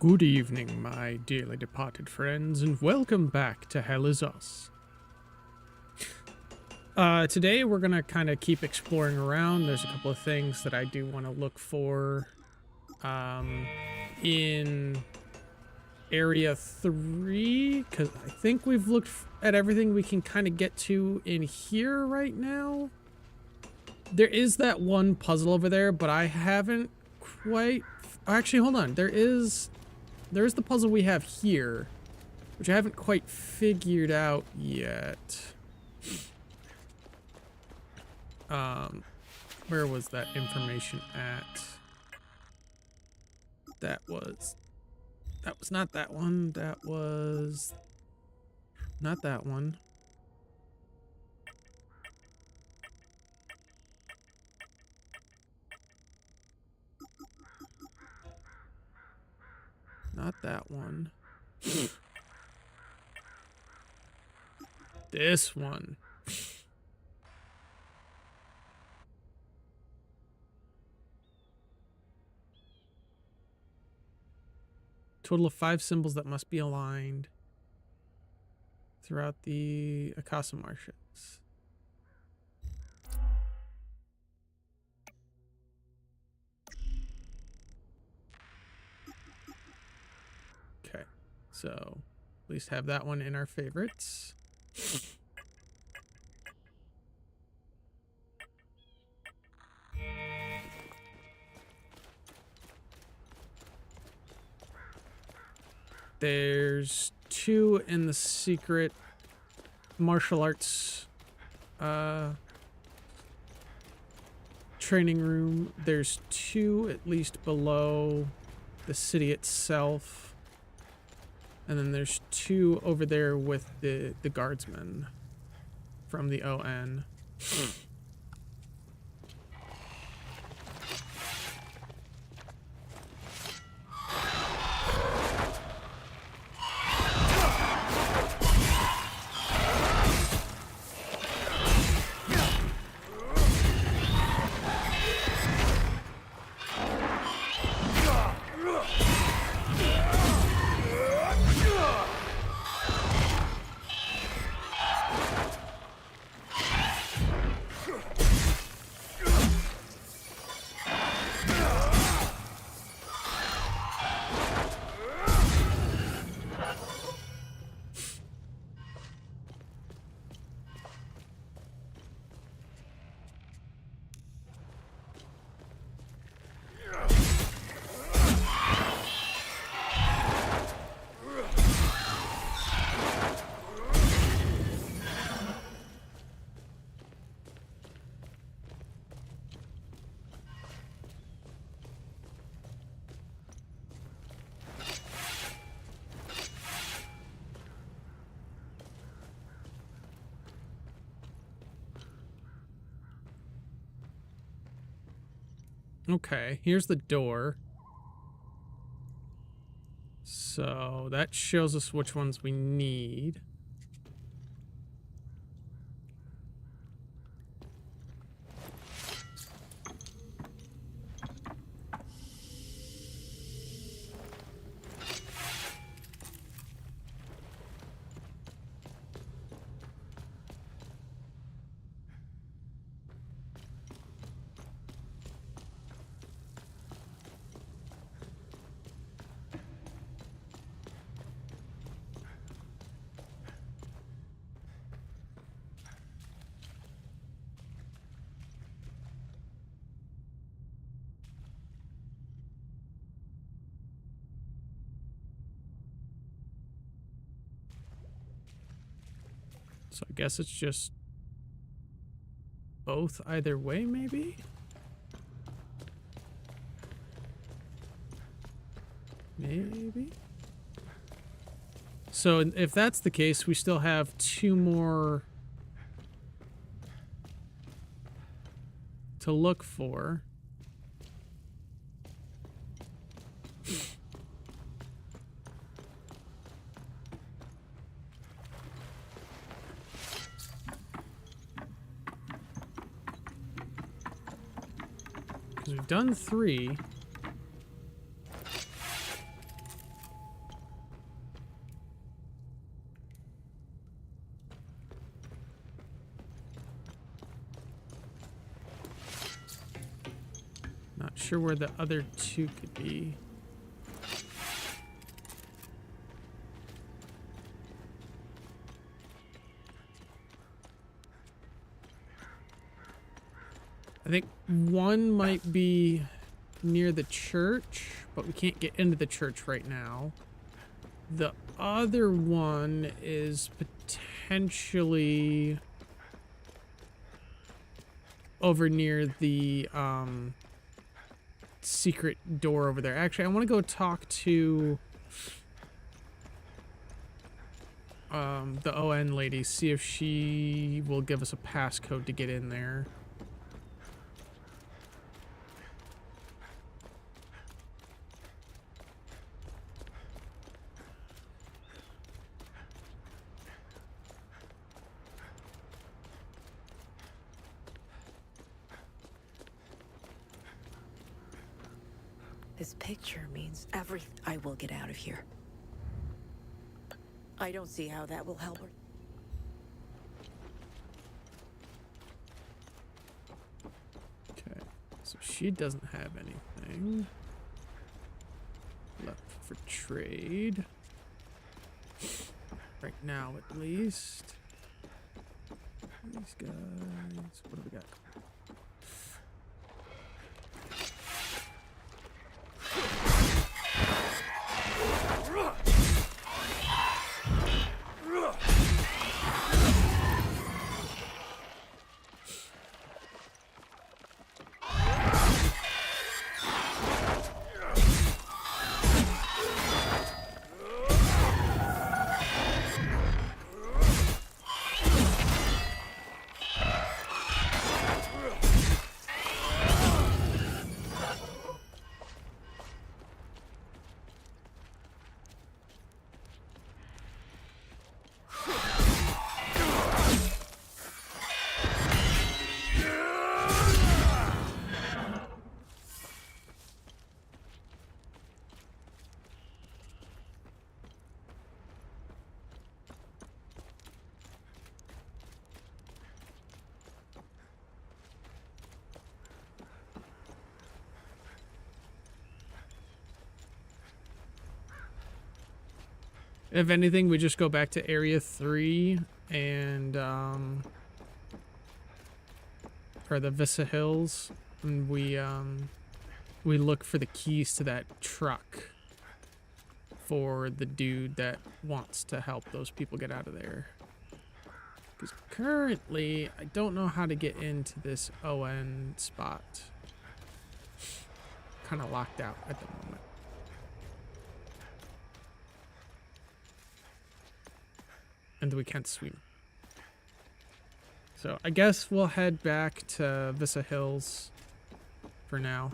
Good evening, my dearly departed friends, and welcome back to Hell Is Us. Today we're gonna kind of keep exploring around. There's a couple of things that I do want to look for in Area 3, because I think we've looked at everything we can kind of get to in here right now. There is that one puzzle over there, but I haven't quite... Actually, hold on. There's the puzzle we have here, which I haven't quite figured out yet. Where was that information at? That was not that one. That was not that one. Not that one. This one. Total of 5 symbols that must be aligned throughout the Akasa marshes. Okay, so at least have that one in our favorites. There's 2 in the secret martial arts training room. There's 2 at least below the city itself. And then there's 2 over there with the guardsmen from the ON. Okay, here's the door. So that shows us which ones we need. So I guess it's just both either way, maybe? Maybe? So if that's the case, we still have 2 more to look for. Because we've done 3. sure where the other two could be. I think one might be near the church, but we can't get into the church right now. The other one is potentially over near the secret door over there. Actually, I want to go talk to the ON lady, see if she will give us a passcode to get in there. This picture means everything. I will get out of here. I don't see how that will help her. Okay, so she doesn't have anything left for trade. Right now, at least. These guys, what do we got? If anything, we just go back to Area 3 and, or the Vista Hills, and we look for the keys to that truck for the dude that wants to help those people get out of there. Because currently, I don't know how to get into this ON spot. Kind of locked out at the moment. And we can't swim. So I guess we'll head back to Vista Hills for now.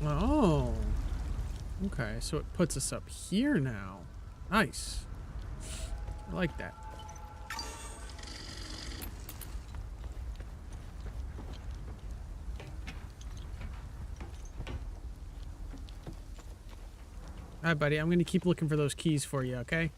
Oh. Okay, so it puts us up here now. Nice. I like that. Alright, buddy, I'm gonna keep looking for those keys for you, okay?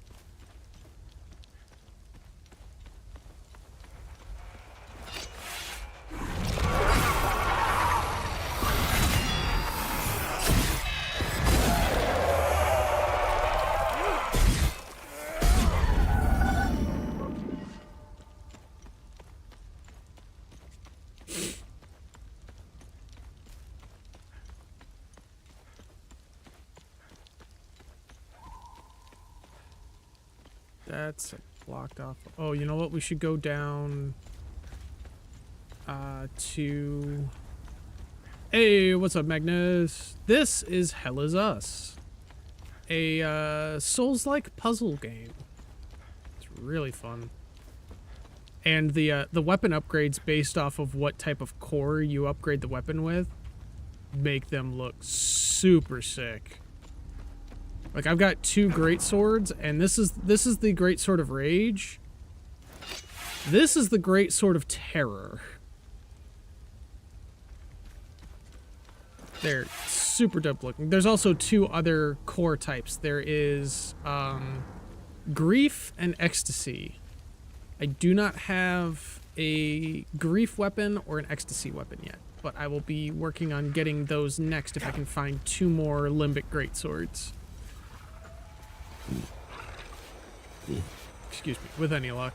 That's blocked off. Oh, you know what? We should go down to... Hey, what's up, Magnus? This is Hell Is Us. A Souls-like puzzle game. It's really fun. And the weapon upgrades based off of what type of core you upgrade the weapon with make them look super sick. Like, I've got 2 great swords, and this is the great sword of rage. This is the great sword of terror. They're super dope looking. There's also 2 other core types. There is grief and ecstasy. I do not have a grief weapon or an ecstasy weapon yet, but I will be working on getting those next if I can find 2 more limbic greatswords. Excuse me, with any luck.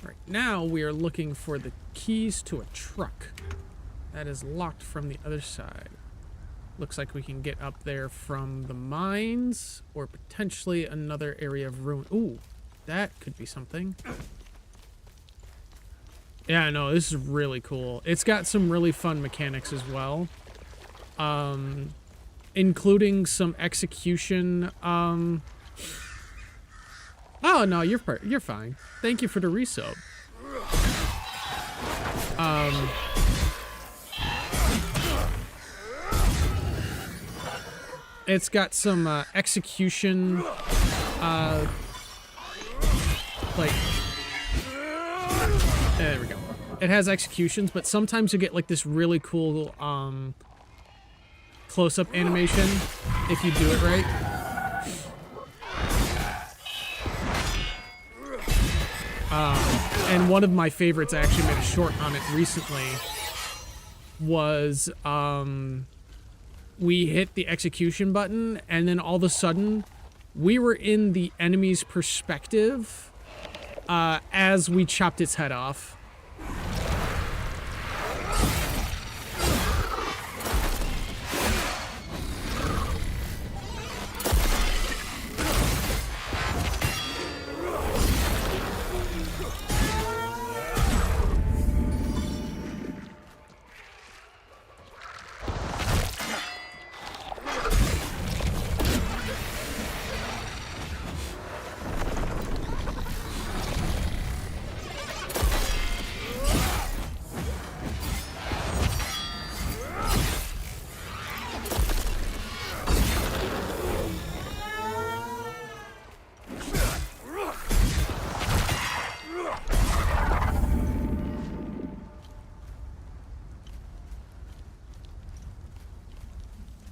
Right, now we are looking for the keys to a truck that is locked from the other side. Looks like we can get up there from the mines or potentially another area of ruin. Ooh, that could be something. Yeah, no, this is really cool. It's got some really fun mechanics as well. Including some execution. Oh, no, you're fine. Thank you for the resub. It's got some execution, like, there we go. It has executions, but sometimes you get like this really cool close-up animation if you do it right. And one of my favorites, I actually made a short on it recently, was we hit the execution button, and then all of a sudden, we were in the enemy's perspective as we chopped its head off.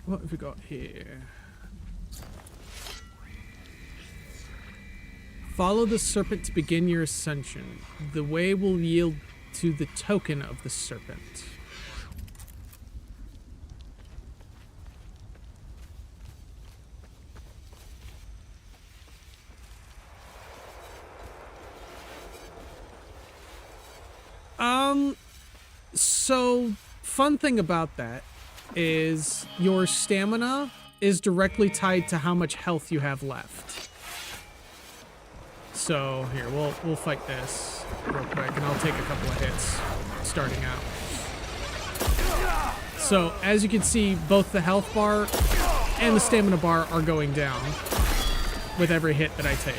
What have we got here? Follow the serpent to begin your ascension. The way will yield to the token of the serpent. So fun thing about that is your stamina is directly tied to how much health you have left. So here, we'll fight this real quick, and I'll take a couple of hits starting out. So as you can see, both the health bar and the stamina bar are going down with every hit that I take.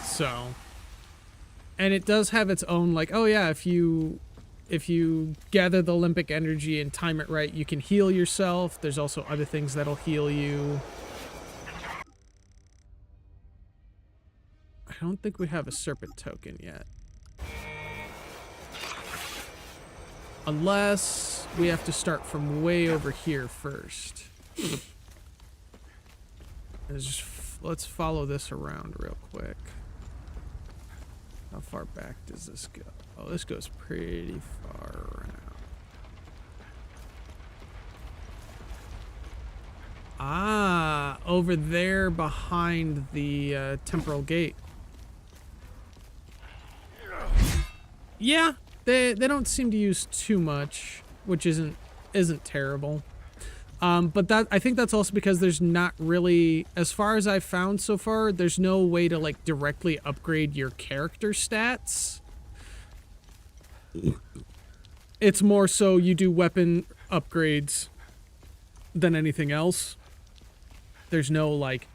So, and it does have its own, like, oh yeah, if you gather the Olympic energy and time it right, you can heal yourself. There's also other things that'll heal you. I don't think we have a serpent token yet. Unless we have to start from way over here first. Let's follow this around real quick. How far back does this go? Oh, this goes pretty far around. Ah, over there behind the temporal gate. Yeah, they don't seem to use too much, which isn't terrible. But that, I think that's also because there's not really, as far as I've found so far, there's no way to like directly upgrade your character stats. It's more so you do weapon upgrades than anything else. There's no like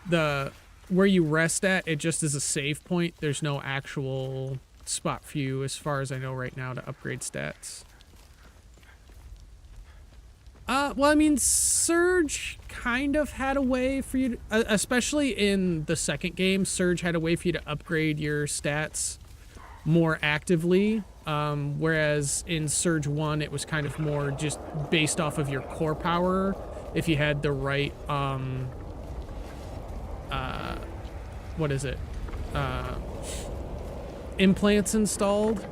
where you rest at, it just is a save point. There's no actual spot for you, as far as I know right now, to upgrade stats. Well, I mean, Surge kind of had a way for you to, especially in the second game, Surge had a way for you to upgrade your stats more actively. Whereas in Surge 1, it was kind of more just based off of your core power. If you had the right, what is it? Implants installed.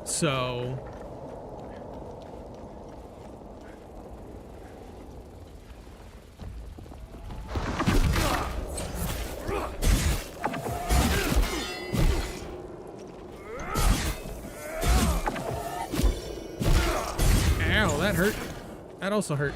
So... Ow, that hurt. That also hurt.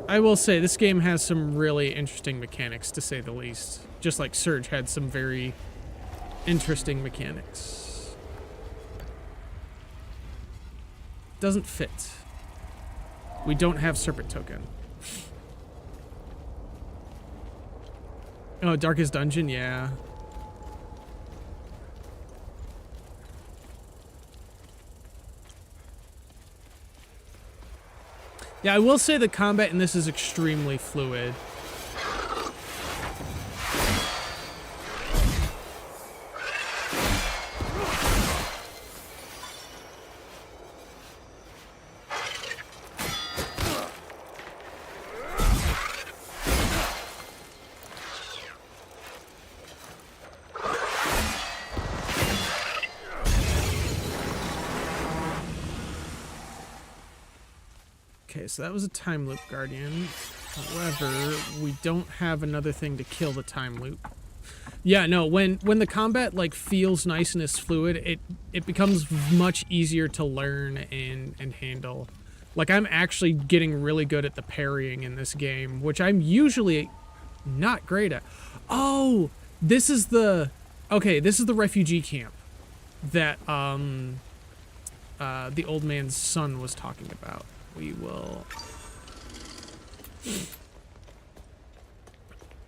I will say, this game has some really interesting mechanics, to say the least. Just like Surge had some very interesting mechanics. Doesn't fit. We don't have Serpent Token. Oh, Darkest Dungeon? Yeah. Yeah, I will say the combat in this is extremely fluid. Okay, so that was a time loop guardian. However, we don't have another thing to kill the time loop. Yeah, no, when the combat like feels nice and is fluid, it becomes much easier to learn and handle. Like, I'm actually getting really good at the parrying in this game, which I'm usually not great at. Oh, this is the refugee camp that the old man's son was talking about. We will...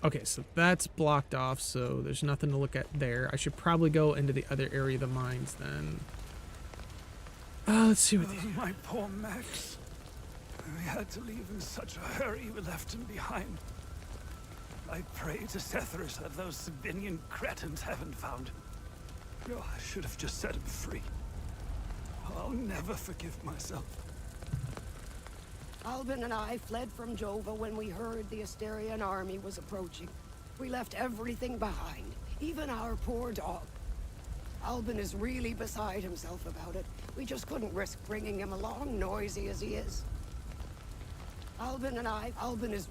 Okay, so that's blocked off, so there's nothing to look at there. I should probably go into the other area of the mines then. Let's see what these... My poor Max. We had to leave in such a hurry, we left him behind. I pray to Setherus that those Sabinian cretins haven't found him. Oh, I should have just set him free. I'll never forgive myself. Albin and I fled from Jova when we heard the Asterian army was approaching. We left everything behind, even our poor dog. Albin is really beside himself about it. We just couldn't risk bringing him along, noisy as he is. Albin is...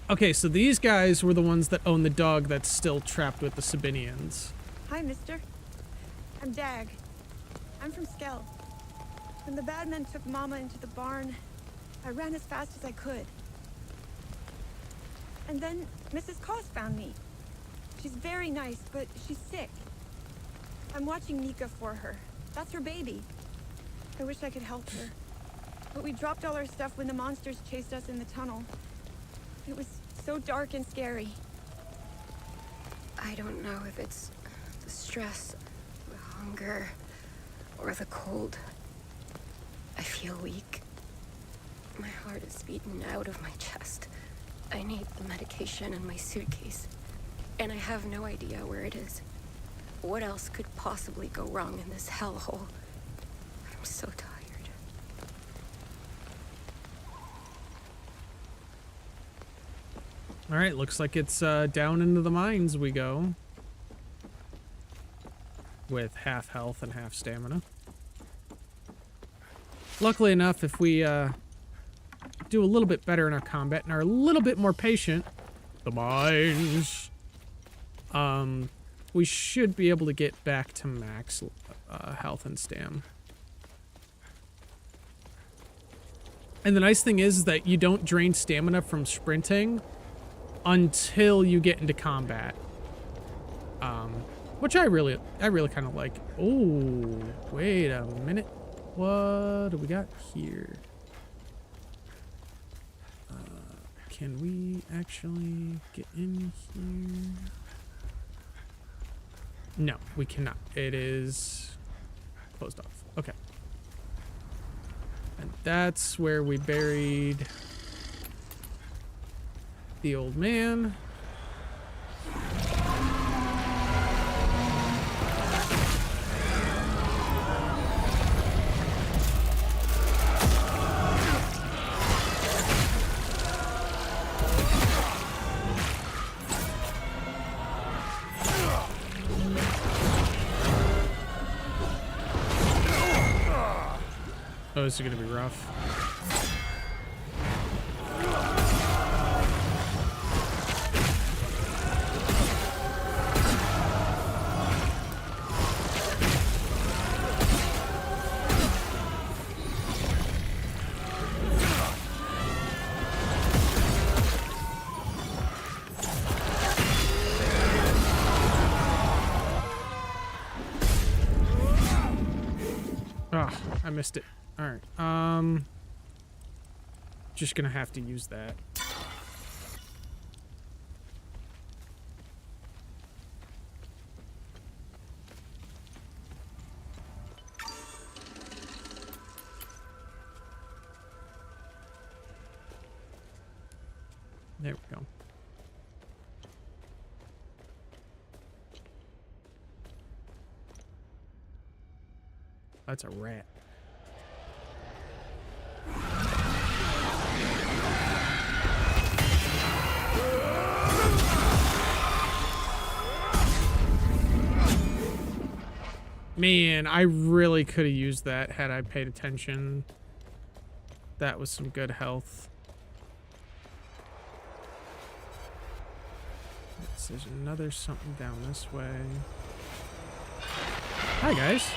Okay, so these guys were the ones that own the dog that's still trapped with the Sabinians. Hi, mister. I'm Dag. I'm from Skell. When the bad men took Mama into the barn, I ran as fast as I could. And then Mrs. Koss found me. She's very nice, but she's sick. I'm watching Nika for her. That's her baby. I wish I could help her. But we dropped all our stuff when the monsters chased us in the tunnel. It was so dark and scary. I don't know if it's the stress, the hunger, or the cold. I feel weak. My heart is beaten out of my chest. I need the medication in my suitcase, and I have no idea where it is. What else could possibly go wrong in this hellhole? I'm so tired. All right, looks like it's down into the mines we go. With half health and half stamina. Luckily enough, if we do a little bit better in our combat and are a little bit more patient, the mines, we should be able to get back to max health and stam. And the nice thing is that you don't drain stamina from sprinting until you get into combat. Which I really kind of like. Oh, wait a minute. What do we got here? Can we actually get in here? No, we cannot. It is closed off. Okay. And that's where we buried the old man. Oh, this is gonna be rough. Ah, I missed it. Alright, just gonna have to use that. There we go. That's a rat. Man, I really could have used that had I paid attention. That was some good health. There's another something down this way. Hi, guys.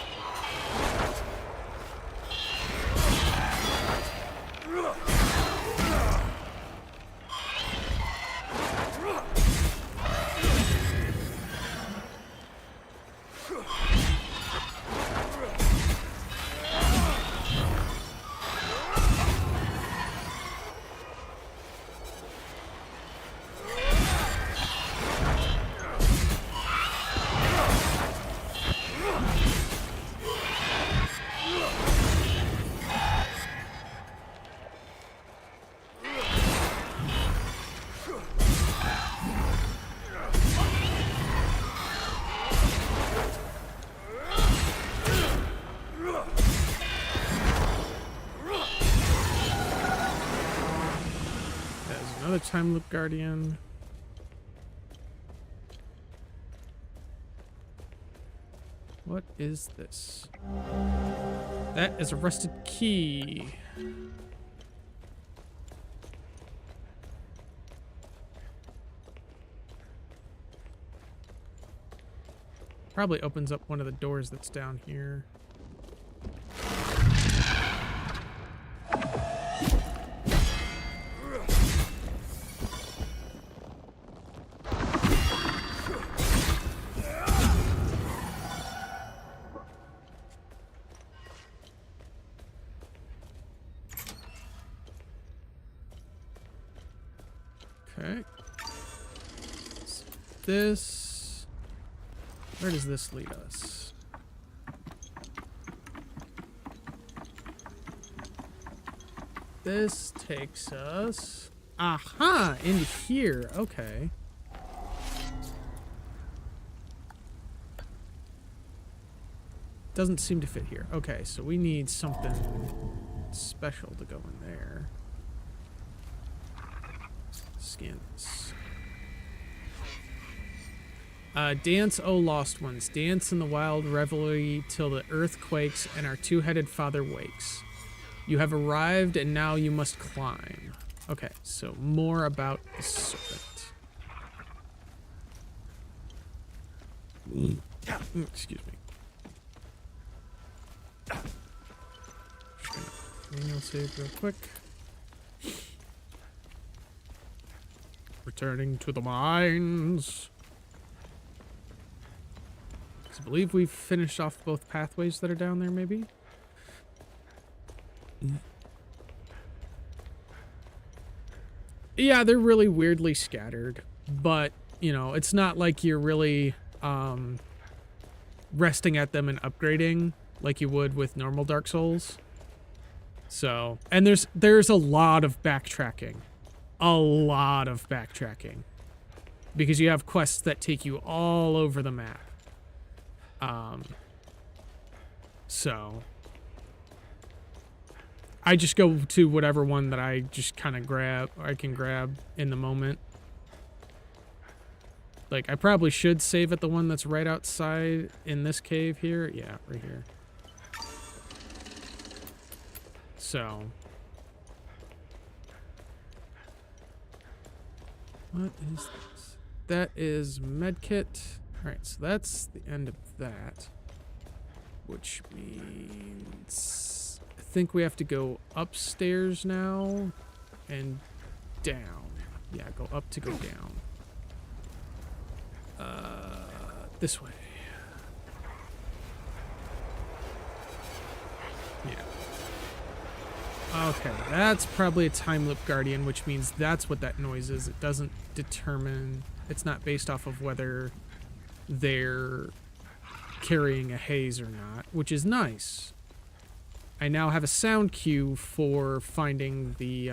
Another time loop guardian. What is this? That is a rusted key. Probably opens up one of the doors that's down here. Okay. This. Where does this lead us? This takes us. Aha! Into here. Okay. Doesn't seem to fit here. Okay, so we need something special to go in there. Scan this. Dance, O lost ones. Dance in the wild revelry till the earth quakes and our two-headed father wakes. You have arrived and now you must climb. Okay, so more about the serpent. Excuse me. Just gonna manual save real quick. Returning to the mines. I believe we've finished off both pathways that are down there, maybe? Yeah, they're really weirdly scattered, but, you know, it's not like you're really resting at them and upgrading like you would with normal Dark Souls. So, and there's a lot of backtracking. A lot of backtracking. Because you have quests that take you all over the map. So I just go to whatever one that I just kind of can grab in the moment. Like, I probably should save at the one that's right outside in this cave here. Yeah, right here. So. What is this? That is medkit. Alright, so that's the end of that. Which means I think we have to go upstairs now and down. Yeah, go up to go down. This way. Yeah. Okay, that's probably a time loop guardian, which means that's what that noise is. It doesn't determine, it's not based off of whether they're carrying a haze or not, which is nice. I now have a sound cue for finding the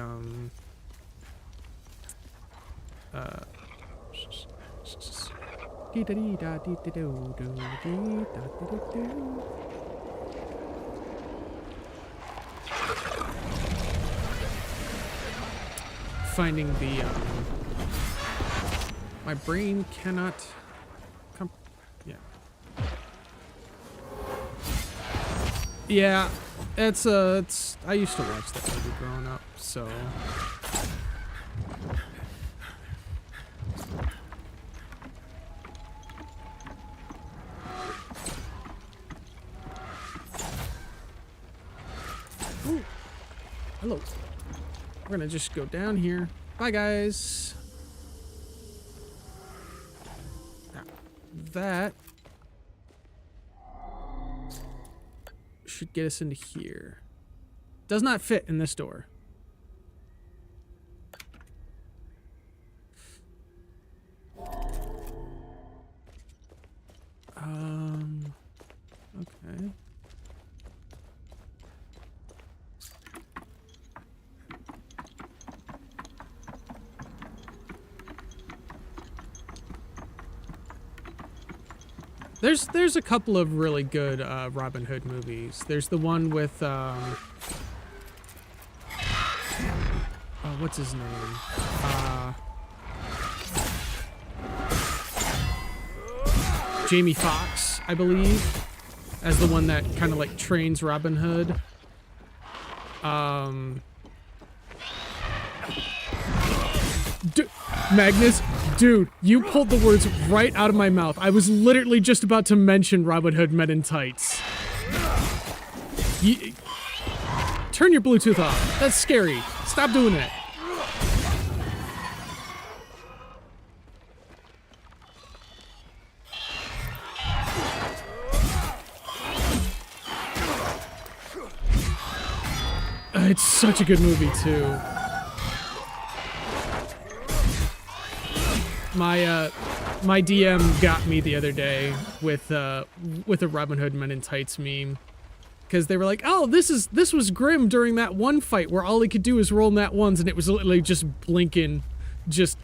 finding the my brain cannot come. Yeah. Yeah, it's I used to watch that movie growing up, so ooh. Hello. We're gonna just go down here. Bye, guys. Now, that should get us into here. Does not fit in this door. Okay. There's a couple of really good Robin Hood movies. There's the one with oh, what's his name? Jamie Foxx, I believe, as the one that kind of like trains Robin Hood. Magnus, dude, you pulled the words right out of my mouth. I was literally just about to mention Robin Hood Men in Tights. Turn your Bluetooth off. That's scary. Stop doing it. It's such a good movie, too. My DM got me the other day with a Robin Hood Men in Tights meme, because they were like, "Oh, this was grim during that one fight where all he could do is roll nat ones, and it was literally just blinking, just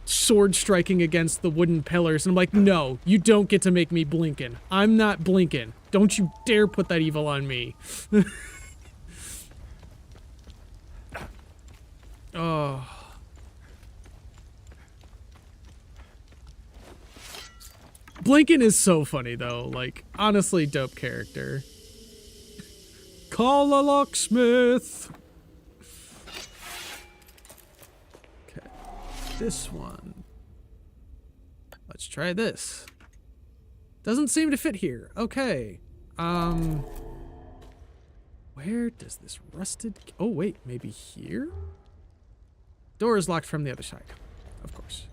sword striking against the wooden pillars." And I'm like, "No, you don't get to make me blinking. I'm not blinking. Don't you dare put that evil on me." Oh. Blinken is so funny though. Like, honestly, dope character. Call a locksmith. Okay, this one. Let's try this. Doesn't seem to fit here. Okay. Where does this rusted... Oh, wait. Maybe here? Door is locked from the other side. Of course.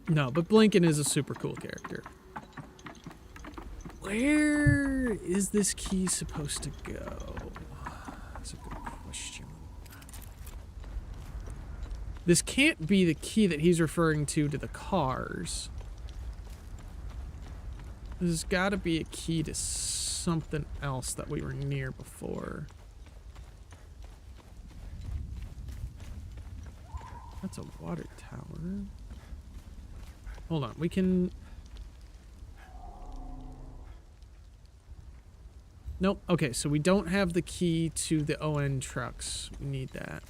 No, but Blinken is a super cool character. Where is this key supposed to go? That's a good question. This can't be the key that he's referring to the cars. There's got to be a key to something else that we were near before. That's a water tower. Hold on, we can... Nope. Okay, so we don't have the key to the ON trucks. We need that.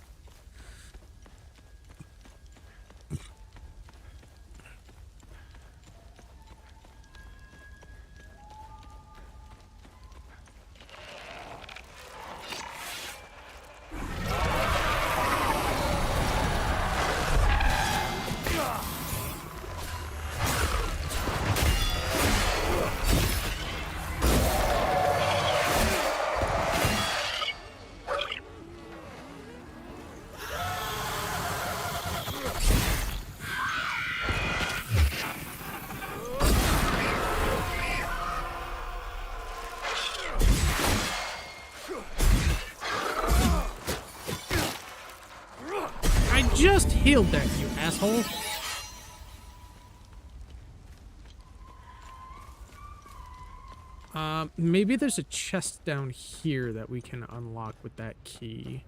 Just healed that, you asshole. Maybe there's a chest down here that we can unlock with that key.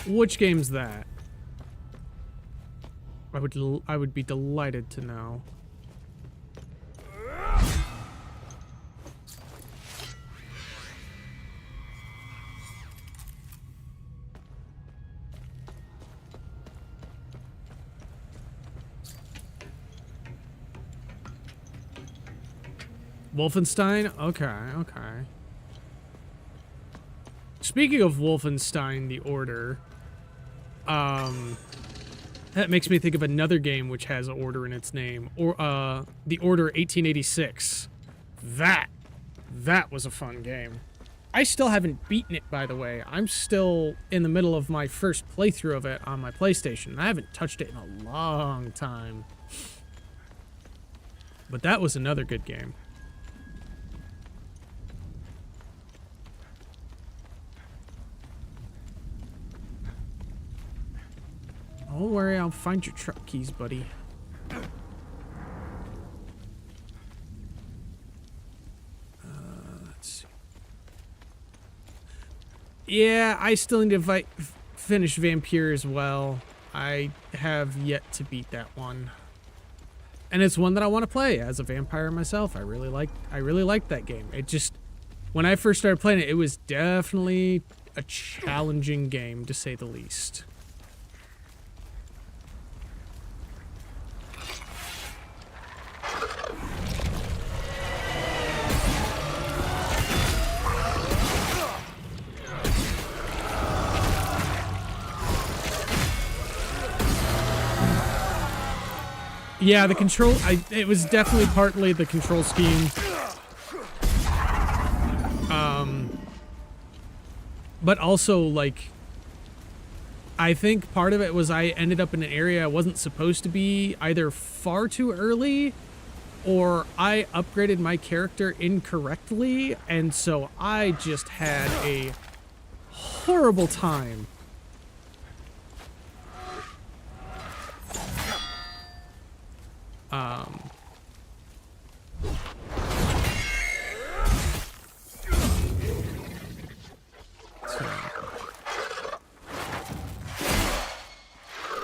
Which game's that? I would be delighted to know. Wolfenstein? Okay, okay. Speaking of Wolfenstein, The Order, that makes me think of another game which has an order in its name, or The Order 1886. That was a fun game. I still haven't beaten it, by the way. I'm still in the middle of my first playthrough of it on my PlayStation. I haven't touched it in a long time. But that was another good game. Don't worry, I'll find your truck keys, buddy. Let's see. Yeah, I still need to finish Vampire as well. I have yet to beat that one. And it's one that I want to play as a vampire myself. I really liked that game. It just, when I first started playing it, it was definitely a challenging game, to say the least. Yeah, the control, it was definitely partly the control scheme. But also, like, I think part of it was I ended up in an area I wasn't supposed to be, either far too early, or I upgraded my character incorrectly, and so I just had a horrible time.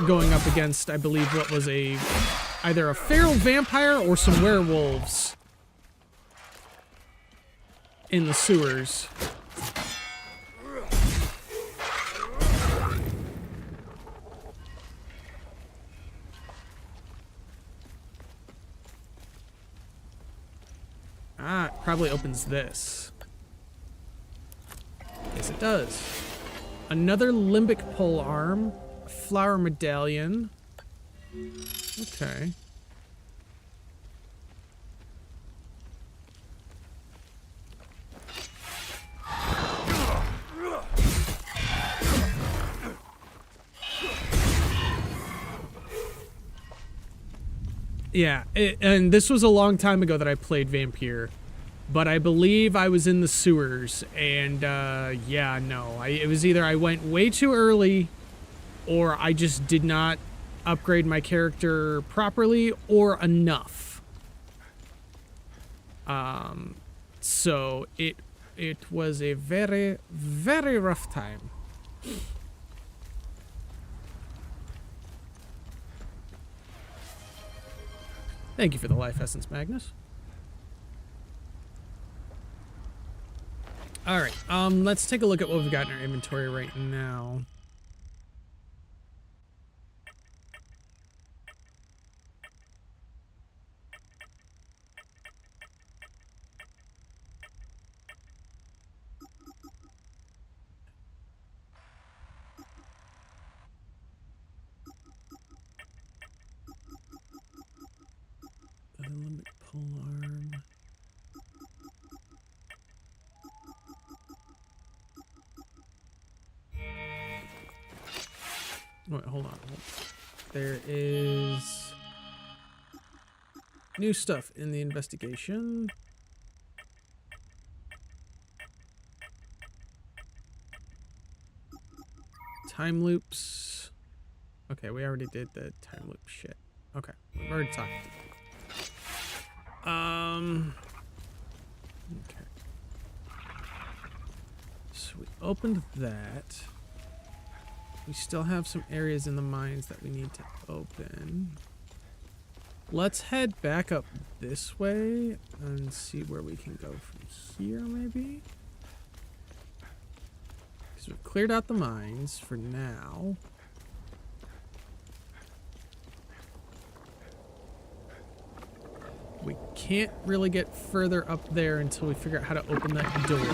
Going up against, I believe, what was either a feral vampire or some werewolves in the sewers. Ah, it probably opens this. Yes, it does. Another limbic pole arm. Flower medallion. Okay. Yeah, and this was a long time ago that I played Vampire, but I believe I was in the sewers, and yeah, no, it was either I went way too early, or I just did not upgrade my character properly or enough. So it was a very, very rough time. Thank you for the life essence, Magnus. All right, let's take a look at what we've got in our inventory right now. Limbic pole arm. Wait, hold on. There is new stuff in the investigation. Time loops. Okay, we already did the time loop shit. Okay, we've already talked. Okay. So we opened that. We still have some areas in the mines that we need to open. Let's head back up this way and see where we can go from here, maybe? Because we've cleared out the mines for now. We can't really get further up there until we figure out how to open that door.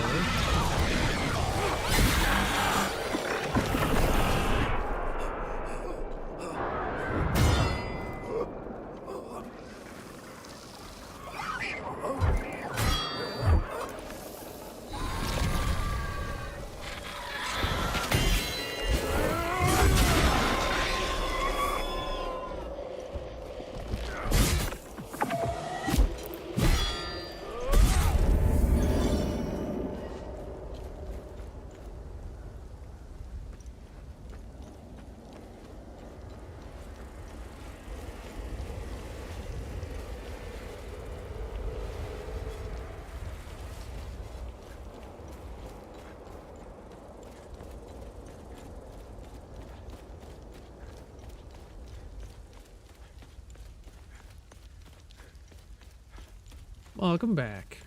Welcome back.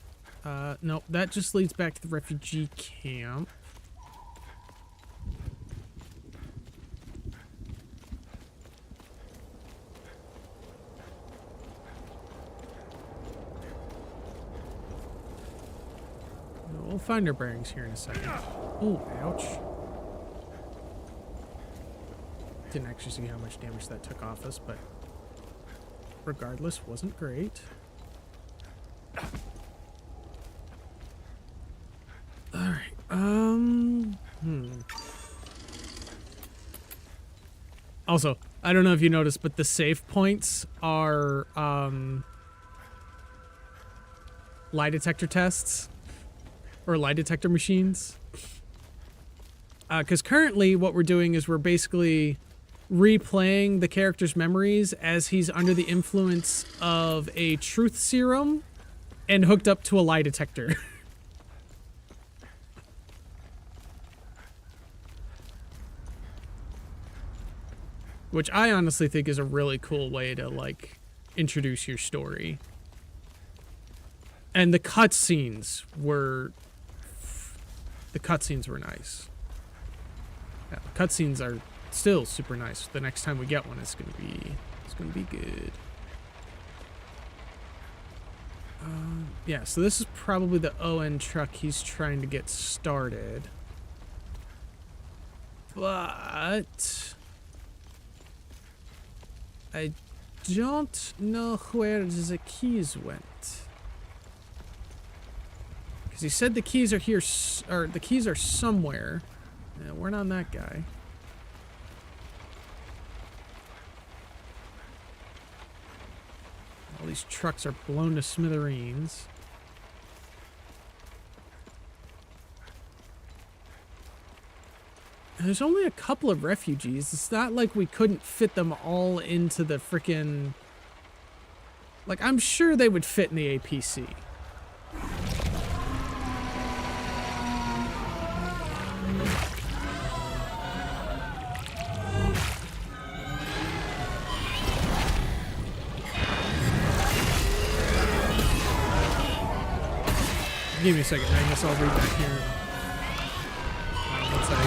No, that just leads back to the refugee camp. We'll find our bearings here in a second. Oh, ouch. Didn't actually see how much damage that took off us, but regardless, wasn't great. Alright, Also, I don't know if you noticed, but the save points are, lie detector tests or lie detector machines. Because currently what we're doing is we're basically replaying the character's memories as he's under the influence of a truth serum and hooked up to a lie detector. Which I honestly think is a really cool way to, like, introduce your story. And the cutscenes were... The cutscenes were nice. Yeah, the cutscenes are still super nice. The next time we get one, it's gonna be good. Yeah, so this is probably the ON truck he's trying to get started. But I don't know where the keys went. Because he said the keys are here, or the keys are somewhere. Yeah, we're not that guy. All these trucks are blown to smithereens. And there's only a couple of refugees. It's not like we couldn't fit them all into the frickin'... Like, I'm sure they would fit in the APC. Give me a second, I guess I'll read back here. Once I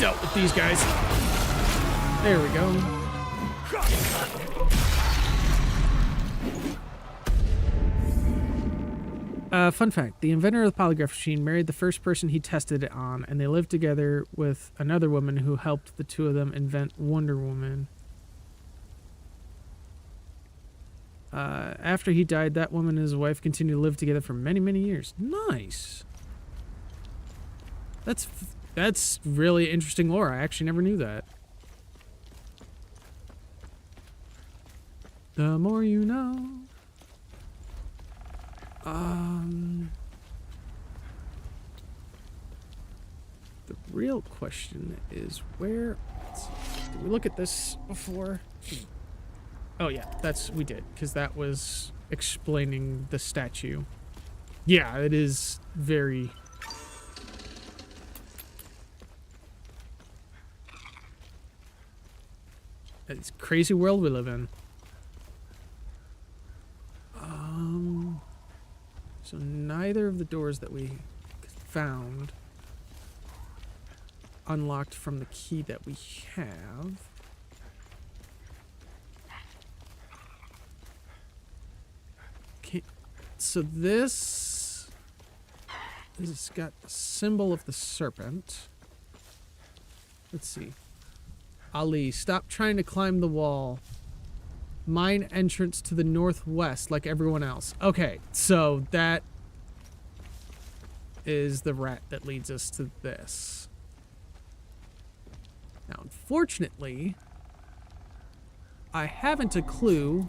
dealt with these guys. There we go. Fun fact, the inventor of the polygraph machine married the first person he tested it on, and they lived together with another woman who helped the two of them invent Wonder Woman. After he died, that woman and his wife continued to live together for many, many years. Nice. That's really interesting lore. I actually never knew that. The more you know. The real question is where... Did we look at this before? Oh yeah, we did, because that was explaining the statue. Yeah, it is very... It's a crazy world we live in. So neither of the doors that we found unlocked from the key that we have. Okay, so this has got a symbol of the serpent. Let's see. Ali, stop trying to climb the wall. Mine entrance to the northwest like everyone else. Okay, so that is the rat that leads us to this. Now, unfortunately, I haven't a clue.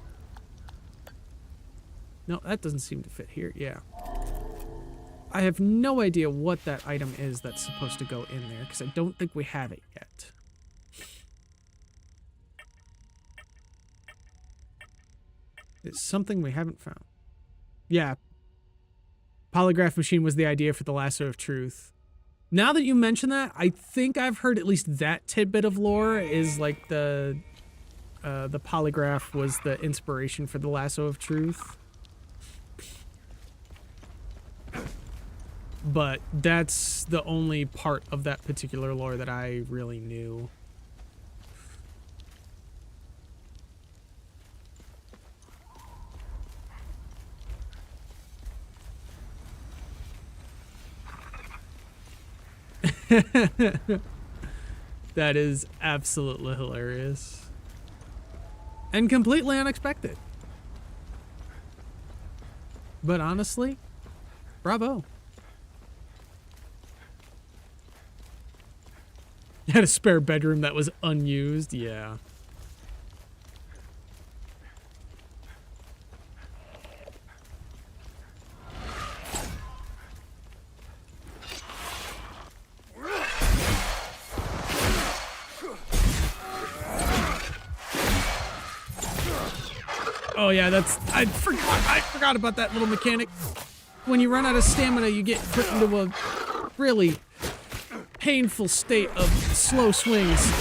No, that doesn't seem to fit here. Yeah. I have no idea what that item is that's supposed to go in there, because I don't think we have it yet. It's something we haven't found. Yeah. Polygraph machine was the idea for the lasso of truth. Now that you mention that, I think I've heard at least that tidbit of lore is like the polygraph was the inspiration for the lasso of truth. But that's the only part of that particular lore that I really knew. That is absolutely hilarious. And completely unexpected. But honestly, bravo. You had a spare bedroom that was unused, yeah. Oh yeah, I forgot about that little mechanic. When you run out of stamina, you get put into a really painful state of slow swings.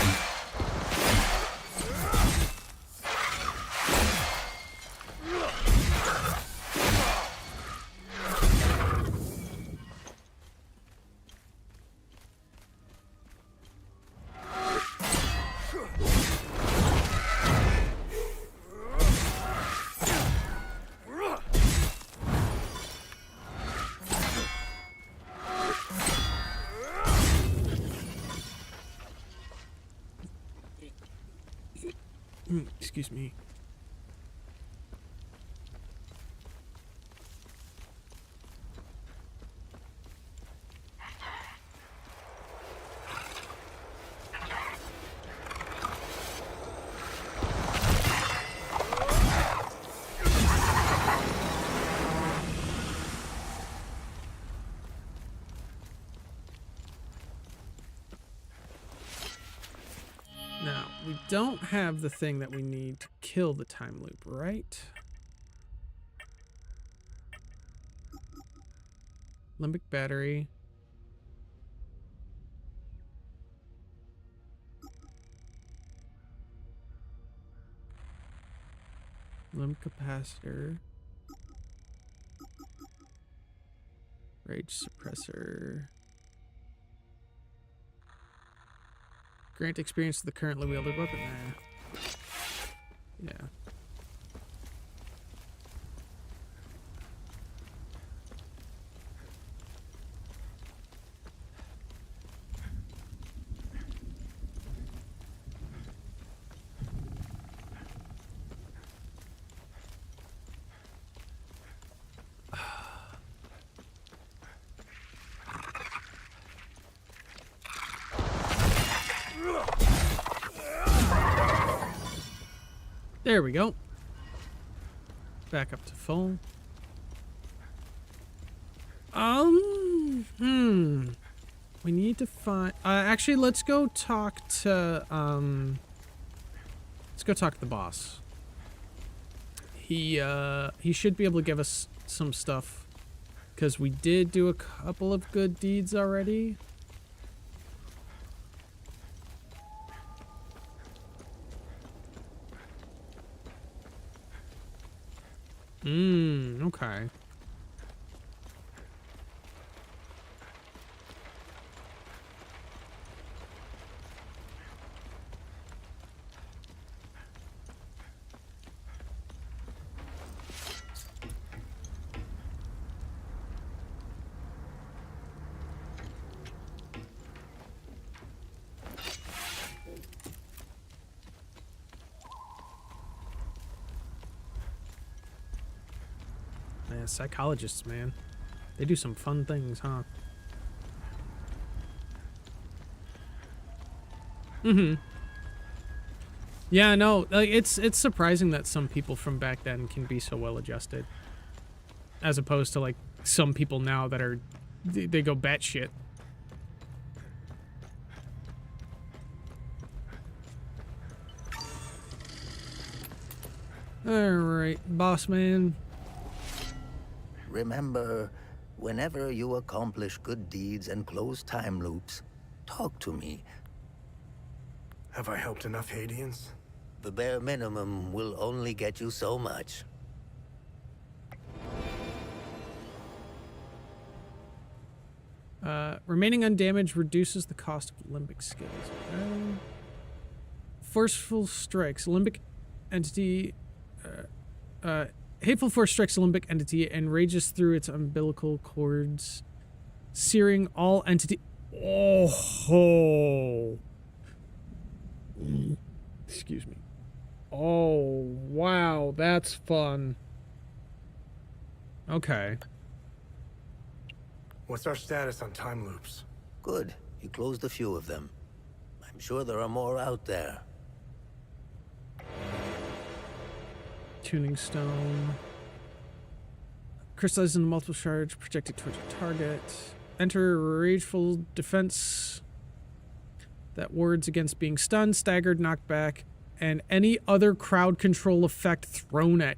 Excuse me. Now, we don't have the thing that we need to kill the time loop, right? Limbic battery. Limb capacitor. Rage suppressor. Grant experience to the currently wielded weapon. Nah. Yeah. There we go. Back up to full. We need to find. Actually, let's go talk to. Let's go talk to the boss. He should be able to give us some stuff, because we did do a couple of good deeds already. Okay. Yeah, psychologists, man. They do some fun things, huh? Yeah, no, like it's surprising that some people from back then can be so well adjusted, as opposed to like some people now that are they go batshit. All right, boss man. Remember, whenever you accomplish good deeds and close time loops, talk to me. Have I helped enough Hadeans? The bare minimum will only get you so much. Remaining undamaged reduces the cost of limbic skills. Forceful strikes. Limbic entity... Hateful Force strikes a limbic entity and rages through its umbilical cords, searing all entity... Oh! Excuse me. Oh, wow, that's fun. Okay. What's our status on time loops? Good. You closed a few of them. I'm sure there are more out there. Tuning stone. Crystallizes in multiple charge, projected towards a target. Enter rageful defense that wards against being stunned, staggered, knocked back, and any other crowd control effect thrown at.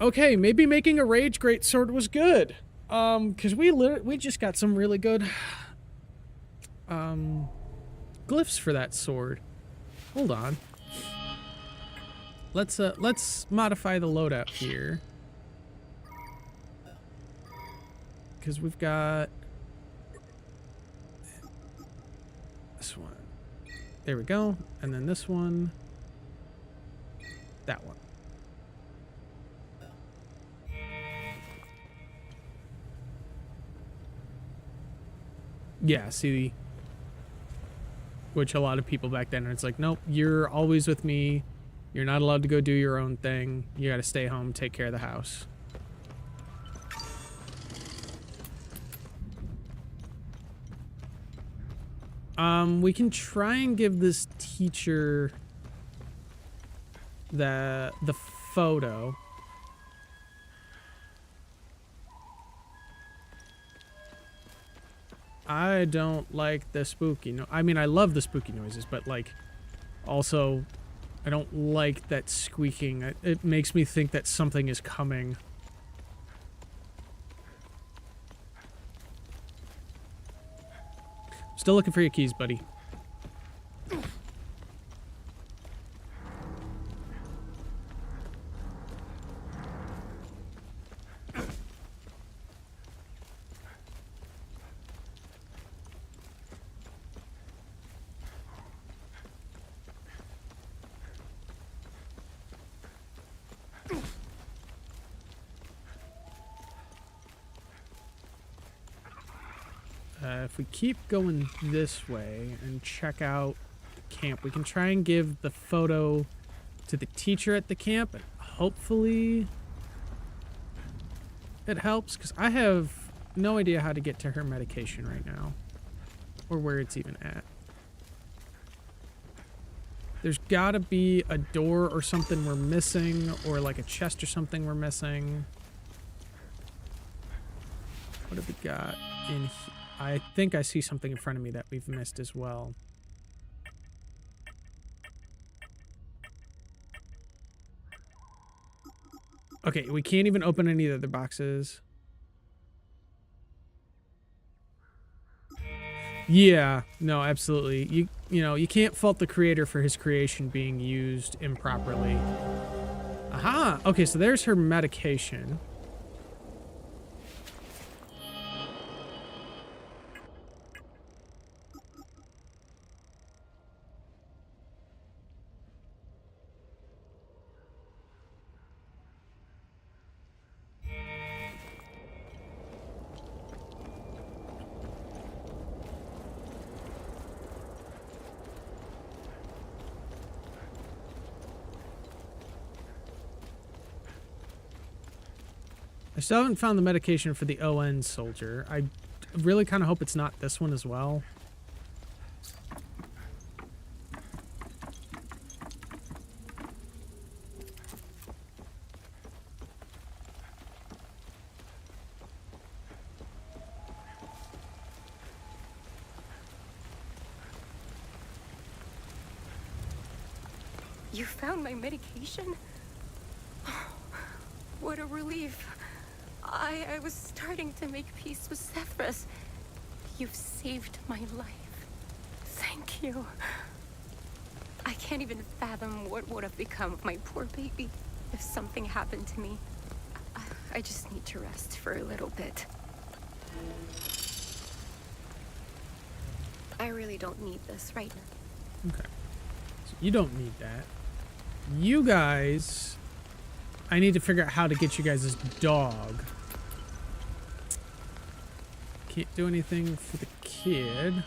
Okay, maybe making a rage greatsword was good. Because we just got some really good glyphs for that sword. Hold on. Let's modify the loadout here. Because we've got this one. There we go. And then this one. That one. Yeah, see, which a lot of people back then, it's like, nope, you're always with me. You're not allowed to go do your own thing. You got to stay home, take care of the house. We can try and give this teacher the photo. I don't like the spooky I mean, I love the spooky noises, but like, also, I don't like that squeaking. It makes me think that something is coming. Still looking for your keys, buddy. If we keep going this way and check out the camp, we can try and give the photo to the teacher at the camp, and hopefully it helps, because I have no idea how to get to her medication right now, or where it's even at. There's gotta be a door or something we're missing, or like a chest or something we're missing. What have we got in here? I think I see something in front of me that we've missed as well. Okay, we can't even open any of the other boxes. Yeah, no, absolutely. You know, you can't fault the creator for his creation being used improperly. Aha! Okay, so there's her medication. I still haven't found the medication for the ON soldier. I really kind of hope it's not this one as well. You found my medication? What a relief. I was starting to make peace with Sethras. You've saved my life. Thank you. I can't even fathom what would have become of my poor baby if something happened to me. I just need to rest for a little bit. I really don't need this right now. Okay. So you don't need that. You guys... I need to figure out how to get you guys' dog. Can't do anything for the kid.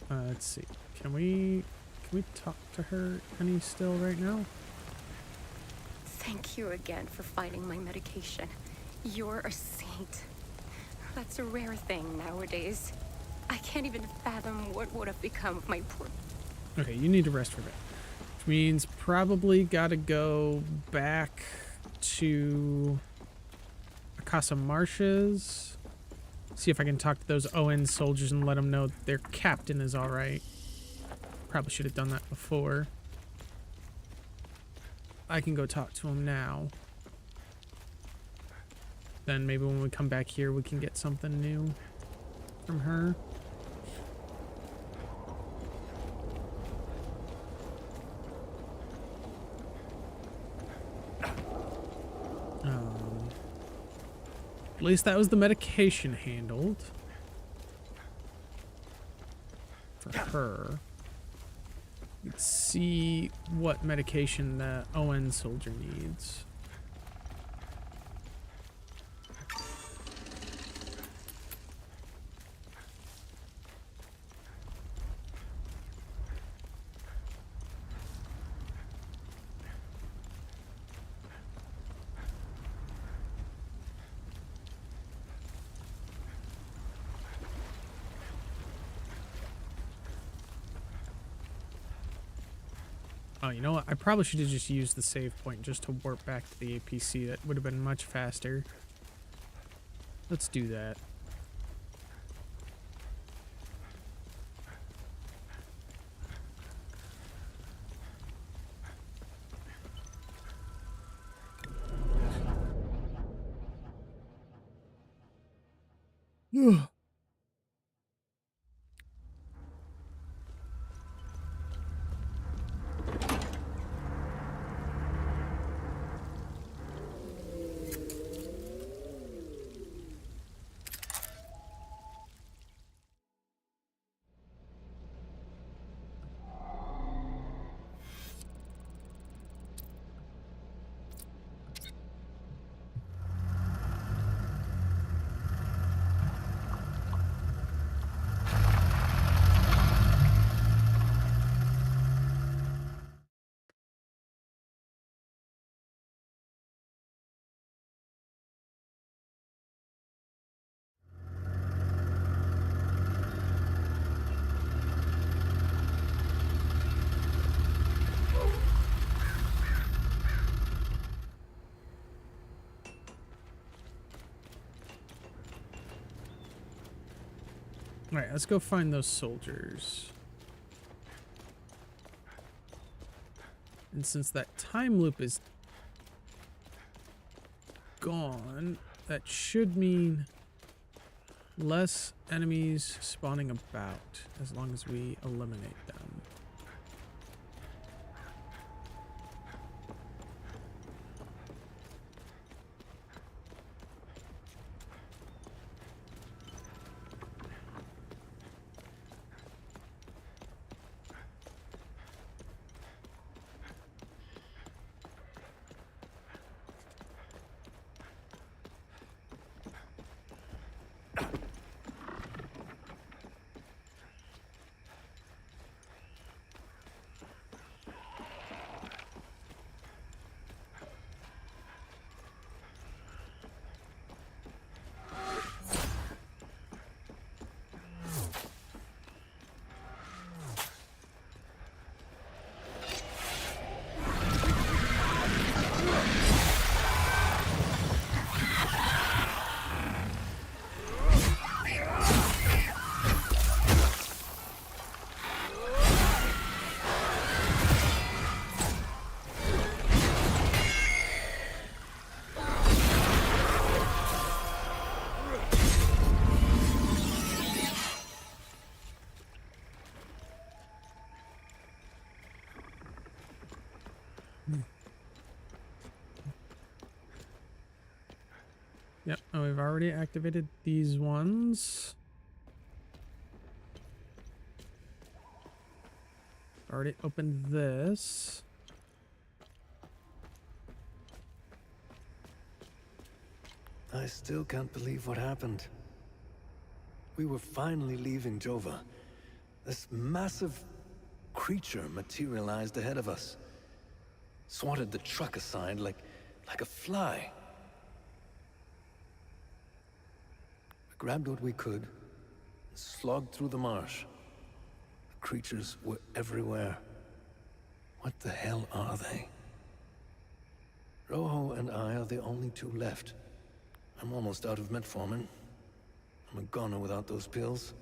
Let's see. Can we Can we talk to her any still right now? Thank you again for finding my medication. You're a saint. That's a rare thing nowadays. I can't even fathom what would have become of my poor... Okay, you need to rest for a bit. Which means probably gotta go back to Casa Marshes. See if I can talk to those ON soldiers and let them know their captain is alright. Probably should have done that before. I can go talk to him now. Then maybe when we come back here we can get something new from her. At least that was the medication handled. For her. Let's see what medication the ON soldier needs. Oh, you know what? I probably should have just used the save point just to warp back to the APC. That would have been much faster. Let's do that. Ugh. Alright, let's go find those soldiers. And since that time loop is gone, that should mean less enemies spawning about as long as we eliminate them. Yep, and we've already activated these ones. Already opened this. I still can't believe what happened. We were finally leaving Jova. This massive creature materialized ahead of us. Swatted the truck aside like a fly. We grabbed what we could, and slogged through the marsh. The creatures were everywhere. What the hell are they? Rojo and I are the only two left. I'm almost out of metformin. I'm a goner without those pills.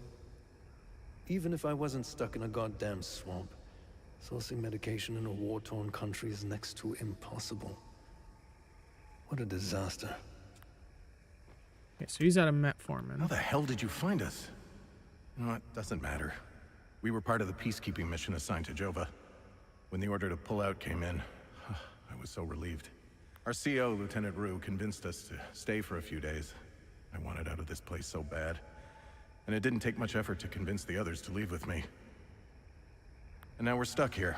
Even if I wasn't stuck in a goddamn swamp, sourcing medication in a war-torn country is next to impossible. What a disaster. Okay, so he's out of metformin. How the hell did you find us? You know what? Doesn't matter. We were part of the peacekeeping mission assigned to Jova. When the order to pull out came in, I was so relieved. Our CO, Lieutenant Rue, convinced us to stay for a few days. I wanted out of this place so bad. And it didn't take much effort to convince the others to leave with me. And now we're stuck here.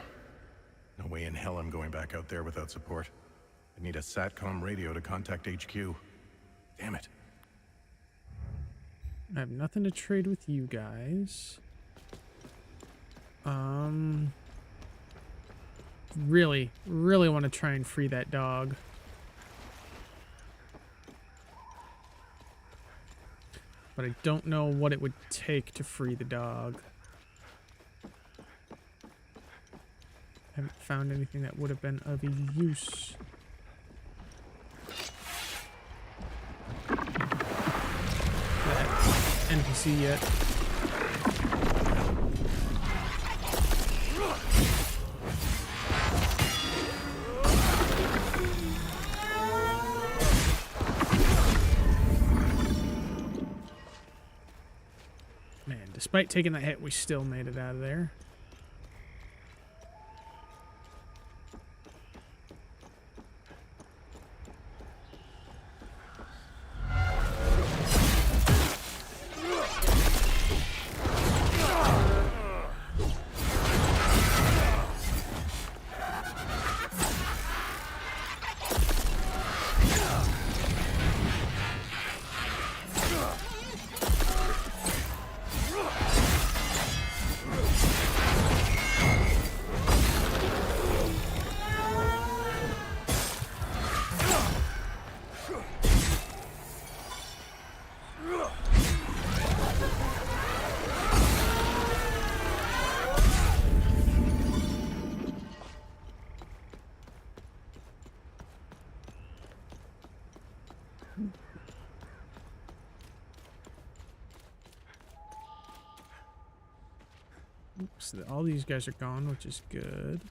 No way in hell I'm going back out there without support. I need a SATCOM radio to contact HQ. Damn it. I have nothing to trade with you guys. Really want to try and free that dog. But I don't know what it would take to free the dog. Haven't found anything that would have been of use. That NPC yet. Man, despite taking that hit, we still made it out of there. So all these guys are gone, which is good.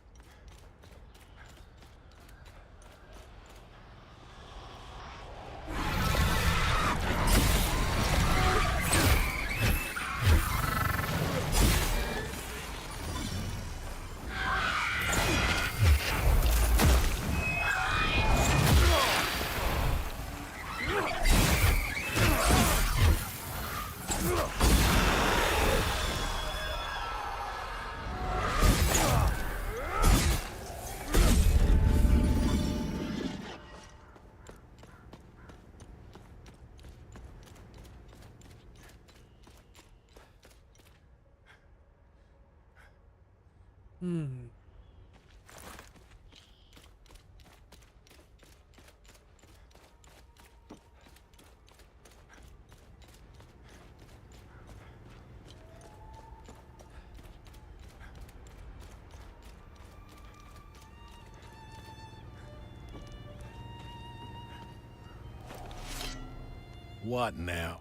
What now?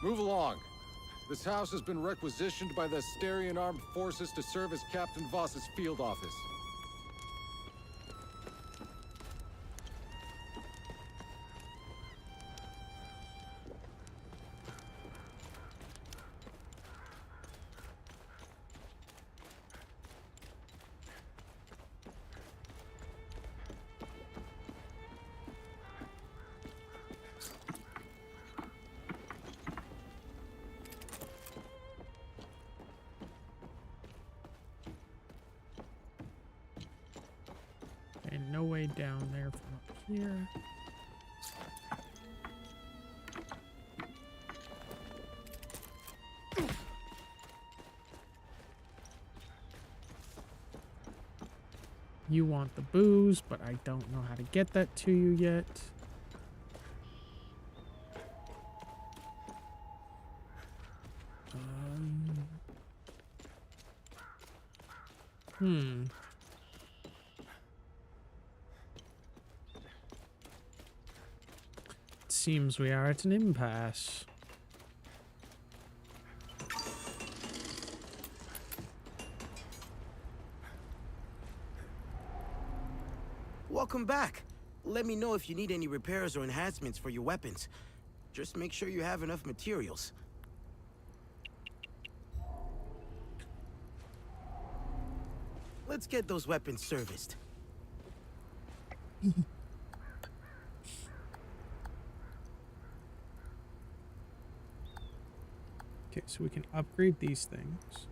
Move along. This house has been requisitioned by the Asterian Armed Forces to serve as Captain Voss's field office. down there from up here. You want the booze, but I don't know how to get that to you yet. It seems we are at an impasse. Welcome back. Let me know if you need any repairs or enhancements for your weapons. Just make sure you have enough materials. Let's get those weapons serviced. Okay, so we can upgrade these things.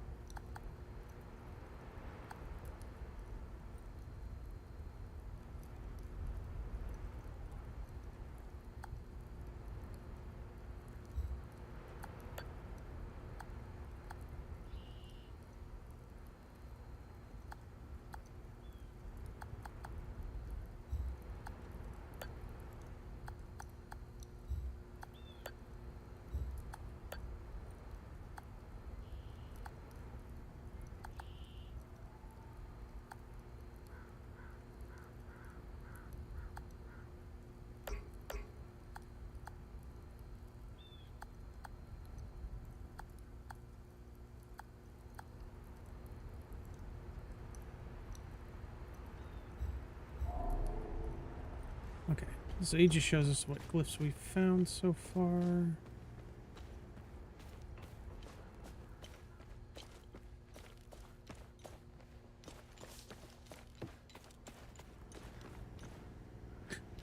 Okay, so he just shows us what glyphs we've found so far.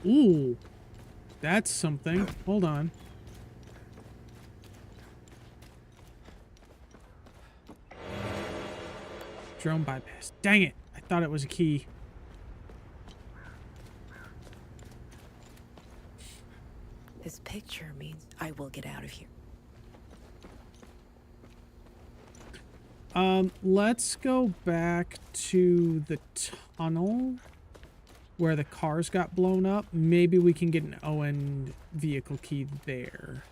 Ooh, that's something. Hold on. Drone bypass. Dang it. I thought it was a key. This picture means I will get out of here. Let's go back to the tunnel where the cars got blown up. Maybe we can get an O-end vehicle key there.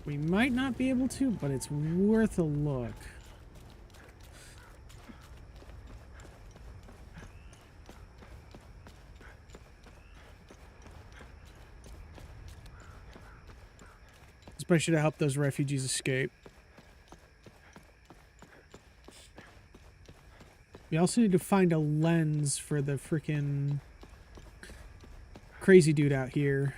We might not be able to, but it's worth a look. Especially to help those refugees escape. We also need to find a lens for the freaking crazy dude out here.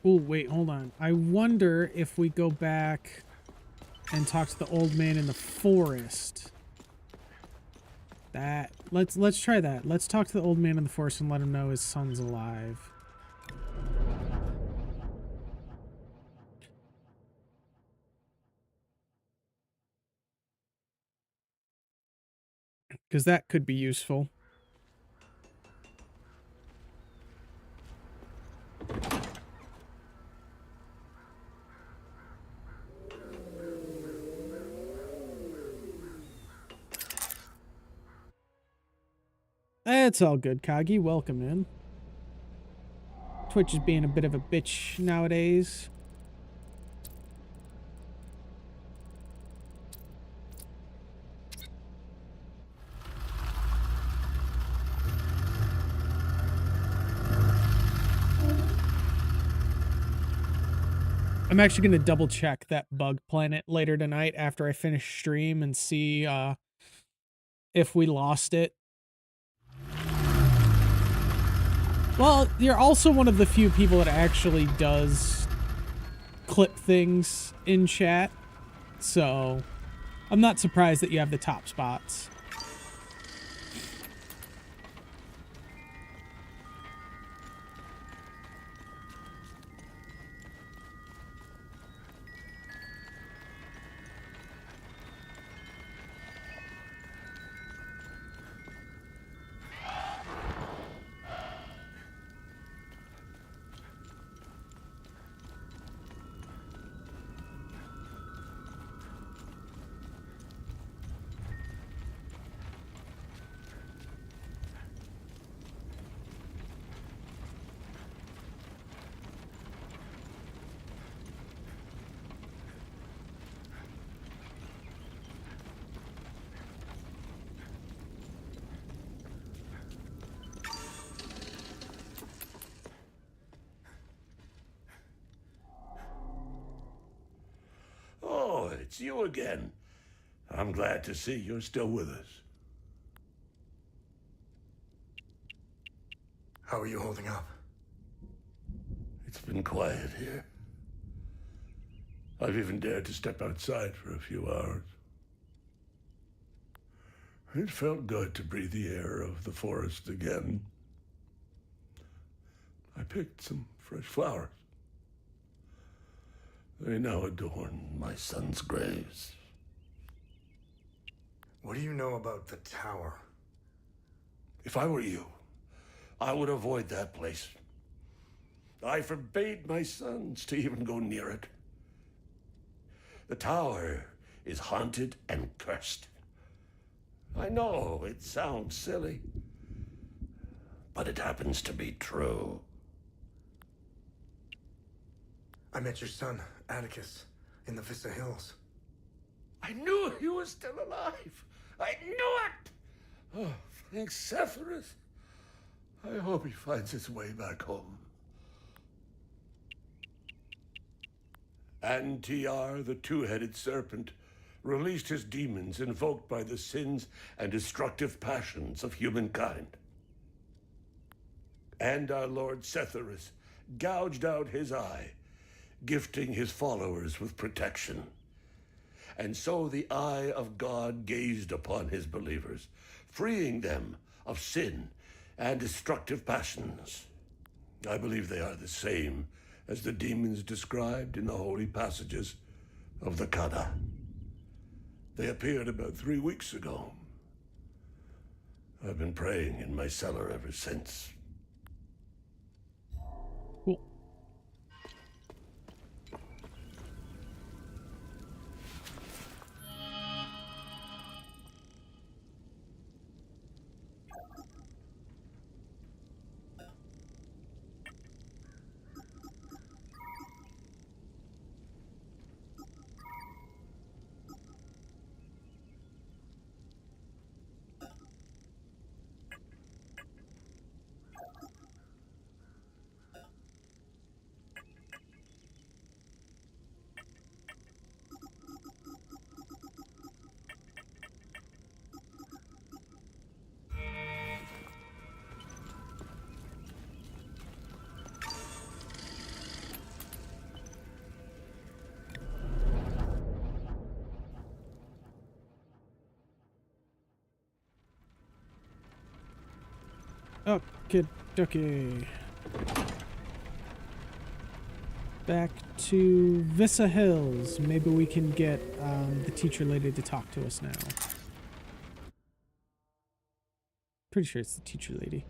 Oh, wait, hold on. I wonder if we go back and talk to the old man in the forest. Let's try that. Let's talk to the old man in the forest and let him know his son's alive. Because that could be useful. It's all good, Kagi. Welcome in. Twitch is being a bit of a bitch nowadays. I'm actually going to double check that bug planet later tonight after I finish stream and see if we lost it. Well, you're also one of the few people that actually does clip things in chat, so I'm not surprised that you have the top spots. Oh, it's you again. I'm glad to see you're still with us. How are you holding up? It's been quiet here. I've even dared to step outside for a few hours. It felt good to breathe the air of the forest again. I picked some fresh flowers. They now adorn my son's graves. What do you know about the tower? If I were you, I would avoid that place. I forbade my sons to even go near it. The tower is haunted and cursed. I know it sounds silly, but it happens to be true. I met your son, Atticus, in the Vista Hills. I knew he was still alive. I knew it! Oh, thanks, Sephiroth. I hope he finds his way back home. And TR, the two-headed serpent, released his demons invoked by the sins and destructive passions of humankind. And our Lord Sephiroth gouged out his eye, gifting his followers with protection. And so the eye of God gazed upon his believers, freeing them of sin and destructive passions. I believe they are the same as the demons described in the holy passages of the Kada. They appeared about 3 weeks ago. I've been praying in my cellar ever since. Cool. Okay, okay. Back to Vissa Hills. Maybe we can get the teacher lady to talk to us now. Pretty sure it's the teacher lady.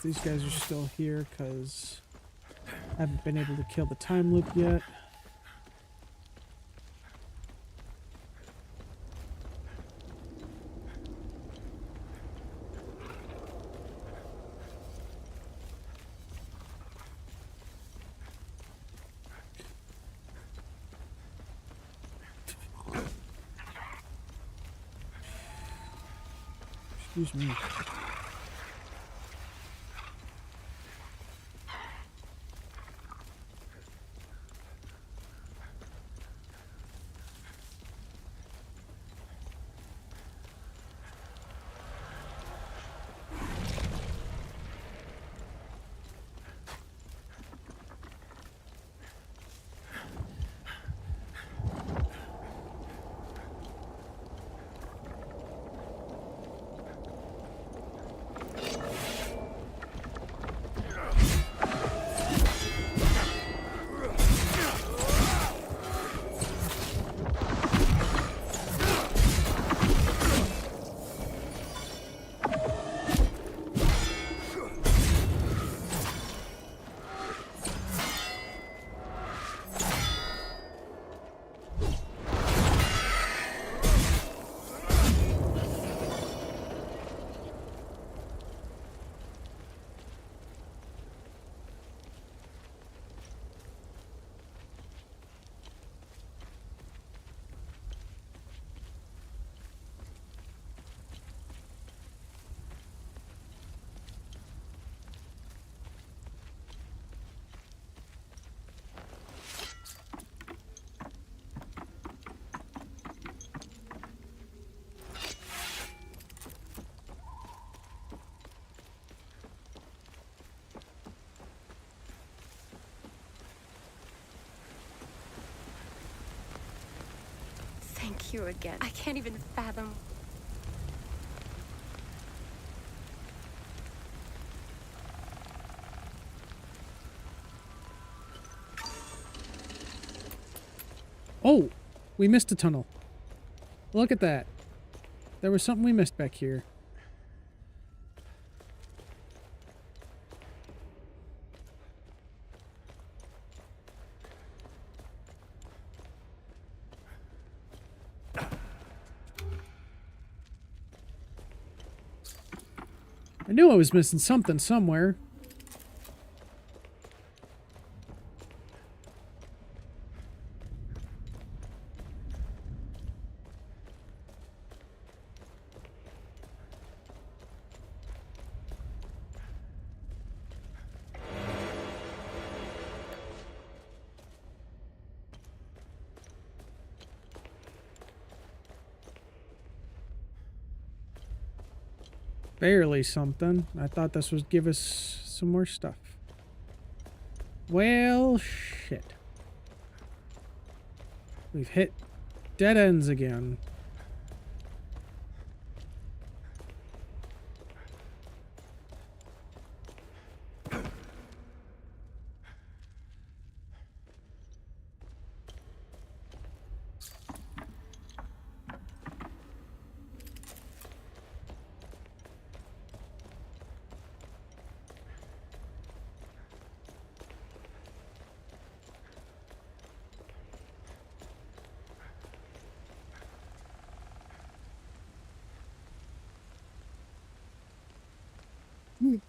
These guys are still here because I haven't been able to kill the time loop yet. Excuse me. Thank you again. I can't even fathom. Oh, we missed a tunnel. Look at that. There was something we missed back here. I knew I was missing something somewhere. Barely something. I thought this would give us some more stuff. Well, shit. We've hit dead ends again. Okay.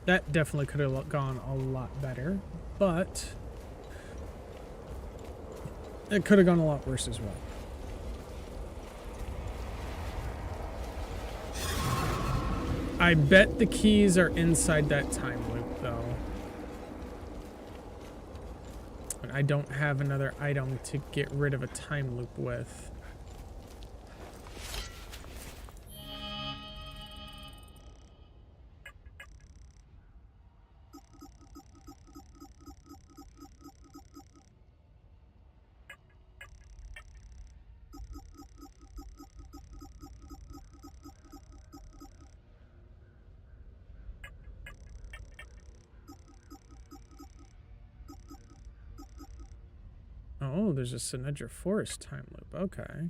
That definitely could have gone a lot better, but it could have gone a lot worse as well. I bet the keys are inside that time loop, though. And I don't have another item to get rid of a time loop with. Oh, there's a Sinedra Forest time loop. Okay.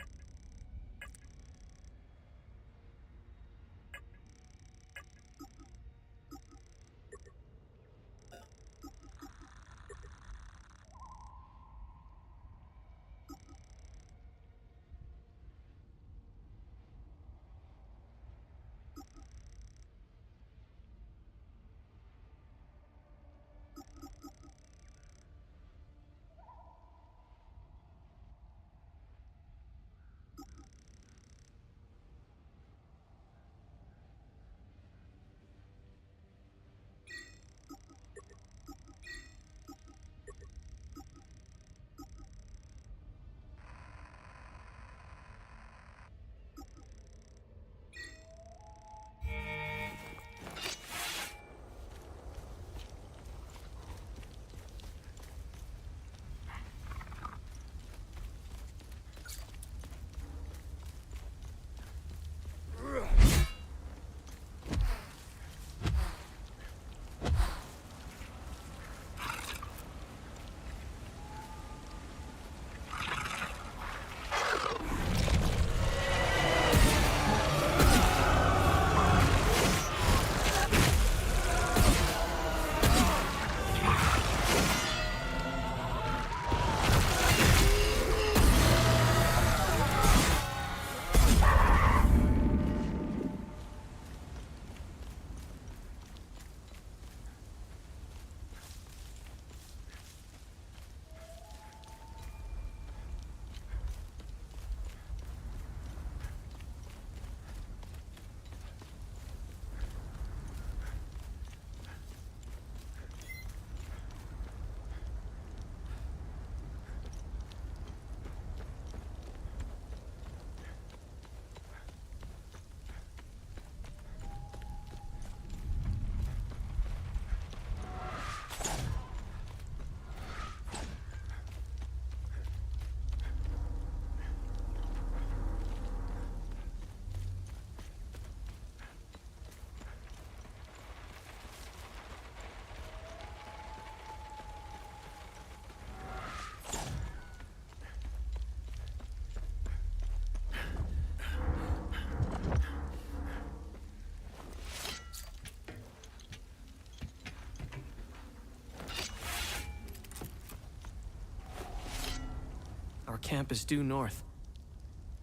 Our camp is due north.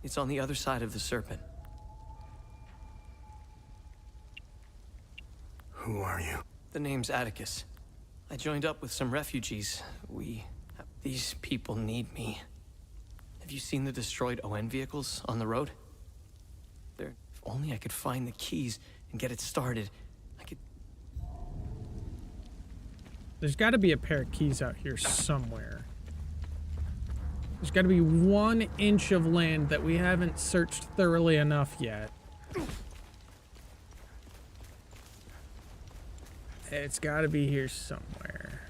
It's on the other side of the Serpent. Who are you? The name's Atticus. I joined up with some refugees. These people need me. Have you seen the destroyed ON vehicles on the road? If only I could find the keys and get it started, I could... There's got to be a pair of keys out here somewhere. There's got to be 1 inch of land that we haven't searched thoroughly enough yet. It's got to be here somewhere.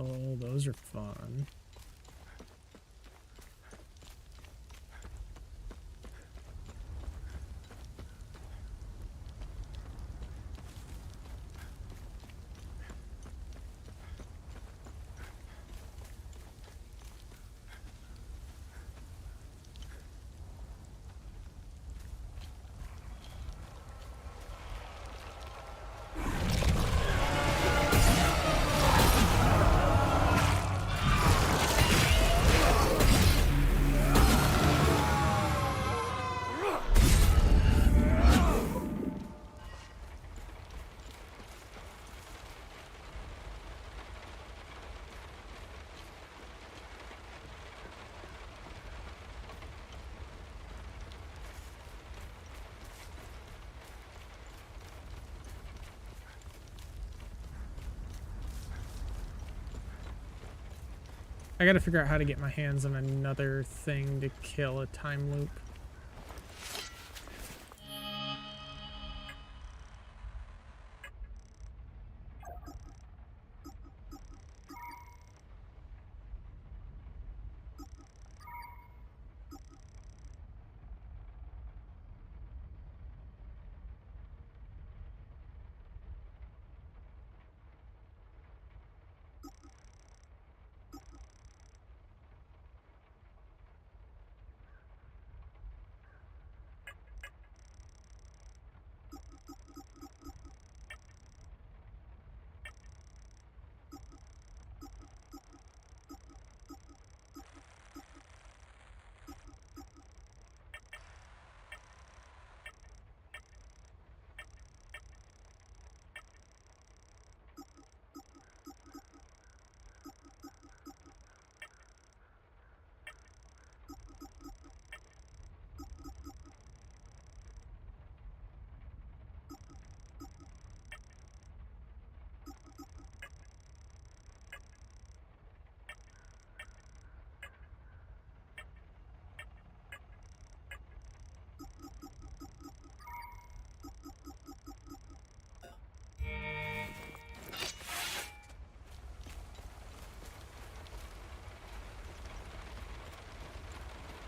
Oh, those are fun. I gotta figure out how to get my hands on another thing to kill a time loop.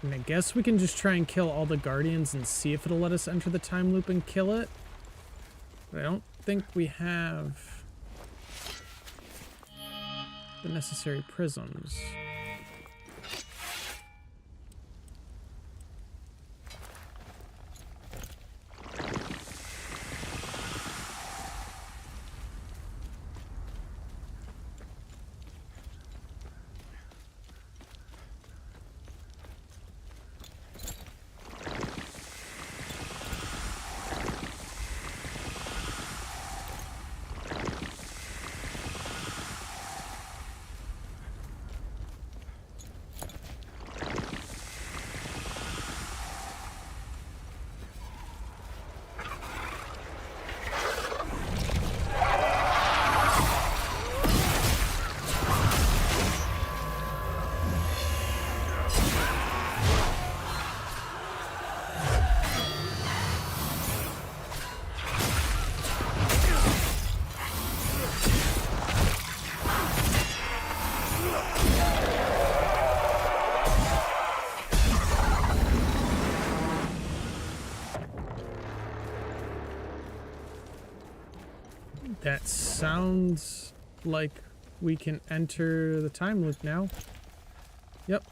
And I guess we can just try and kill all the guardians and see if it'll let us enter the time loop and kill it. But I don't think we have the necessary prisms. That sounds like we can enter the time loop now. Yep.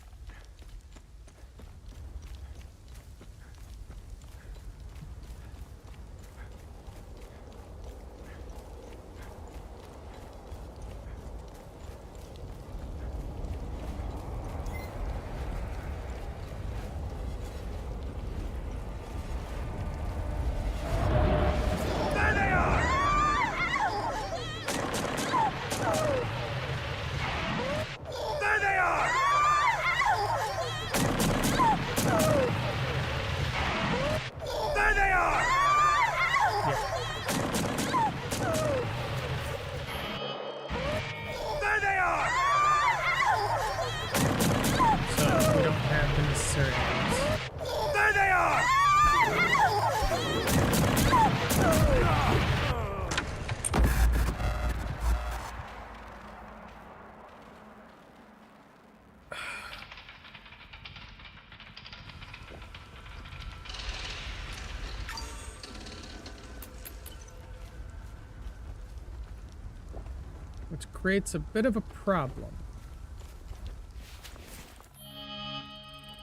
Which creates a bit of a problem.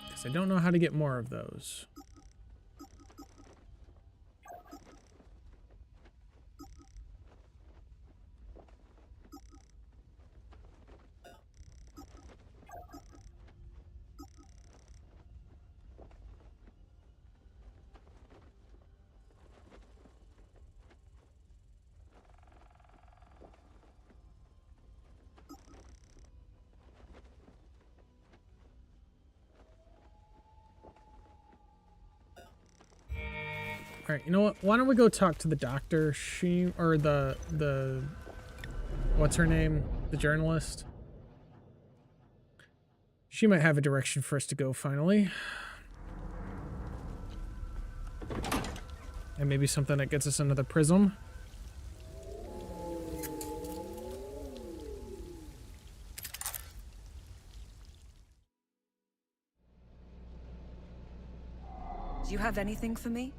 Because I don't know how to get more of those. All right, you know what? Why don't we go talk to the doctor? Or the what's her name? The journalist. She might have a direction for us to go finally. And maybe something that gets us another prism. Do you have anything for me?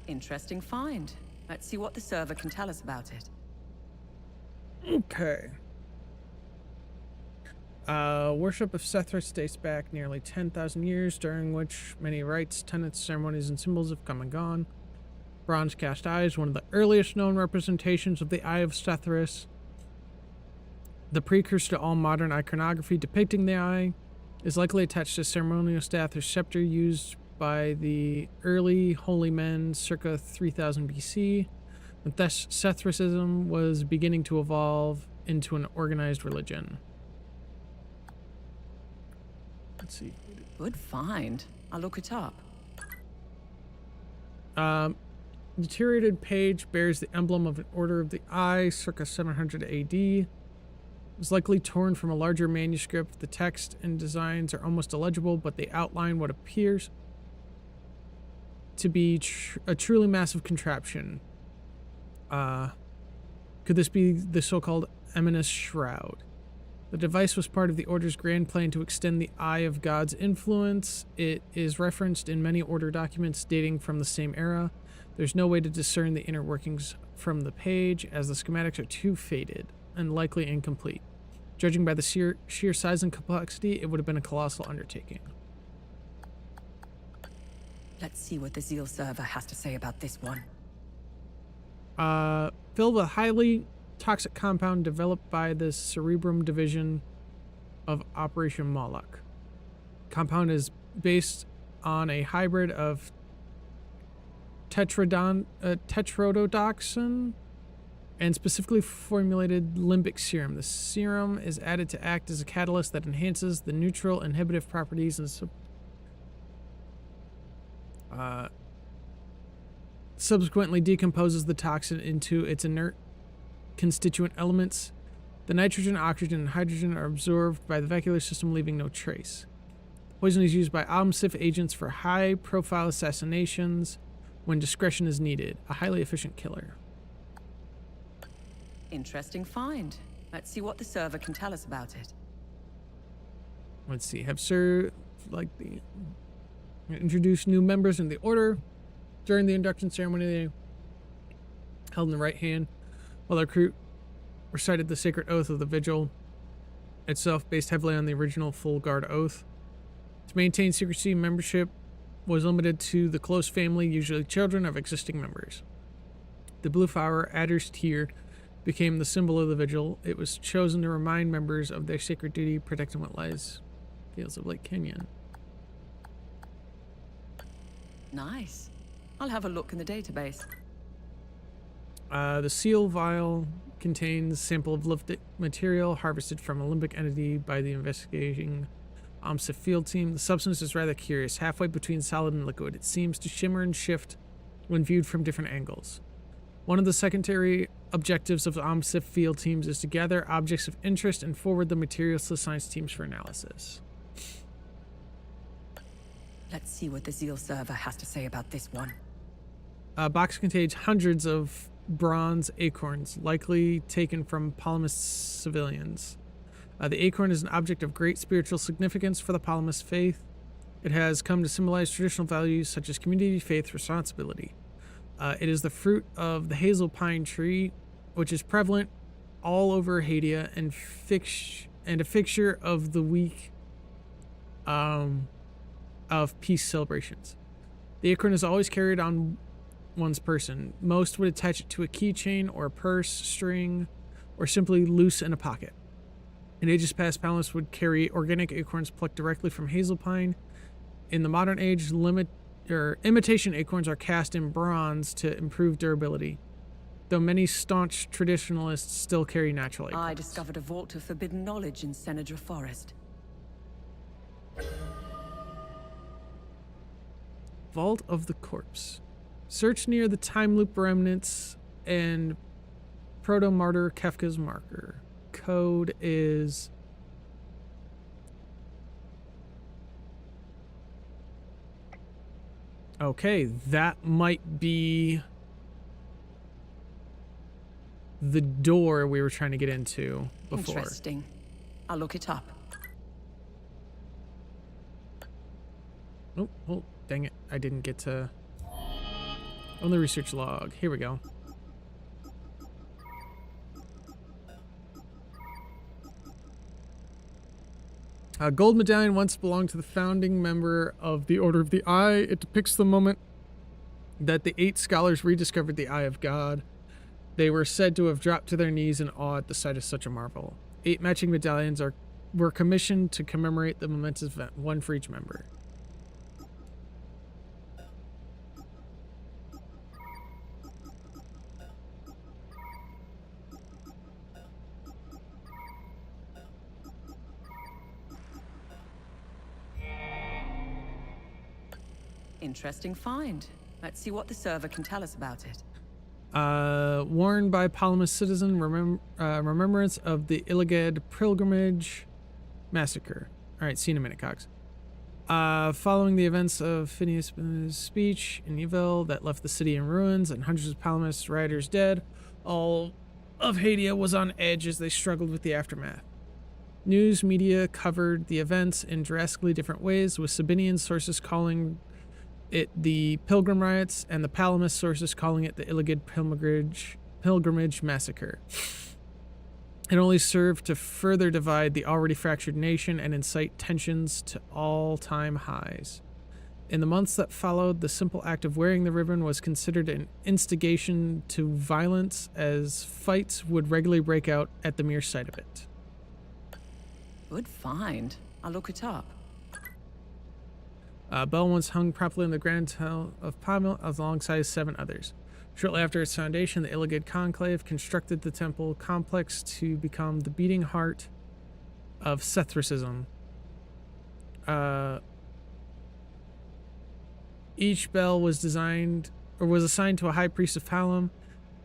Interesting find. Let's see what the server can tell us about it. Okay. Worship of Sethris dates back nearly 10,000 years, during which many rites, tenets, ceremonies, and symbols have come and gone. Bronze cast eye is one of the earliest known representations of the Eye of Sethris. The precursor to all modern iconography depicting the eye is likely attached to a ceremonial staff or scepter used by the early holy men circa 3000 BC. But thus, Sethrism was beginning to evolve into an organized religion. Let's see. Good find. I'll look it up. Deteriorated page bears the emblem of an Order of the Eye, circa 700 AD. It was likely torn from a larger manuscript. The text and designs are almost illegible, but they outline what appears to be a truly massive contraption. Could this be the so-called Eminous Shroud? The device was part of the Order's grand plan to extend the Eye of God's influence. It is referenced in many Order documents dating from the same era. There's no way to discern the inner workings from the page, as the schematics are too faded and likely incomplete. Judging by the sheer size and complexity, it would have been a colossal undertaking. Let's see what the Zeal server has to say about this one. Filled with highly toxic compound developed by the Cerebrum division of Operation Moloch. Compound is based on a hybrid of tetrodotoxin and specifically formulated limbic serum. The serum is added to act as a catalyst that enhances the neutral inhibitive properties and subsequently decomposes the toxin into its inert constituent elements. The nitrogen, oxygen, and hydrogen are absorbed by the vascular system, leaving no trace. Poison is used by OMSIF agents for high-profile assassinations when discretion is needed. A highly efficient killer. Interesting find. Let's see what the server can tell us about it. Let's see. Introduce new members in the Order. During the induction ceremony, they held in the right hand, while the recruit recited the sacred oath of the Vigil, itself based heavily on the original Full Guard oath. To maintain secrecy, membership was limited to the close family, usually children of existing members. The blue flower, Adder's Tear, became the symbol of the Vigil. It was chosen to remind members of their sacred duty protecting what lies fields of Lake Kenyon. Nice. I'll have a look in the database. The seal vial contains sample of lift material harvested from a limbic entity by the investigating OMSIF field team. The substance is rather curious, halfway between solid and liquid. It seems to shimmer and shift when viewed from different angles. One of the secondary objectives of OMSIF field teams is to gather objects of interest and forward the materials to science teams for analysis. Let's see what the Zeal server has to say about this one. A box contains hundreds of bronze acorns, likely taken from Palmist civilians. The acorn is an object of great spiritual significance for the Palmist faith. It has come to symbolize traditional values such as community, faith, responsibility. It is the fruit of the hazel pine tree, which is prevalent all over Hadea and a fixture of the week of peace celebrations. The acorn is always carried on one's person. Most would attach it to a keychain or a purse, string, or simply loose in a pocket. In ages past, Palmist would carry organic acorns plucked directly from hazel pine. In the modern age, imitation acorns are cast in bronze to improve durability, though many staunch traditionalists still carry natural acorns. I discovered a vault of forbidden knowledge in Senedra Forest. Vault of the Corpse. Search near the time loop remnants and proto-martyr Kefka's marker. Code is okay, that might be the door we were trying to get into before. Interesting. I'll look it up. Oh, dang it. I didn't get to... On the research log. Here we go. A gold medallion once belonged to the founding member of the Order of the Eye. It depicts the moment that the 8 scholars rediscovered the Eye of God. They were said to have dropped to their knees in awe at the sight of such a marvel. 8 matching medallions were commissioned to commemorate the momentous event, one for each member. Interesting find. Let's see what the server can tell us about it. Worn by Palmist citizen, remembrance of the Illigad pilgrimage massacre. All right, see you in a minute, Cox. Following the events of Phineas' speech in Yvel that left the city in ruins and hundreds of Palmist riders dead, all of Hadea was on edge as they struggled with the aftermath. News media covered the events in drastically different ways, with Sabinian sources calling it the Pilgrim Riots and the Palamas sources calling it the Illigid Pilgrimage Massacre. It only served to further divide the already fractured nation and incite tensions to all-time highs. In the months that followed, the simple act of wearing the ribbon was considered an instigation to violence, as fights would regularly break out at the mere sight of it. Good find. I'll look it up. Bell once hung properly in the Grand Temple of Pamil alongside 7 others. Shortly after its foundation, the Illigid Conclave constructed the temple complex to become the beating heart of Sethricism. Each bell was assigned to a high priest of Palom,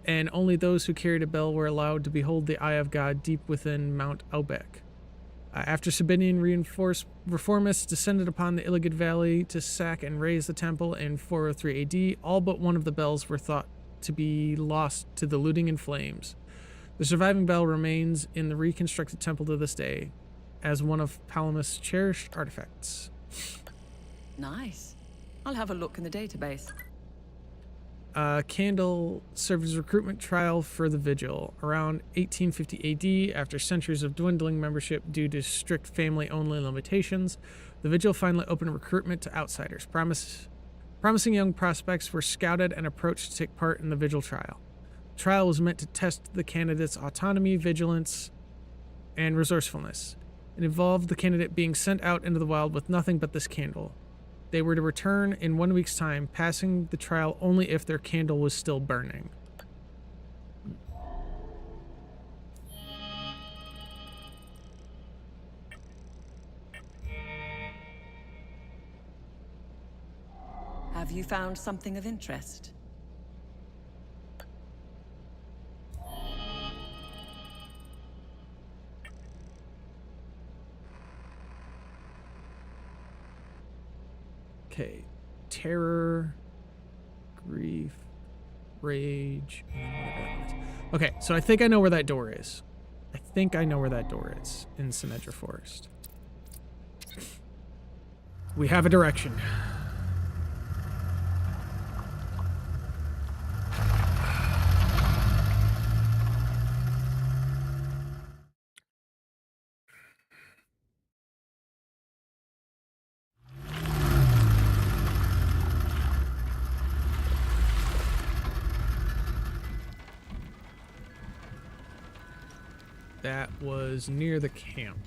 and only those who carried a bell were allowed to behold the eye of God deep within Mount Aubec. After Sabinian reformists descended upon the Illigid Valley to sack and raze the temple in 403 AD, all but one of the bells were thought to be lost to the looting and flames. The surviving bell remains in the reconstructed temple to this day as one of Palamas' cherished artifacts. Nice. I'll have a look in the database. Candle served as a recruitment trial for the Vigil. Around 1850 AD, after centuries of dwindling membership due to strict family-only limitations, the Vigil finally opened recruitment to outsiders. Promising young prospects were scouted and approached to take part in the Vigil trial. The trial was meant to test the candidate's autonomy, vigilance, and resourcefulness. It involved the candidate being sent out into the wild with nothing but this candle. They were to return in 1 week's time, passing the trial only if their candle was still burning. Have you found something of interest? Okay, terror, grief, rage, and whatever that was. Okay, so I think I know where that door is. I think I know where that door is in Sinedra Forest. We have a direction. That was near the camp.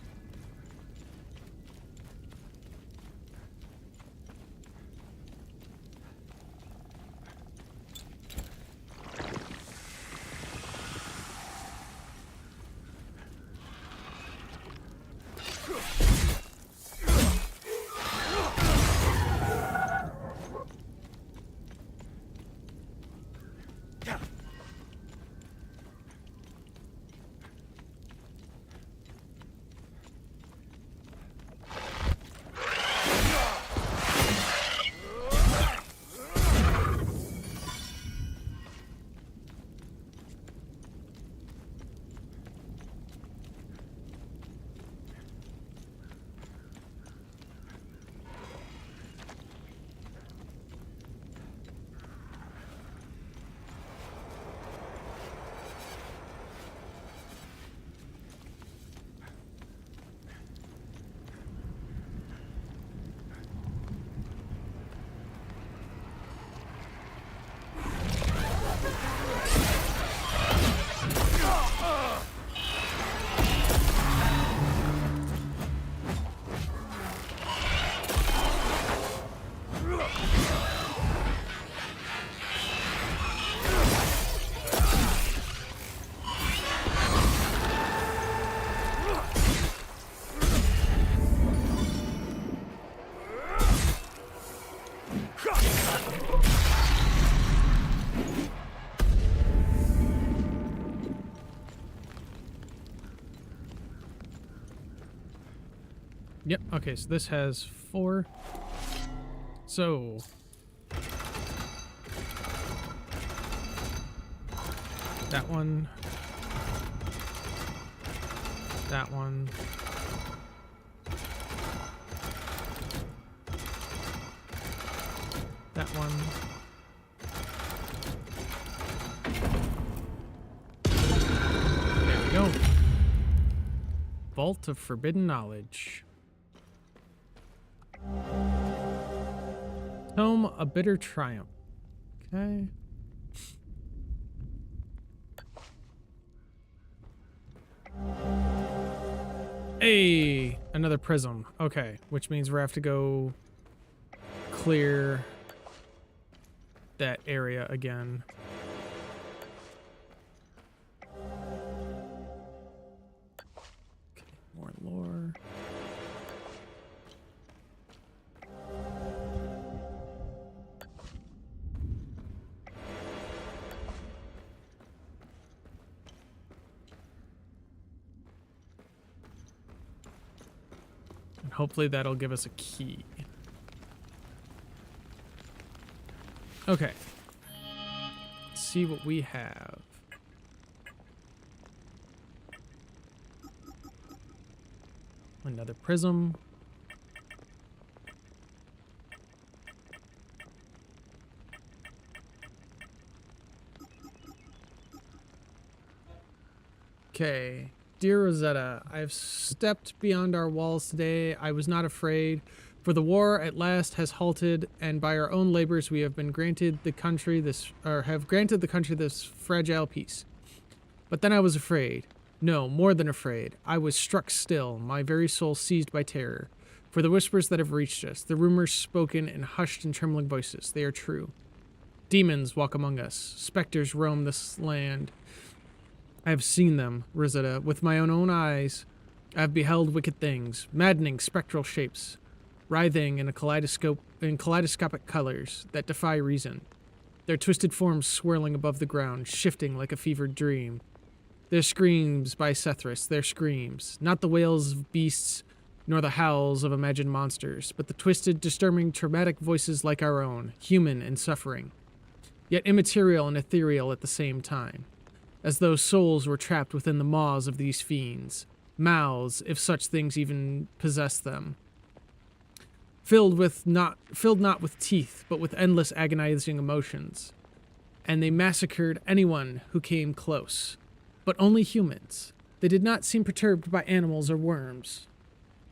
Yep, okay, so this has 4. So that one. That one. That one. There we go. Vault of Forbidden Knowledge. Tome a Bitter Triumph. Okay. Hey, another prism. Okay, which means we have to go clear that area again. Okay, more lore. And hopefully that'll give us a key. Okay. Let's see what we have. Another prism. Okay. Dear Rosetta, I have stepped beyond our walls today. I was not afraid, for the war at last has halted, and by our own labors we have been granted the country this fragile peace. But then I was afraid. No, more than afraid. I was struck still, my very soul seized by terror. For the whispers that have reached us, the rumors spoken in hushed and trembling voices, they are true. Demons walk among us. Specters roam this land. I have seen them, Rosetta, with my own eyes. I have beheld wicked things, maddening spectral shapes, writhing in kaleidoscopic colors that defy reason. Their twisted forms swirling above the ground, shifting like a fevered dream. Their screams by Sethris, their screams, not the wails of beasts, nor the howls of imagined monsters, but the twisted, disturbing, traumatic voices like our own, human and suffering, yet immaterial and ethereal at the same time. As though souls were trapped within the maws of these fiends, mouths, if such things even possess them, filled not with teeth, but with endless agonizing emotions. And they massacred anyone who came close, but only humans. They did not seem perturbed by animals or worms.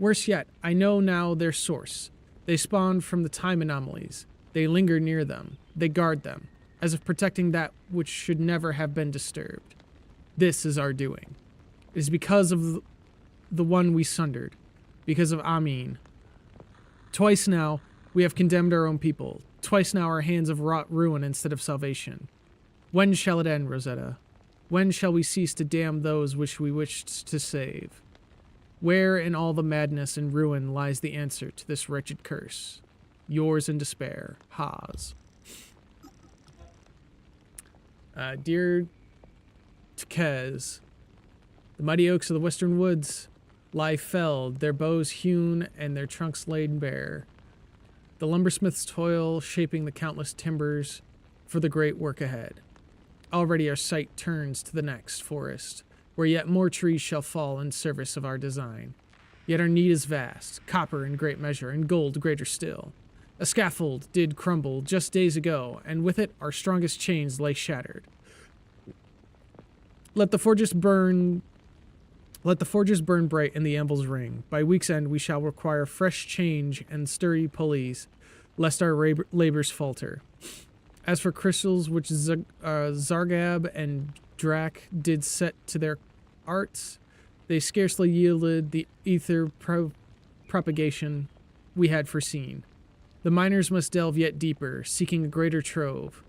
Worse yet, I know now their source. They spawned from the time anomalies. They linger near them. They guard them, as if protecting that which should never have been disturbed. This is our doing. It is because of the one we sundered, because of Amin. Twice now, we have condemned our own people. Twice now our hands have wrought ruin instead of salvation. When shall it end, Rosetta? When shall we cease to damn those which we wished to save? Where in all the madness and ruin lies the answer to this wretched curse? Yours in despair, Haz. Dear Tkez, the mighty oaks of the western woods lie felled, their bows hewn and their trunks laid bare. The lumbersmiths toil, shaping the countless timbers for the great work ahead. Already our sight turns to the next forest, where yet more trees shall fall in service of our design. Yet our need is vast, copper in great measure, and gold greater still. A scaffold did crumble just days ago, and with it our strongest chains lay shattered. Let the forges burn bright and the anvil's ring. By week's end we shall require fresh change and sturdy pulleys, lest our labors falter. As for crystals which Zargab and Drak did set to their arts, they scarcely yielded the ether propagation we had foreseen. The miners must delve yet deeper, seeking a greater trove.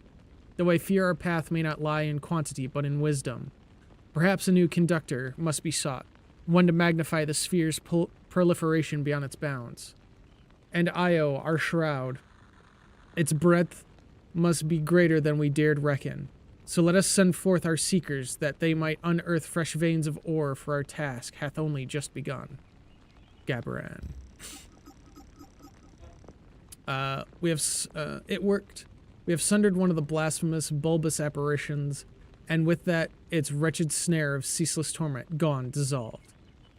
Though I fear our path may not lie in quantity, but in wisdom. Perhaps a new conductor must be sought, one to magnify the sphere's proliferation beyond its bounds. And Io, our shroud, its breadth must be greater than we dared reckon. So let us send forth our seekers, that they might unearth fresh veins of ore, for our task hath only just begun. Gabaran. It worked. We have sundered one of the blasphemous, bulbous apparitions, and with that, its wretched snare of ceaseless torment gone, dissolved.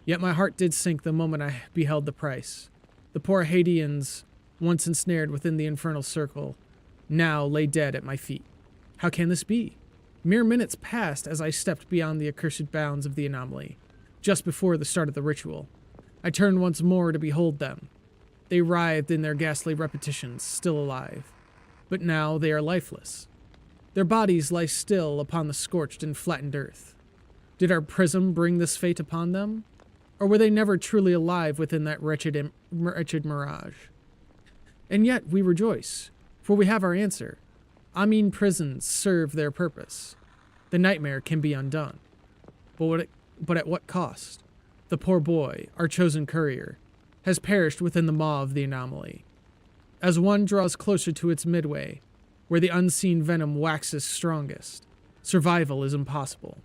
Yet my heart did sink the moment I beheld the price. The poor Hadeans, once ensnared within the infernal circle, now lay dead at my feet. How can this be? Mere minutes passed as I stepped beyond the accursed bounds of the anomaly, just before the start of the ritual. I turned once more to behold them. They writhed in their ghastly repetitions, still alive. But now they are lifeless. Their bodies lie still upon the scorched and flattened earth. Did our prism bring this fate upon them? Or were they never truly alive within that wretched mirage? And yet we rejoice, for we have our answer. Amin prisons serve their purpose. The nightmare can be undone. But at what cost? The poor boy, our chosen courier, has perished within the maw of the anomaly. As one draws closer to its midway, where the unseen venom waxes strongest, survival is impossible.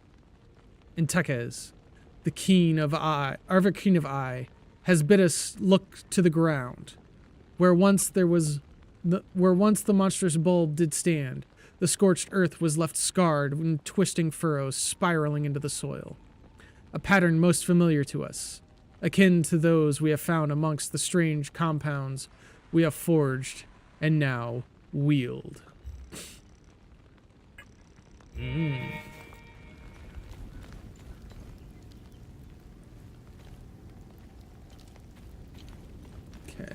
And Tekez, the keen of eye, has bid us look to the ground, where once the monstrous bulb did stand. The scorched earth was left scarred in twisting furrows spiraling into the soil. A pattern most familiar to us, akin to those we have found amongst the strange compounds we have forged and now wield. Okay.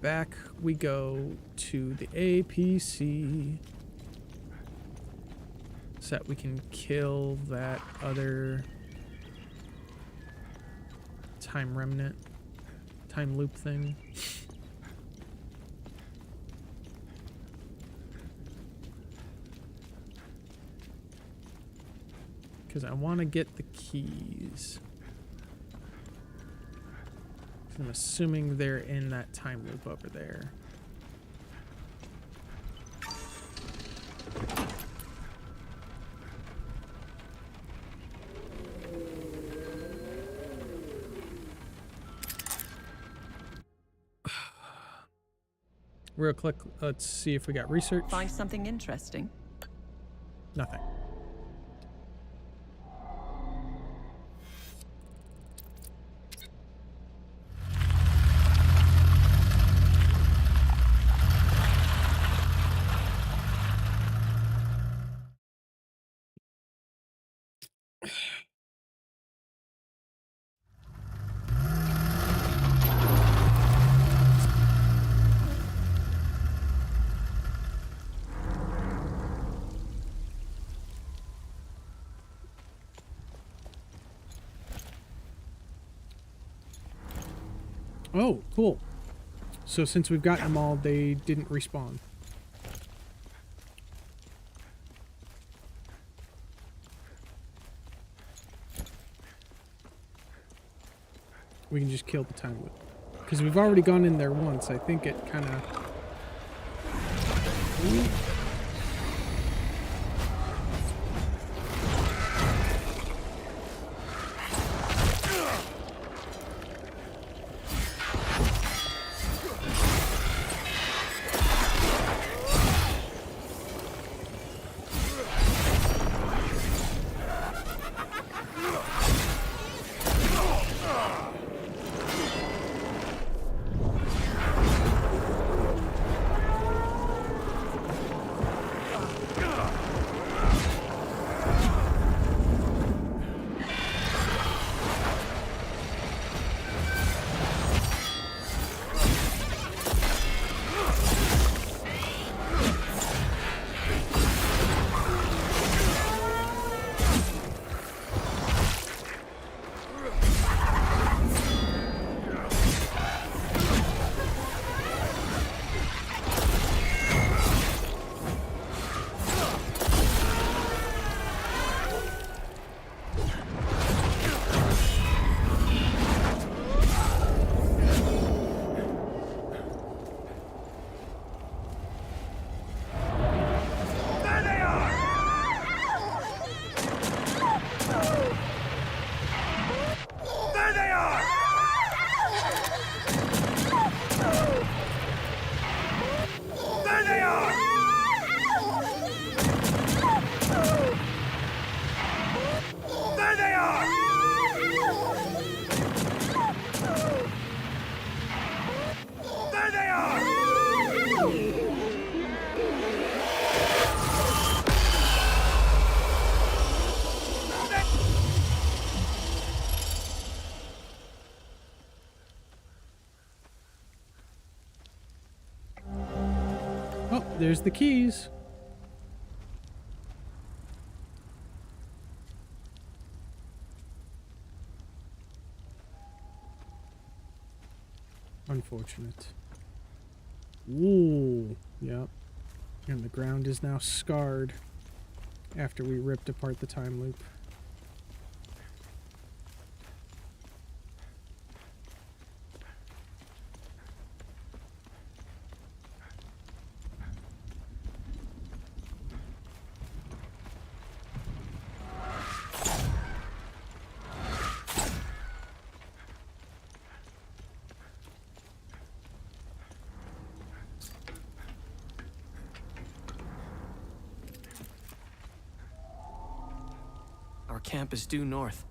Back we go to the APC. So that we can kill that other time remnant, time loop thing. Because I want to get the keys. I'm assuming they're in that time loop over there. Real quick, let's see if we got research. Find something interesting? Nothing. Oh, cool. So since we've gotten them all, they didn't respawn. We can just kill the time loop. Because we've already gone in there once. I think it kind of... there's the keys. Unfortunate. Ooh, yep. And the ground is now scarred after we ripped apart the time loop. Our camp is due north.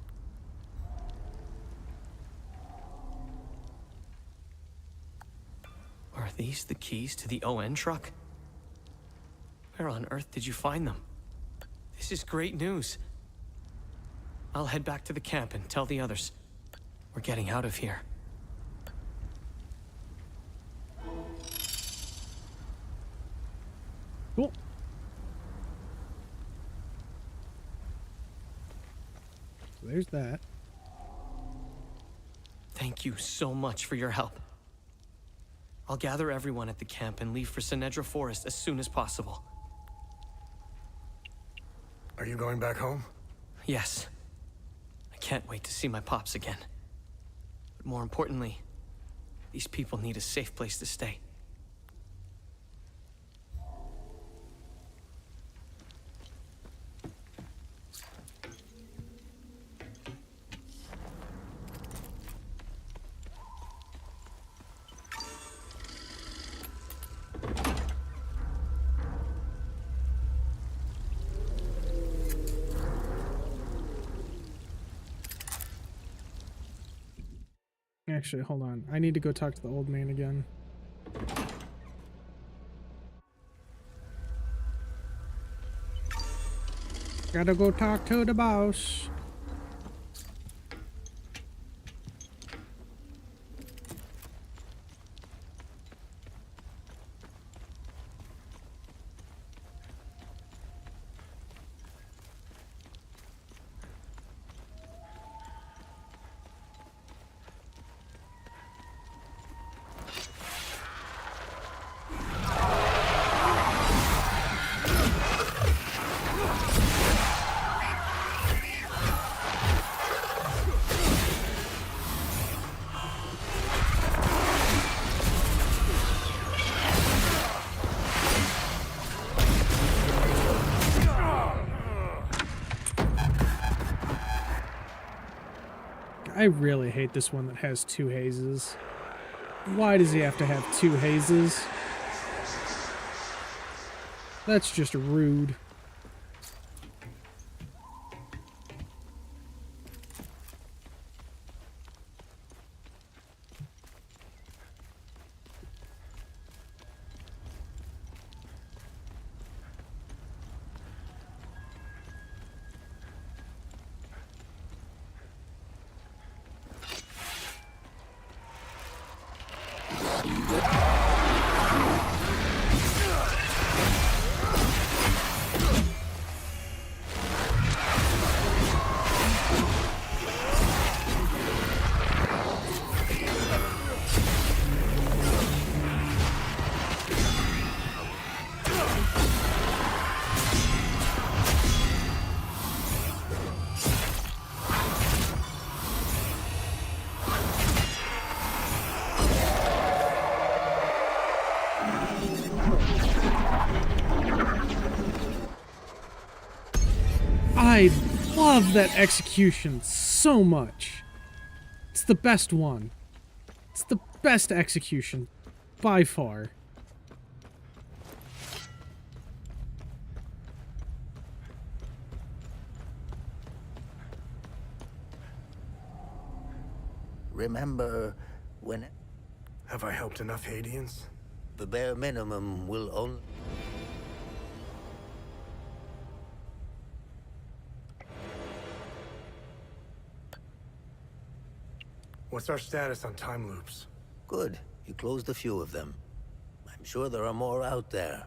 Are these the keys to the ON truck? Where on earth did you find them? This is great news. I'll head back to the camp and tell the others. We're getting out of here. Cool. So there's that. Thank you so much for your help. I'll gather everyone at the camp and leave for Sinedra Forest as soon as possible. Are you going back home? Yes. I can't wait to see my pops again. But more importantly, these people need a safe place to stay. Actually, hold on. I need to go talk to the old man again. Gotta go talk to the boss. I really hate this one that has two hazes. Why does he have to have two hazes? That's just rude. I love that execution so much. It's the best one. It's the best execution by far. Remember when... Have I helped enough Hadeans? The bare minimum will only... What's our status on time loops? Good. You closed a few of them. I'm sure there are more out there.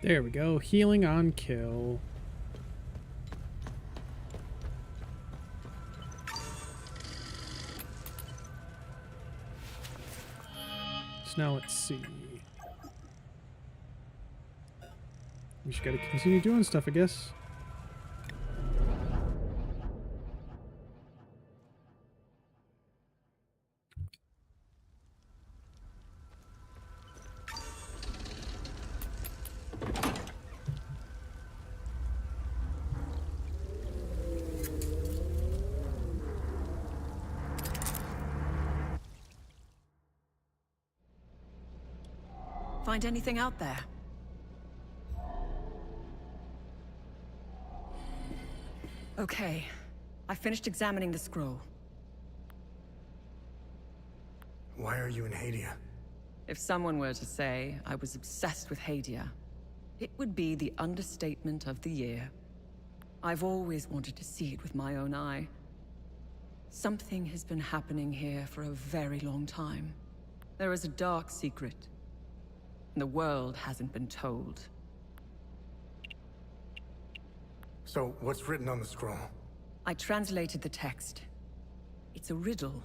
There we go. Healing on kill. So now let's see. We just gotta continue doing stuff, I guess. Find anything out there? Okay. I finished examining the scroll. Why are you in Hadea? If someone were to say I was obsessed with Hadea, it would be the understatement of the year. I've always wanted to see it with my own eye. Something has been happening here for a very long time. There is a dark secret. The world hasn't been told. So, what's written on the scroll? I translated the text. It's a riddle.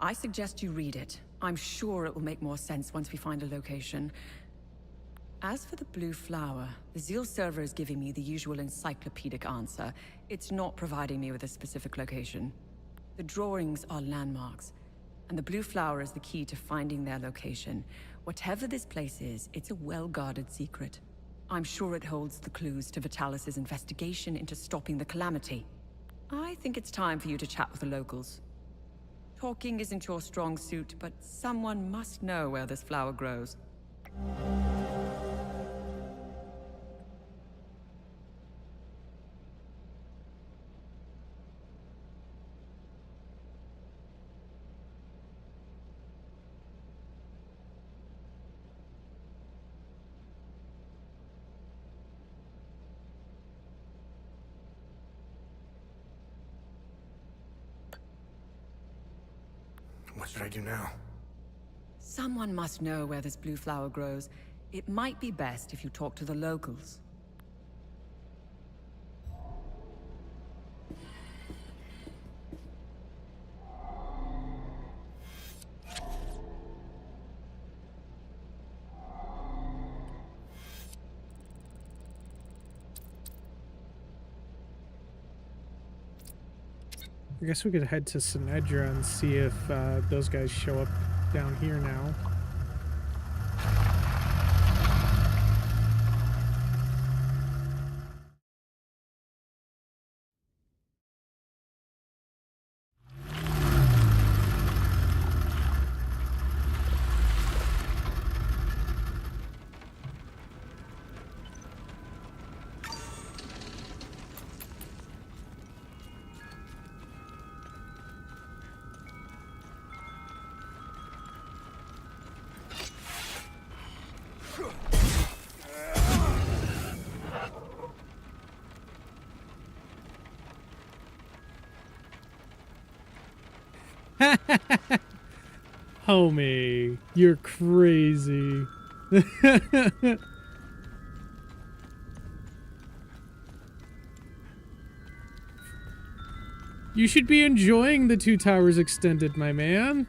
I suggest you read it. I'm sure it will make more sense once we find a location. As for the blue flower, the Zeal server is giving me the usual encyclopedic answer. It's not providing me with a specific location. The drawings are landmarks, and the blue flower is the key to finding their location. Whatever this place is, it's a well-guarded secret. I'm sure it holds the clues to Vitalis' investigation into stopping the calamity. I think it's time for you to chat with the locals. Talking isn't your strong suit, but someone must know where this flower grows. What should I do now? Someone must know where this blue flower grows. It might be best if you talk to the locals. I guess we could head to Sinedra and see if those guys show up down here now. Homie, you're crazy. You should be enjoying the Two Towers Extended, my man.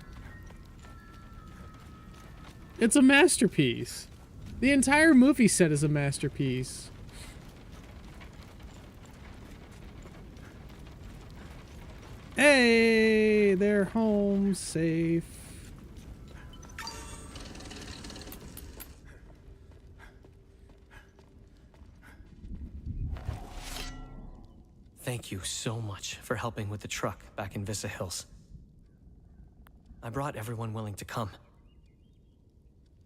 It's a masterpiece. The entire movie set is a masterpiece. Hey, they're home safe. Thank you so much for helping with the truck back in Vista Hills. I brought everyone willing to come.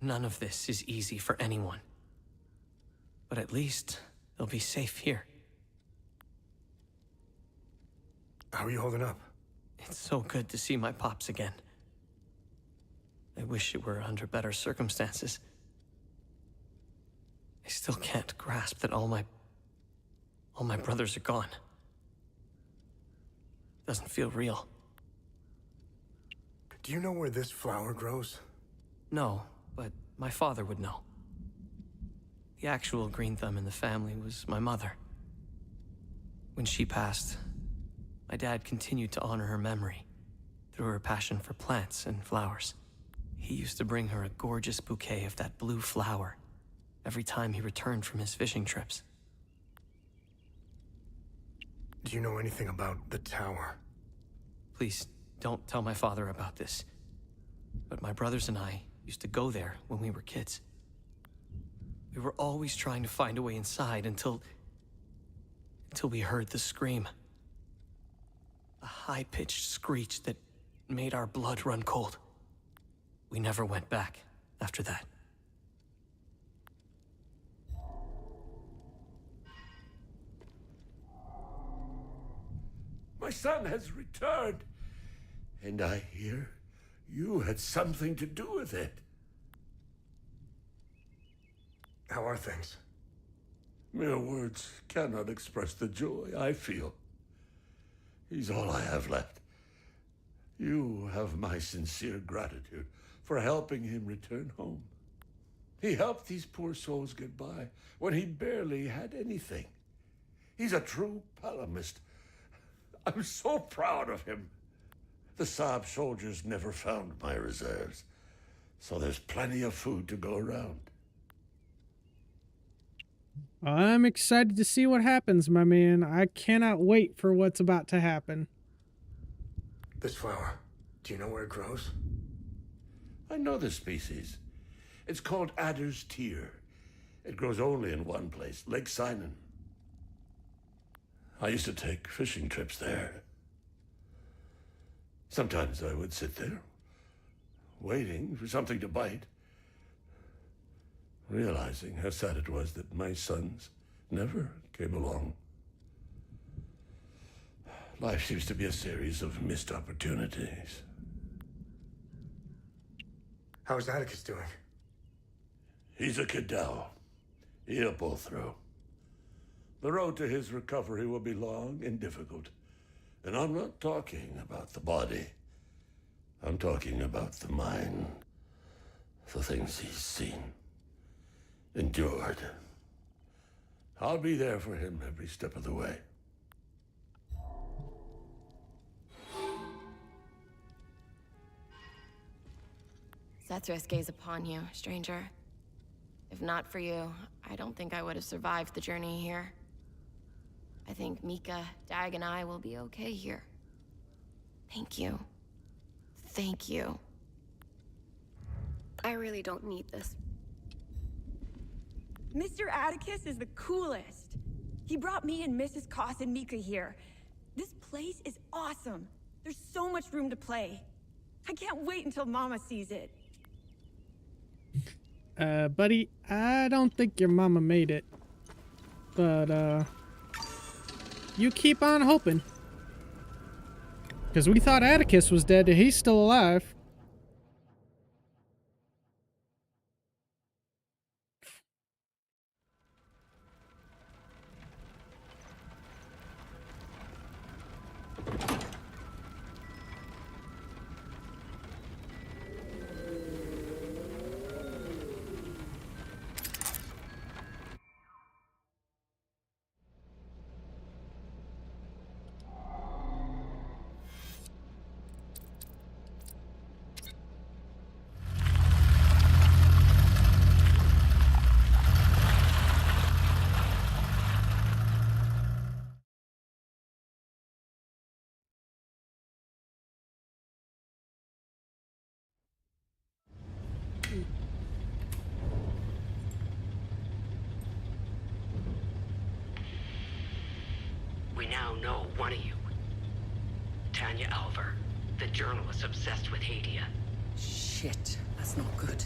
None of this is easy for anyone. But at least they'll be safe here. How are you holding up? It's so good to see my pops again. I wish it were under better circumstances. I still can't grasp that all my brothers are gone. Doesn't feel real. Do you know where this flower grows? No, but my father would know. The actual green thumb in the family was my mother. When she passed, my dad continued to honor her memory through her passion for plants and flowers. He used to bring her a gorgeous bouquet of that blue flower every time he returned from his fishing trips. Do you know anything about the tower? Please, don't tell my father about this. But my brothers and I used to go there when we were kids. We were always trying to find a way inside until we heard the scream. A high-pitched screech that made our blood run cold. We never went back after that. My son has returned, and I hear you had something to do with it. How are things? Mere words cannot express the joy I feel. He's all I have left. You have my sincere gratitude for helping him return home. He helped these poor souls get by when he barely had anything. He's a true Palamist. I'm so proud of him. The Saab soldiers never found my reserves, so there's plenty of food to go around. I'm excited to see what happens, my man. I cannot wait for what's about to happen. This flower, do you know where it grows? I know the species. It's called Adder's Tear. It grows only in one place, Lake Sinan. I used to take fishing trips there. Sometimes I would sit there, waiting for something to bite, realizing how sad it was that my sons never came along. Life seems to be a series of missed opportunities. How is Atticus doing? He's a Cadell. He'll pull through. The road to his recovery will be long and difficult. And I'm not talking about the body. I'm talking about the mind. The things he's seen, endured. I'll be there for him every step of the way. Sethris gaze upon you, stranger. If not for you, I don't think I would have survived the journey here. I think Mika, Dag, and I will be okay here. Thank you. Thank you. I really don't need this. Mr. Atticus is the coolest. He brought me and Mrs. Koss and Mika here. This place is awesome. There's so much room to play. I can't wait until Mama sees it. Buddy, I don't think your mama made it. But, you keep on hoping. Because we thought Atticus was dead and he's still alive. We now know one of you. Tanya Alver, the journalist obsessed with Hadea. Shit, that's not good.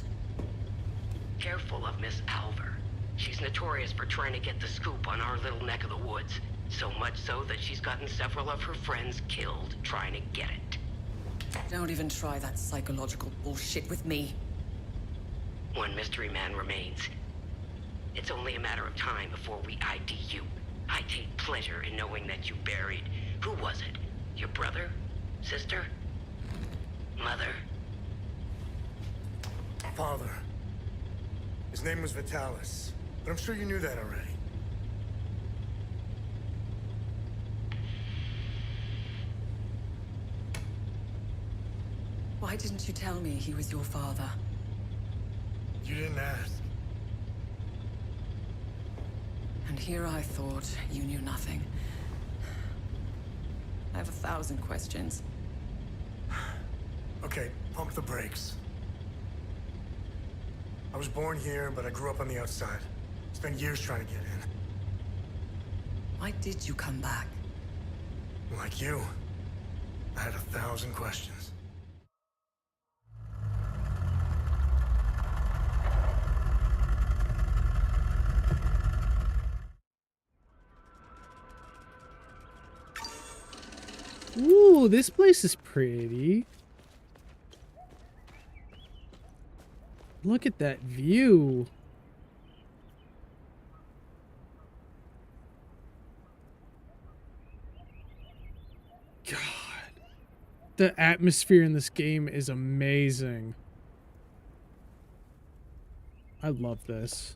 Careful of Miss Alver. She's notorious for trying to get the scoop on our little neck of the woods. So much so that she's gotten several of her friends killed trying to get it. Don't even try that psychological bullshit with me. One mystery man remains. It's only a matter of time before we ID you. I take pleasure in knowing that you buried... Who was it? Your brother? Sister? Mother? Father. His name was Vitalis. But I'm sure you knew that already. Why didn't you tell me he was your father? You didn't ask. And here I thought you knew nothing. I have 1,000 questions. Okay, pump the brakes. I was born here, but I grew up on the outside. Spent years trying to get in. Why did you come back? Like you, I had 1,000 questions. Ooh, this place is pretty. Look at that view. God. The atmosphere in this game is amazing. I love this.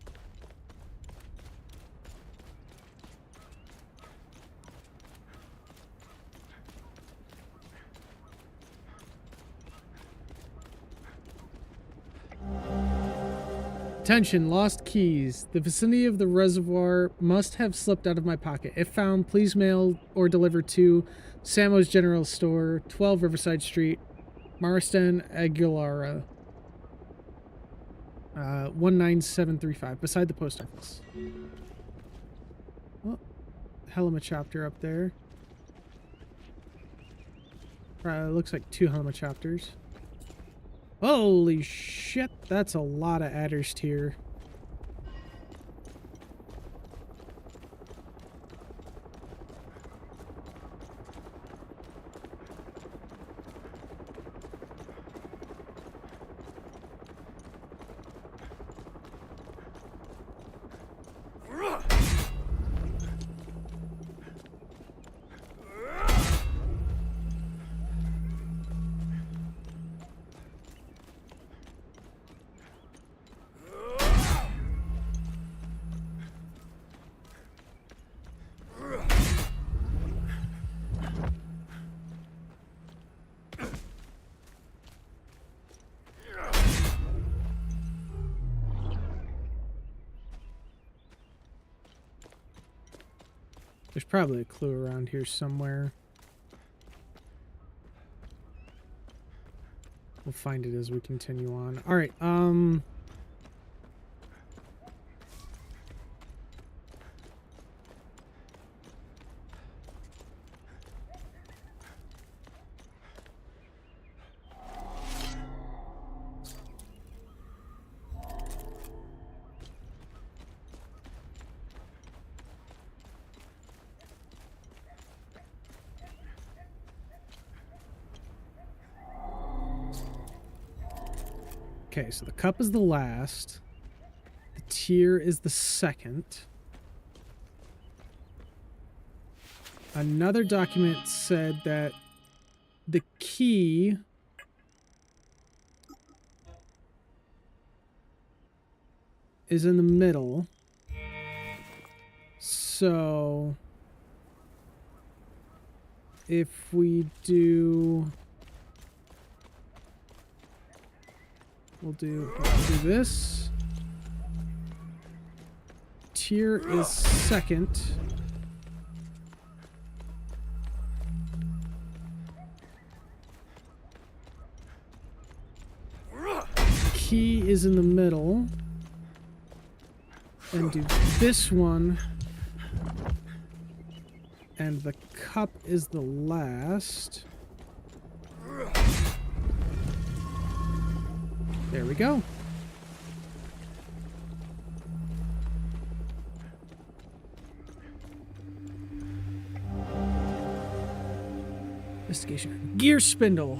Attention, lost keys. The vicinity of the reservoir must have slipped out of my pocket. If found, please mail or deliver to Samo's General Store, 12 Riverside Street, Marston, Aguilera. 19735, beside the post office. Oh, Helma chapter up there. Looks like 2 Helma chapters. Holy shit, that's a lot of adders tier. There's probably a clue around here somewhere. We'll find it as we continue on. All right, okay, so the cup is the last. The tier is the second. Another document said that the key is in the middle. So if we do... We'll do this. Tier is second. Key is in the middle. And do this one. And the cup is the last. There we go. Investigation. Gear spindle.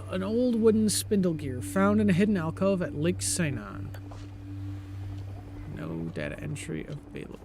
An old wooden spindle gear found in a hidden alcove at Lake Sainon. No data entry available.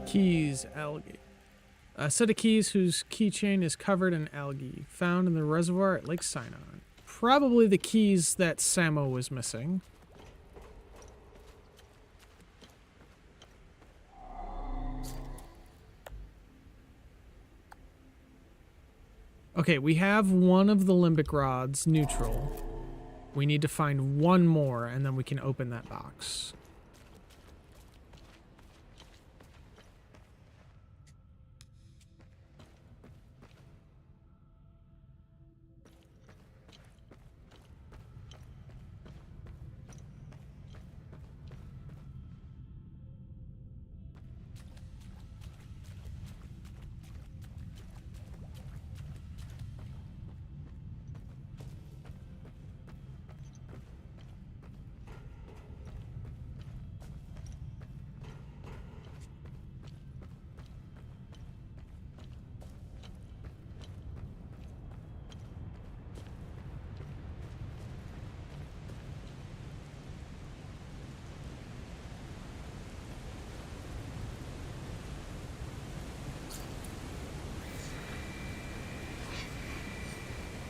Keys, algae. A set of keys whose keychain is covered in algae, found in the reservoir at Lake Sinon. Probably the keys that Samo was missing. Okay, we have one of the limbic rods neutral. We need to find one more, and then we can open that box.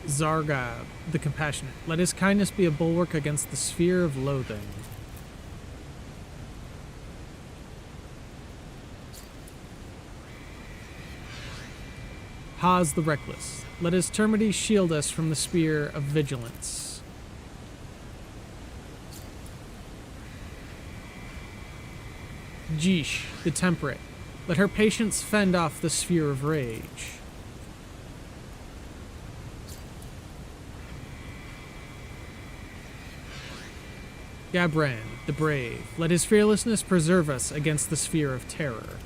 Zargab, the Compassionate. Let his kindness be a bulwark against the sphere of loathing. Haz the Reckless. Let his termity shield us from the spear of vigilance. Jish, the Temperate. Let her patience fend off the sphere of rage. Gabran, the Brave. Let his fearlessness preserve us against the sphere of terror.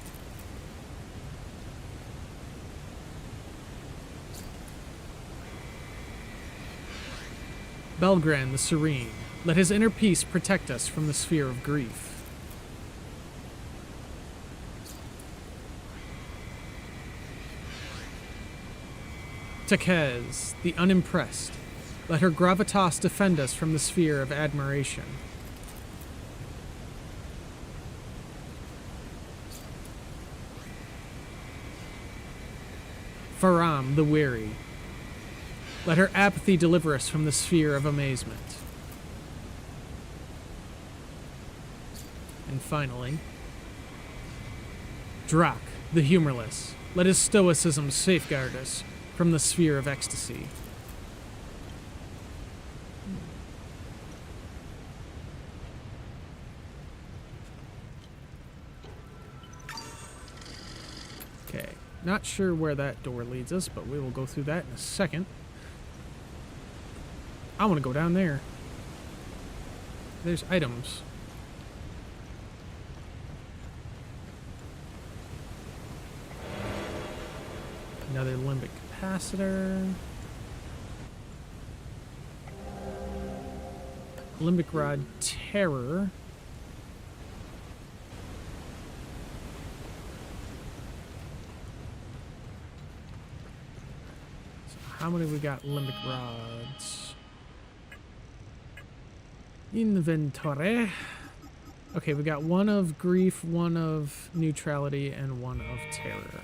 Belgran, the Serene. Let his inner peace protect us from the sphere of grief. Tekez, the Unimpressed. Let her gravitas defend us from the sphere of admiration. Faram, the Weary. Let her apathy deliver us from the sphere of amazement. And finally, Drak, the Humorless. Let his stoicism safeguard us from the sphere of ecstasy. Okay, not sure where that door leads us, but we will go through that in a second. I want to go down there. There's items. Another limbic capacitor. Limbic rod terror. So how many we got limbic rods? Inventory. Okay, we got one of grief, one of neutrality, and one of terror.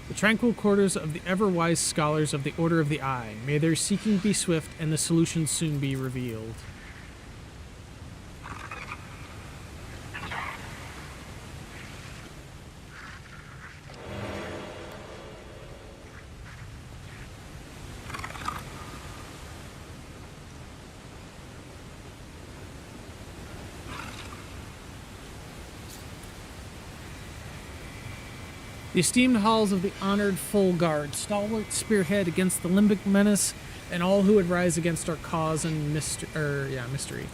The tranquil quarters of the ever-wise scholars of the Order of the Eye. May their seeking be swift and the solution soon be revealed. The esteemed halls of the honored full guard, stalwart spearhead against the limbic menace and all who would rise against our cause and mystery.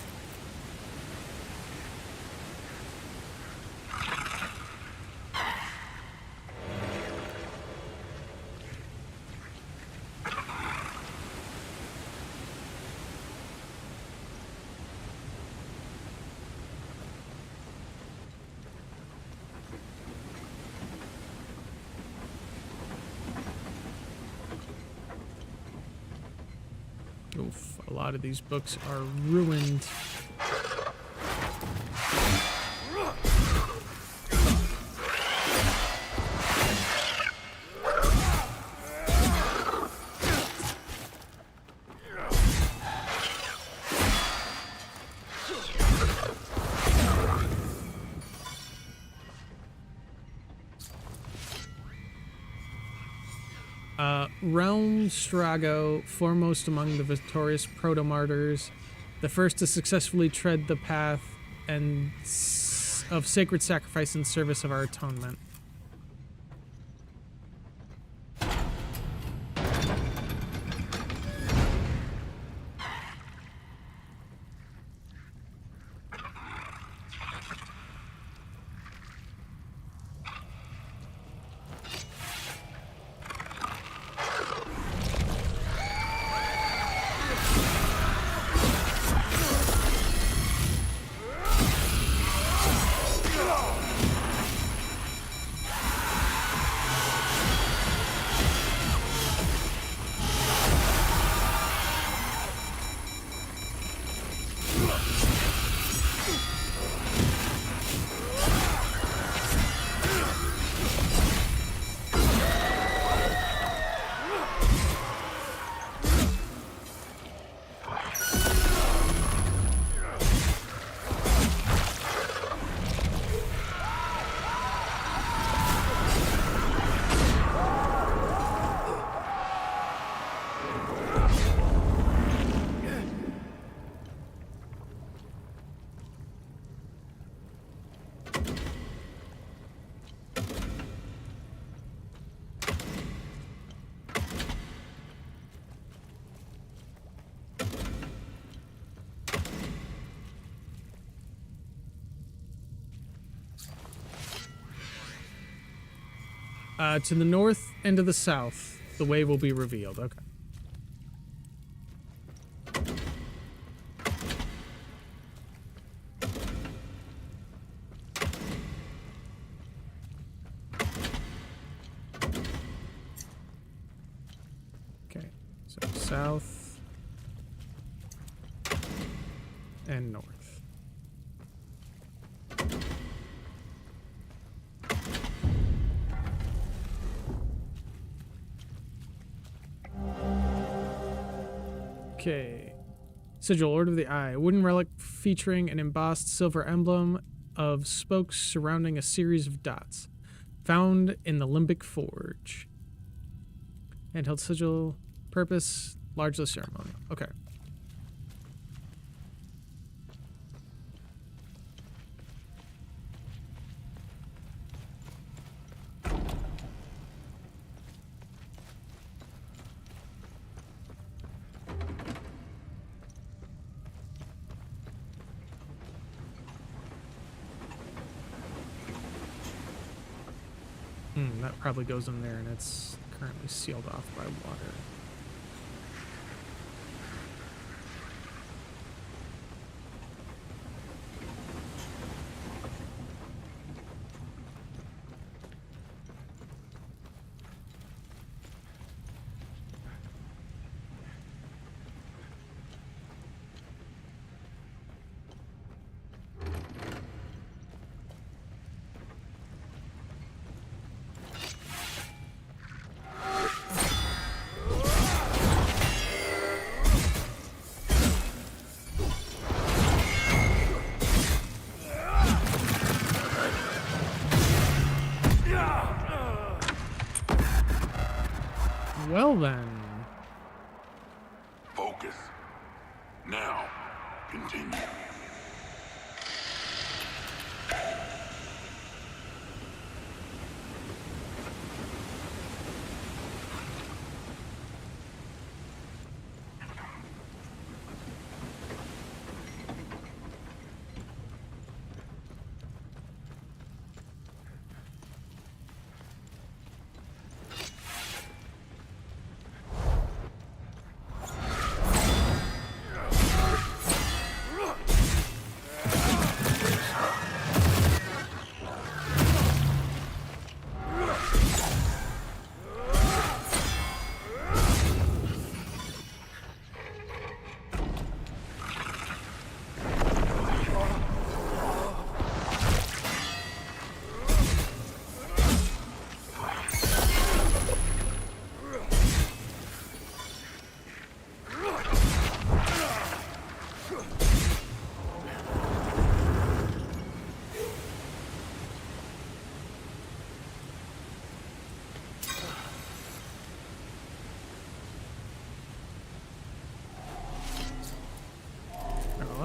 Oof, a lot of these books are ruined. Realm Strago, foremost among the victorious proto-martyrs, the first to successfully tread the path and of sacred sacrifice in service of our atonement. To the north and to the south, the way will be revealed. Okay. Okay, so south and north. Okay. Sigil, Order of the Eye. A wooden relic featuring an embossed silver emblem of spokes surrounding a series of dots. Found in the Limbic Forge. Handheld sigil. Purpose, largely ceremonial. Okay. That probably goes in there, and it's currently sealed off by water. Well then. Focus. Now, continue.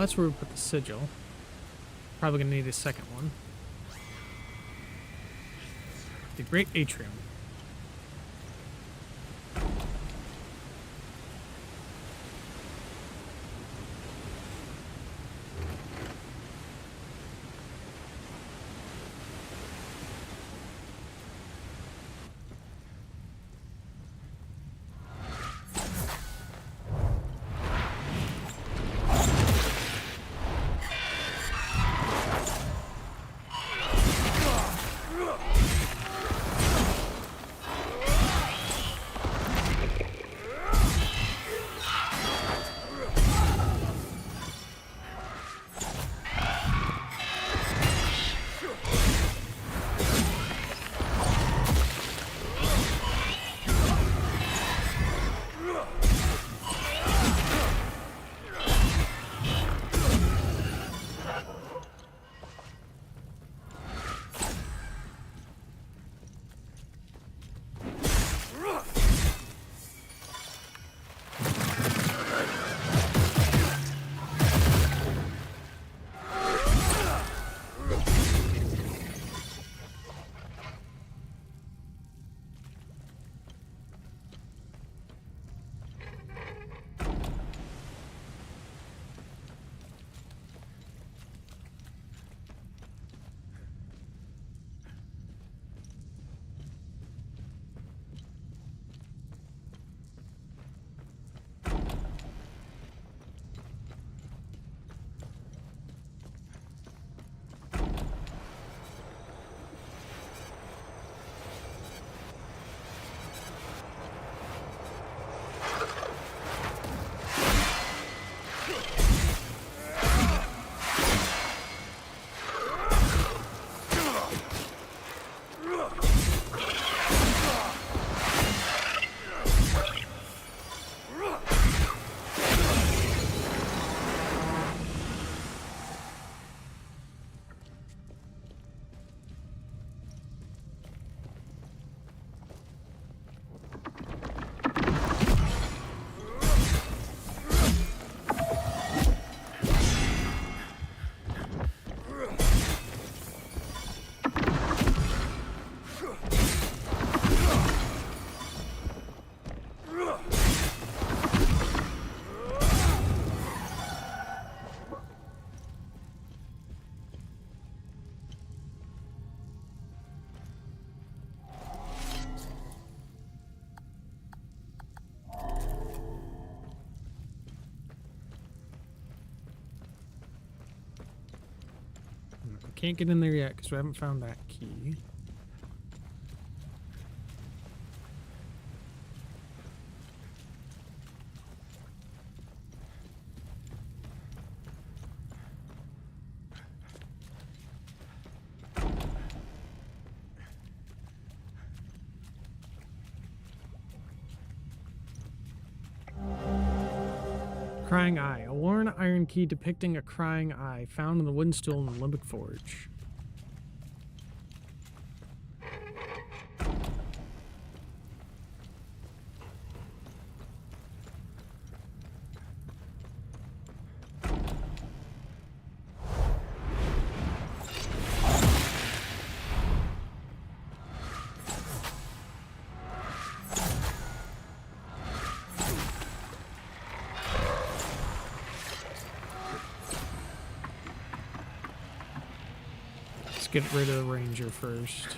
that's where we put the sigil. Probably gonna need a second one. The Great Atrium. Can't get in there yet because we haven't found that key. Crying Eye. A worn iron key depicting a crying eye found in the wooden stool in the Limbic Forge. Get rid of the ranger first.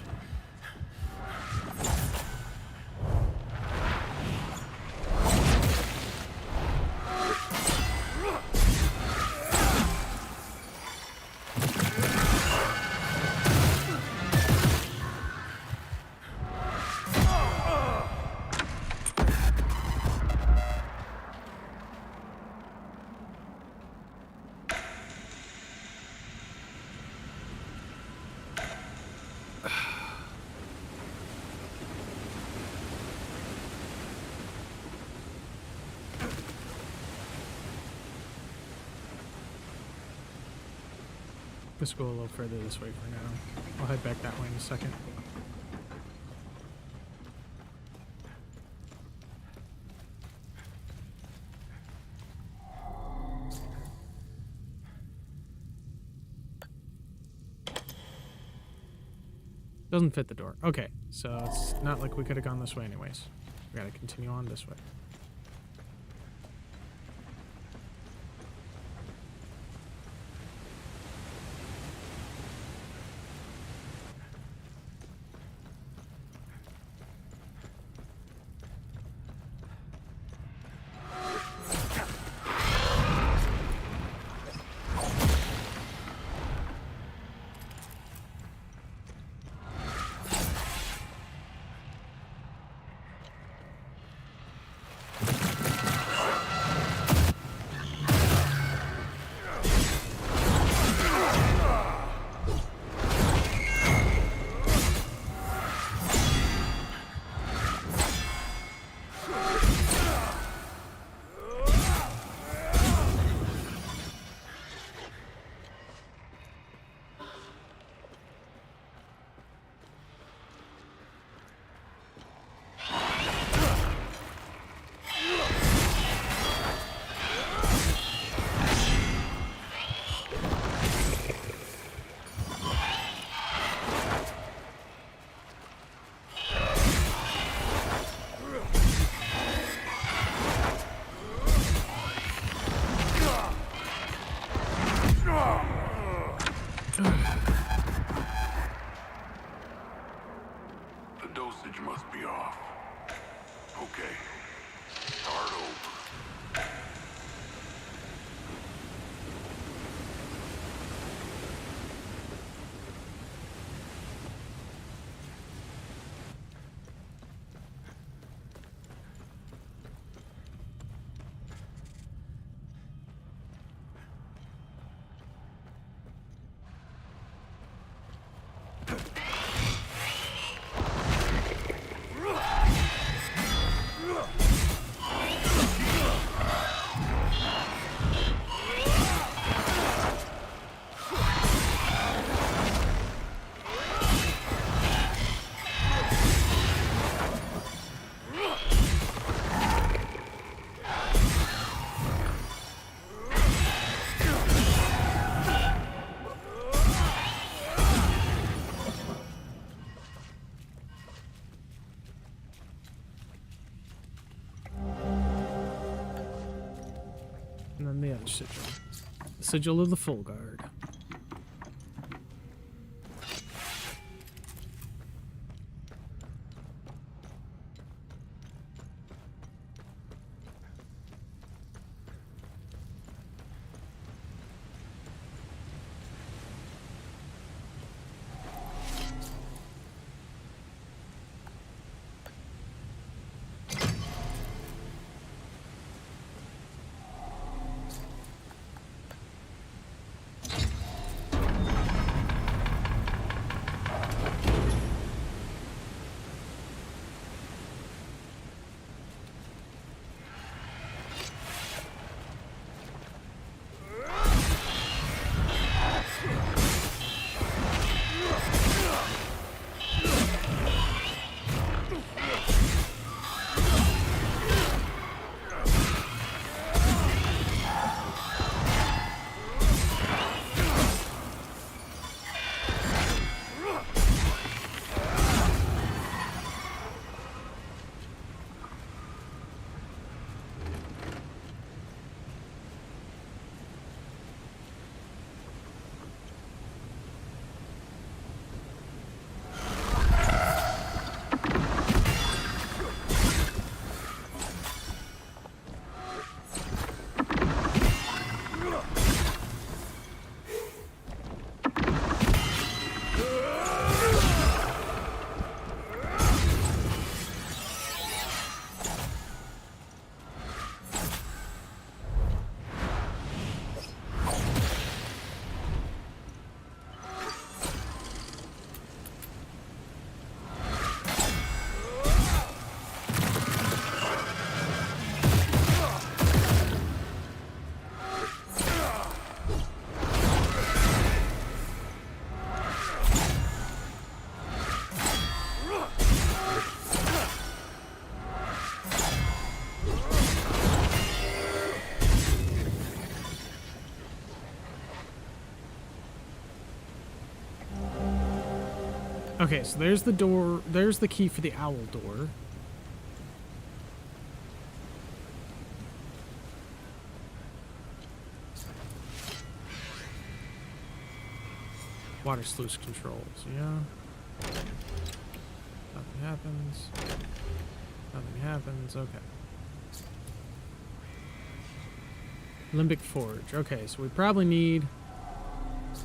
Let's go a little further this way for now. I'll head back that way in a second. Doesn't fit the door. Okay, so it's not like we could have gone this way anyways. We gotta continue on this way. The dosage must be off. Okay. Start over. And then the other sigil. The sigil of the Full Guard. Okay, so there's the door. There's the key for the owl door. Water sluice controls, yeah. Nothing happens. Nothing happens, okay. Limbic Forge. Okay, so we probably need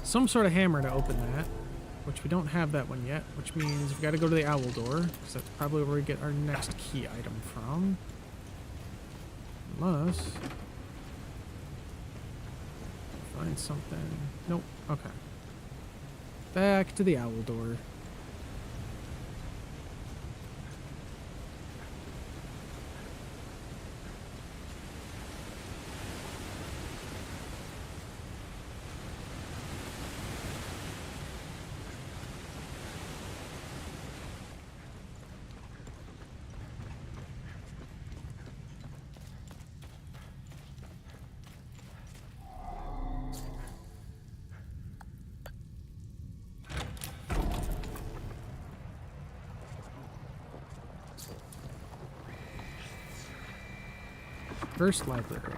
some sort of hammer to open that, which we don't have that one yet, which means we've got to go to the owl door, because that's probably where we get our next key item from. Unless... find something. Nope, okay. Back to the owl door. First library.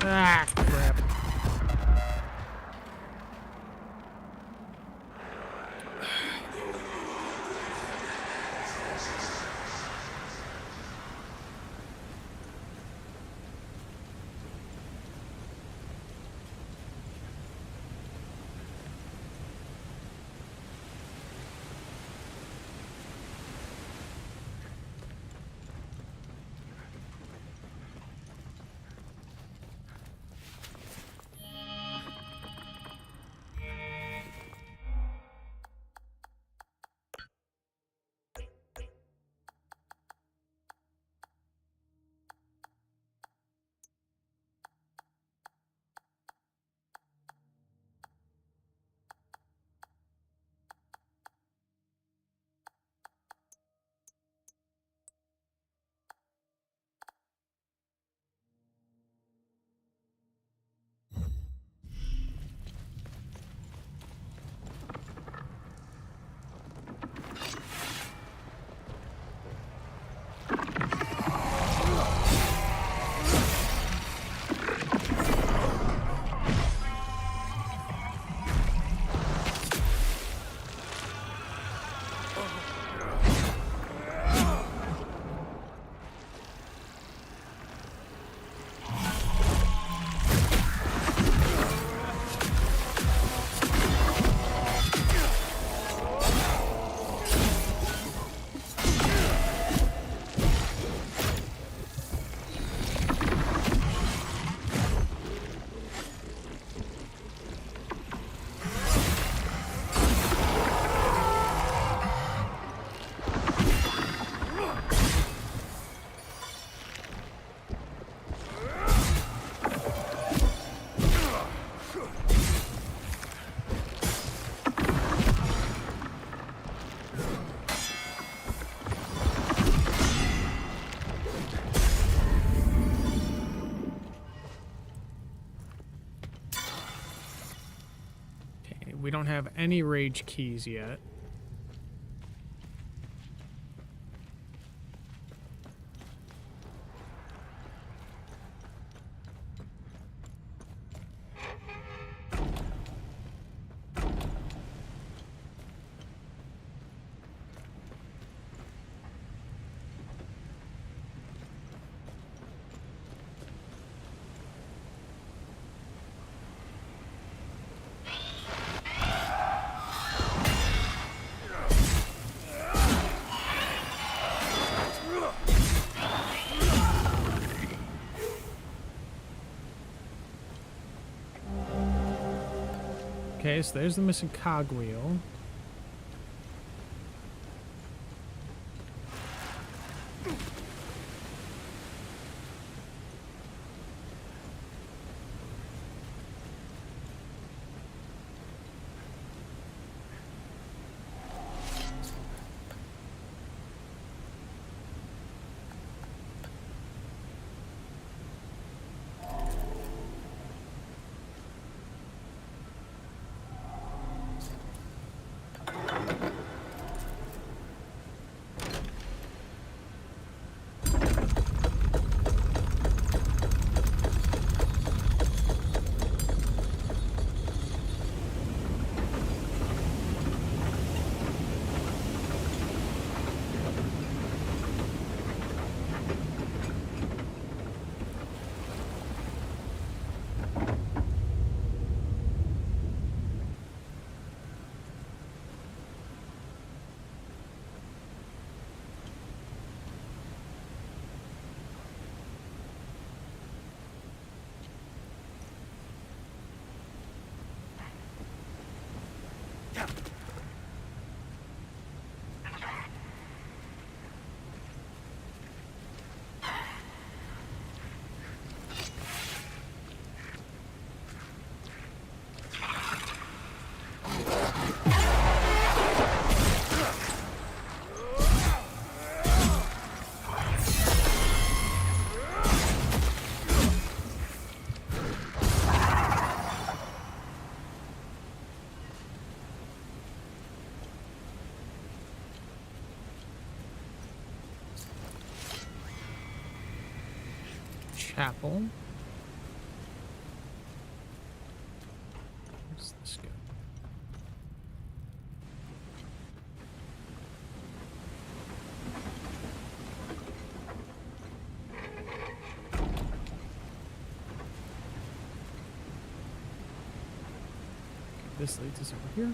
Ah, crap. We don't have any rage keys yet. Okay, so there's the missing cogwheel. Chapel. Where's this go? Okay, this leads us over here.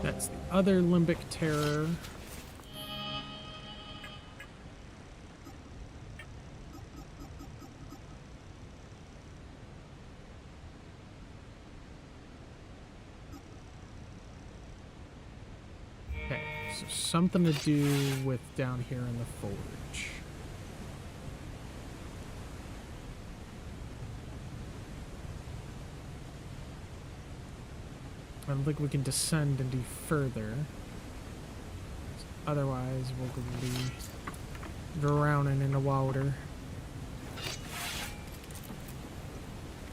That's the other limbic terror. Okay, so something to do with down here in the forge. I don't think we can descend any further. Otherwise, we'll be drowning in the water.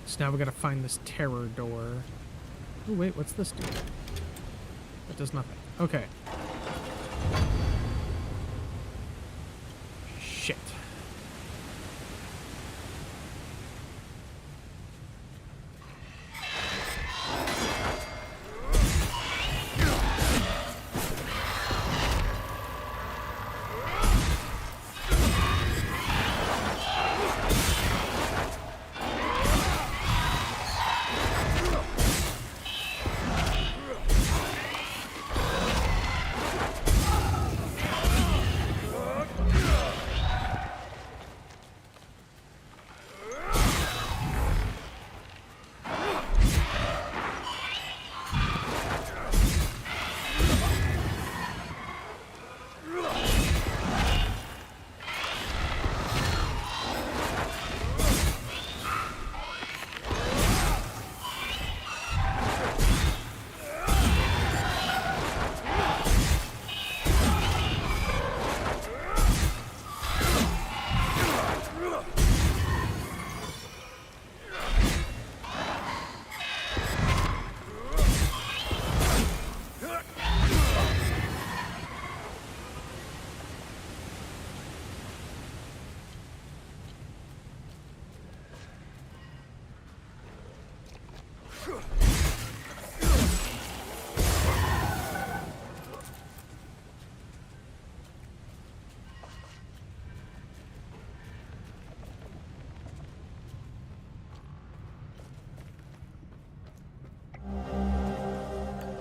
So now we gotta find this terror door. Oh wait, what's this do? That does nothing. Okay. Shit.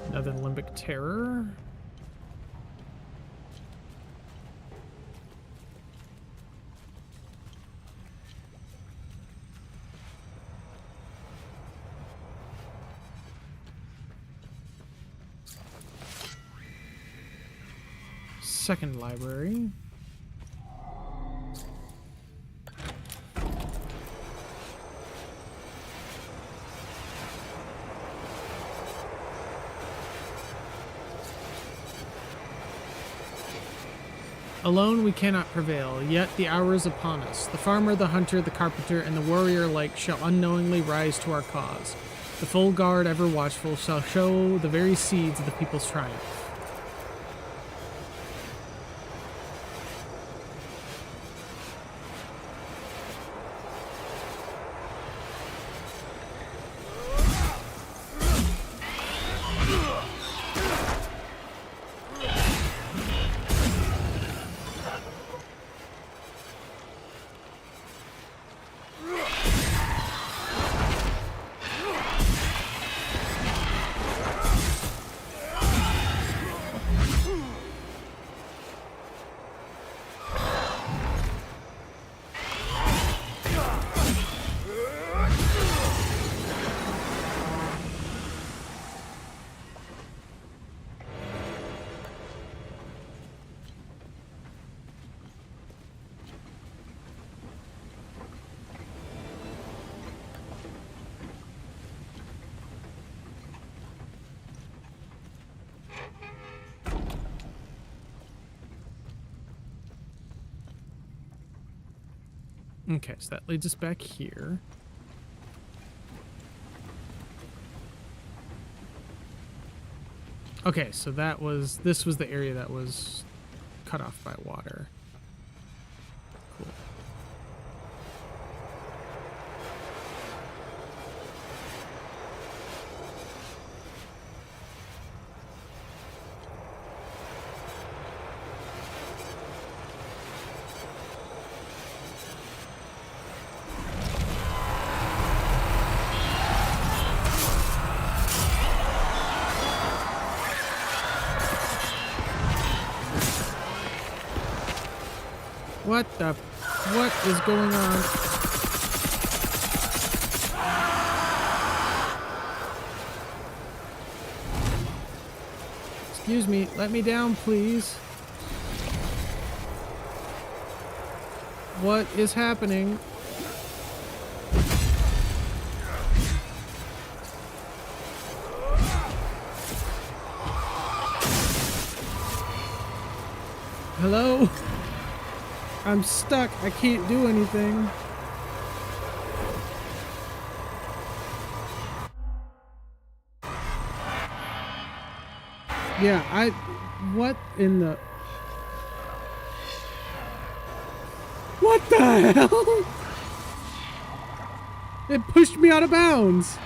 Another limbic terror. Second library. Alone we cannot prevail, yet the hour is upon us. The farmer, the hunter, the carpenter, and the warrior alike shall unknowingly rise to our cause. The full guard, ever watchful, shall show the very seeds of the people's triumph. Okay, so that leads us back here. Okay, so this was the area that was cut off by water. Cool. What is going on? Excuse me, let me down, please. What is happening? Hello? I'm stuck. I can't do anything. Yeah, what in the... What the hell? It pushed me out of bounds.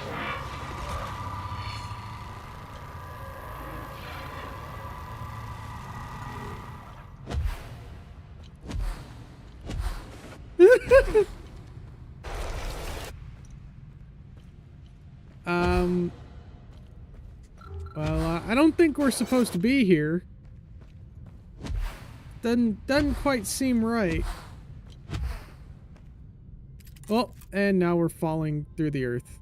Well, I don't think we're supposed to be here. Doesn't quite seem right. Oh, and now we're falling through the earth.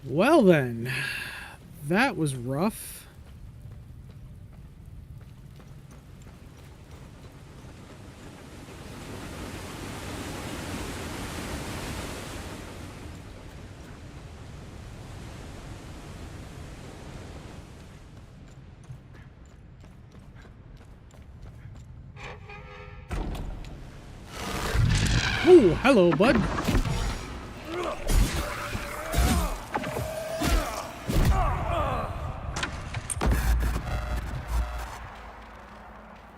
Well then, that was rough. Oh, hello, bud.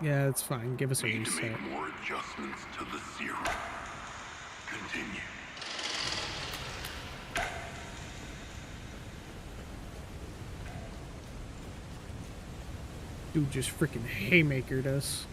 Yeah, it's fine. Give us a Need to reset. make more adjustments to the serum. Continue. Dude just freaking haymakered us.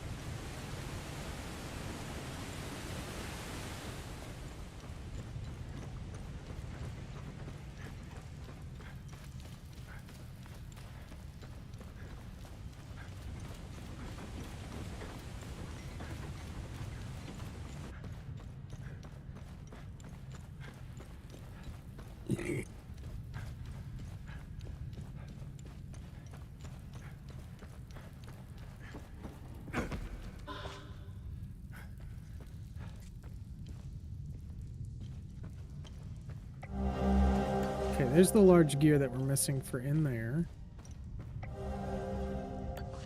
Okay, there's the large gear that we're missing for in there.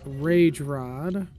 Rage rod.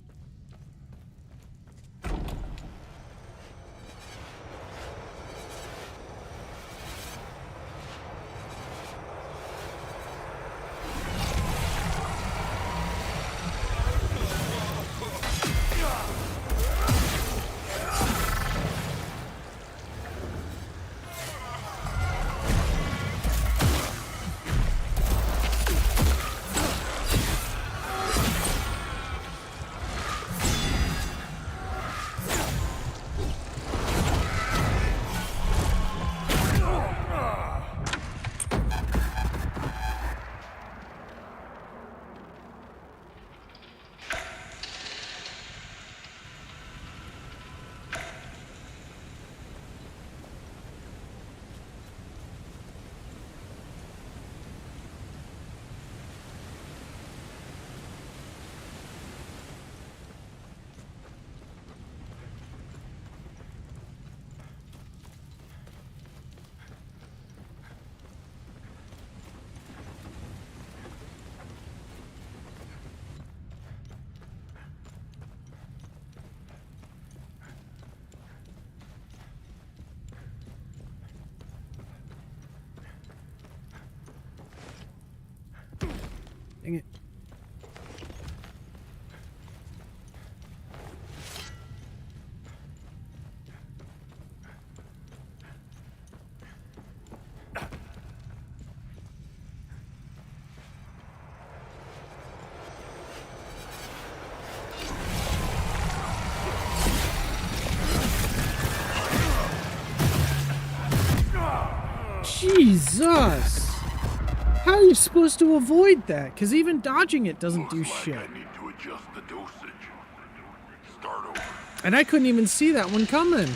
Dang it. Jesus! How are you supposed to avoid that? Because even dodging it doesn't do shit. I need to adjust the dosage. Start over. And I couldn't even see that one coming.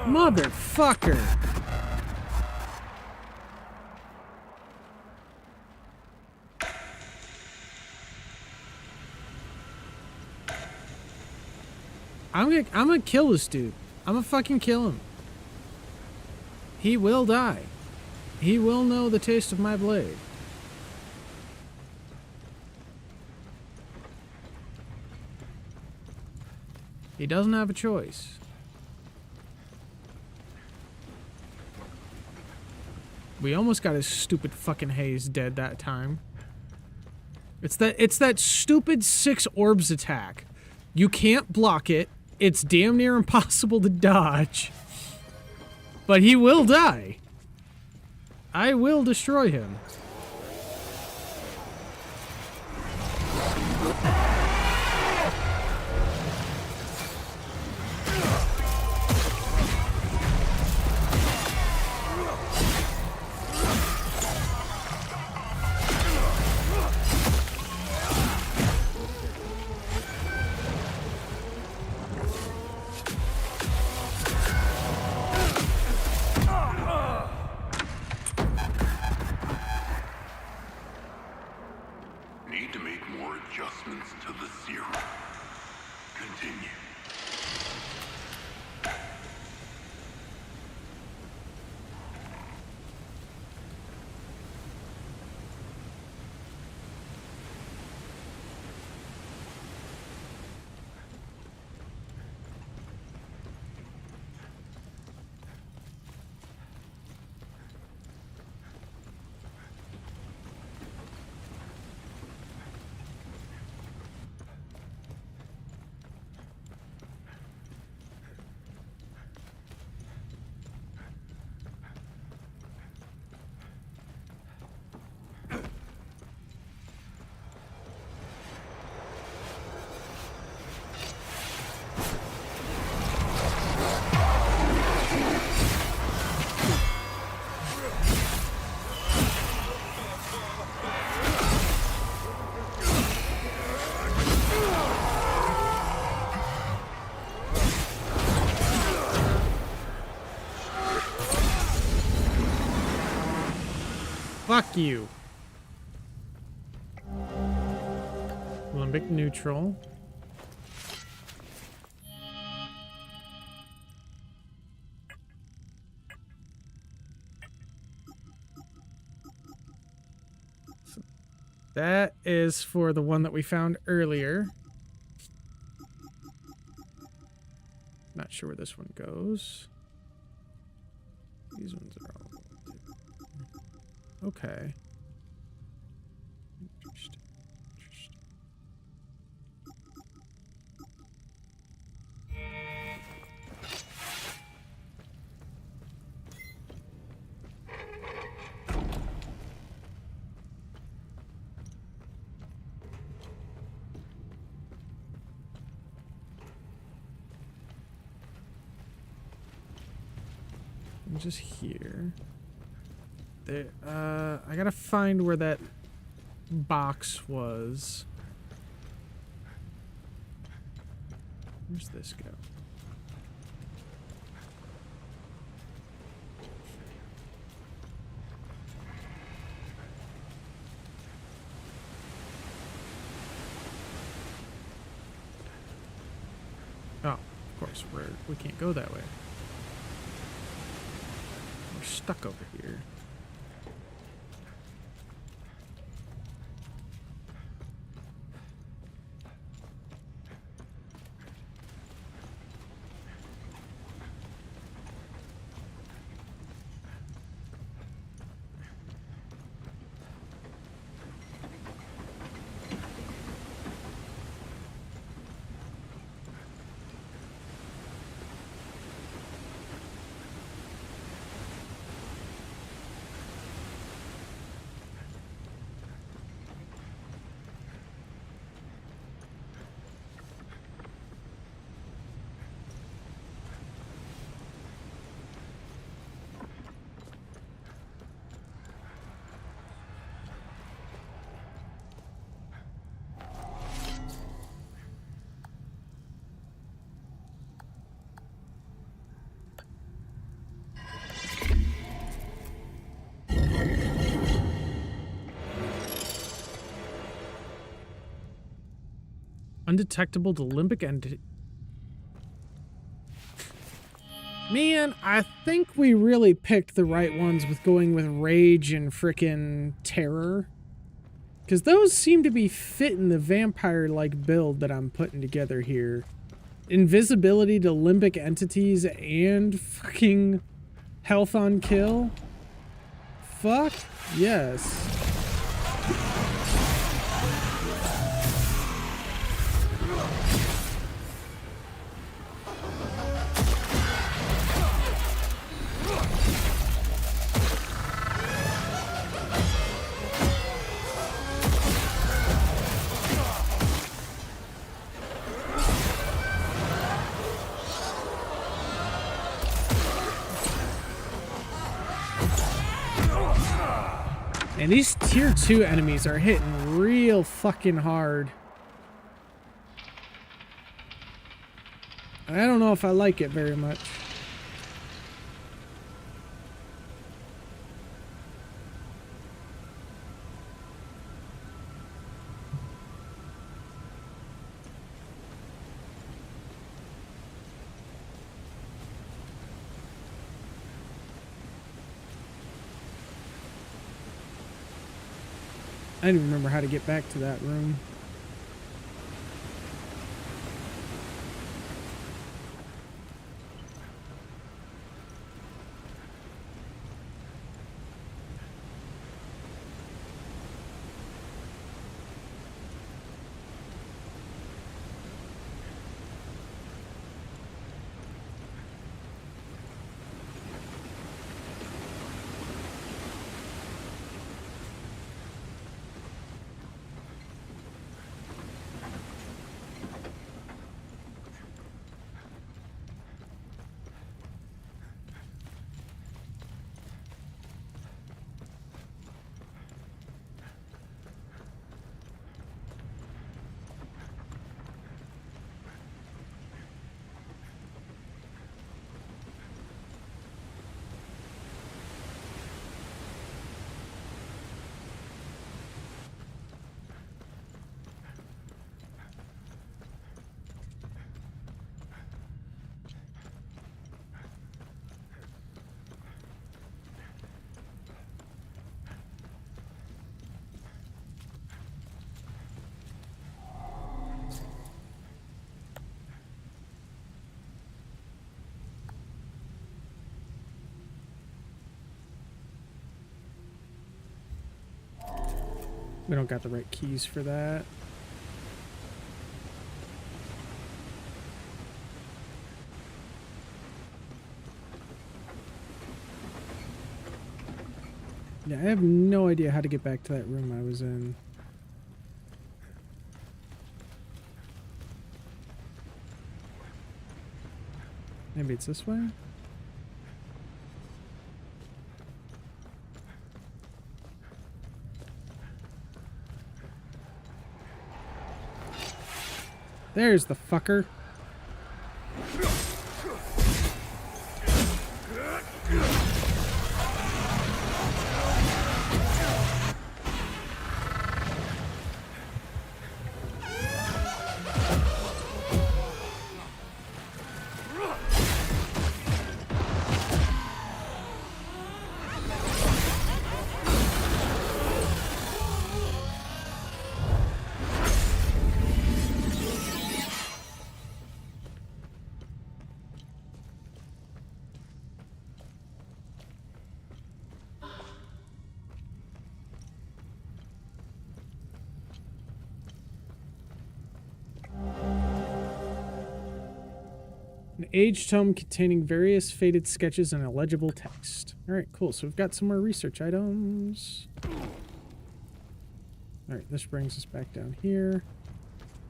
Motherfucker. I'm gonna kill this dude. I'm gonna fucking kill him. He will die. He will know the taste of my blade. He doesn't have a choice. We almost got his stupid fucking haze dead that time. It's that stupid 6 orbs attack. You can't block it. It's damn near impossible to dodge. But he will die. I will destroy him. Need to make more adjustments to the serum. Continue. Fuck you. Limbic neutral. So that is for the one that we found earlier. Not sure where this one goes. These ones are all... Okay. Interesting. Interesting. I'm just here. There, I gotta find where that box was. Where's this go? Oh, of course, we can't go that way. We're stuck over here. undetectable to limbic entity. Man, I think we really picked the right ones with going with rage and frickin' terror. Because those seem to be fitting the vampire-like build that I'm putting together here. Invisibility to limbic entities and fucking health on kill. Fuck yes. And these tier 2 enemies are hitting real fucking hard. I don't know if I like it very much. I don't even remember how to get back to that room. We don't got the right keys for that. Yeah, I have no idea how to get back to that room I was in. Maybe it's this way? There's the fucker. An age tome containing various faded sketches and illegible text. Alright, cool. So we've got some more research items. Alright, this brings us back down here.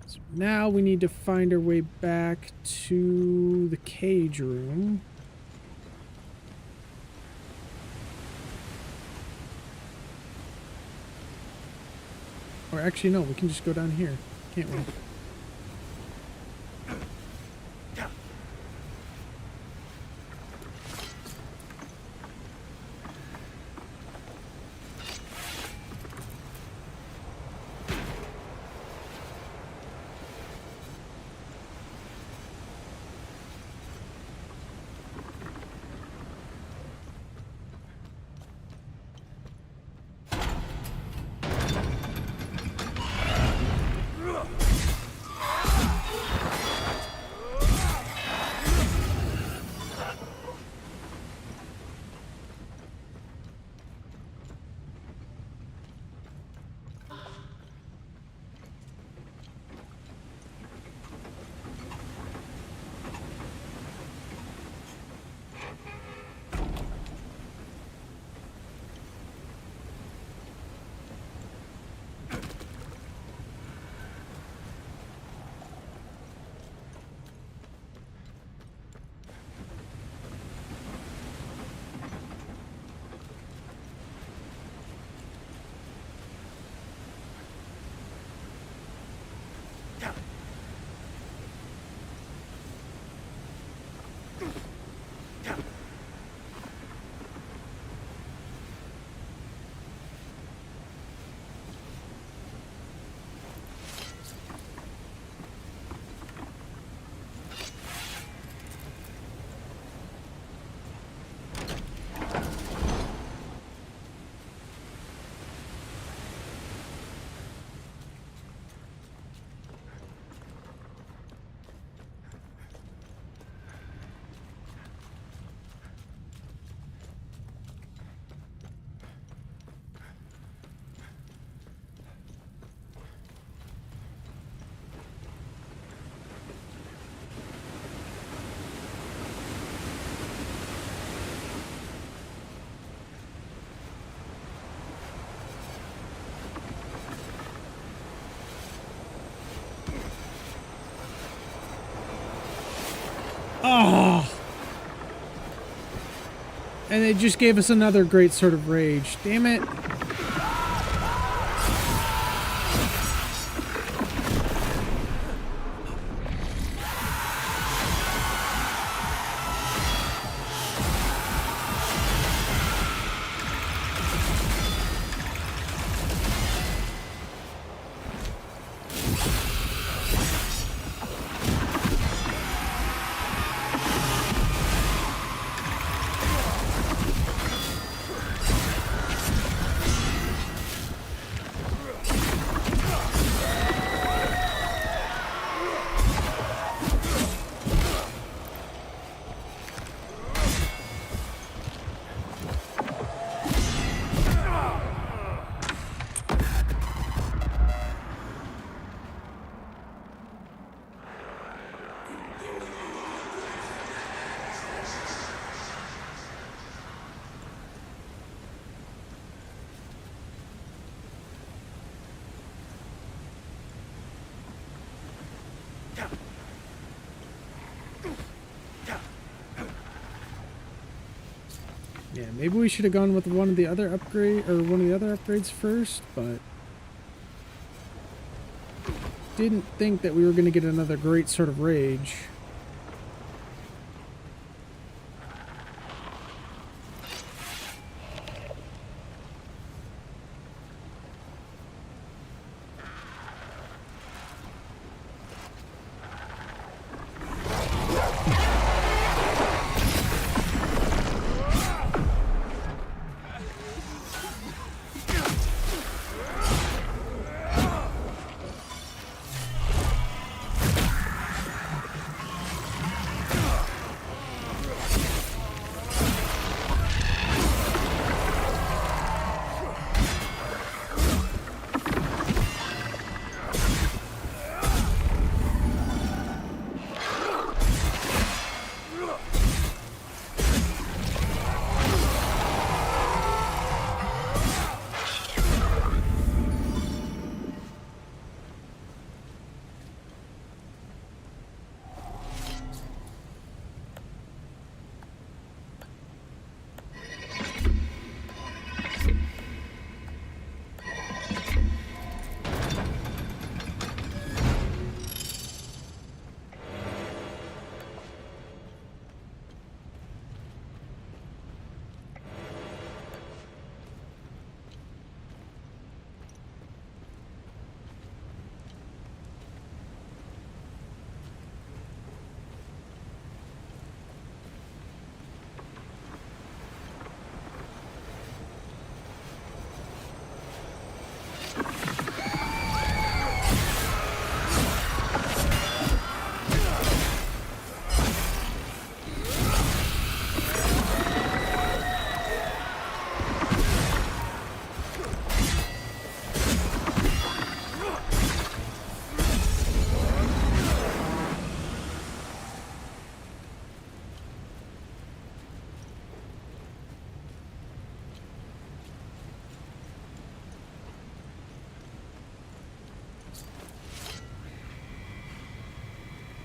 So now we need to find our way back to the cage room. Or actually, no, we can just go down here, can't we? Oh! And they just gave us another great sort of rage. Damn it. Yeah, maybe we should have gone with one of the other upgrades first, but didn't think that we were going to get another great sort of rage.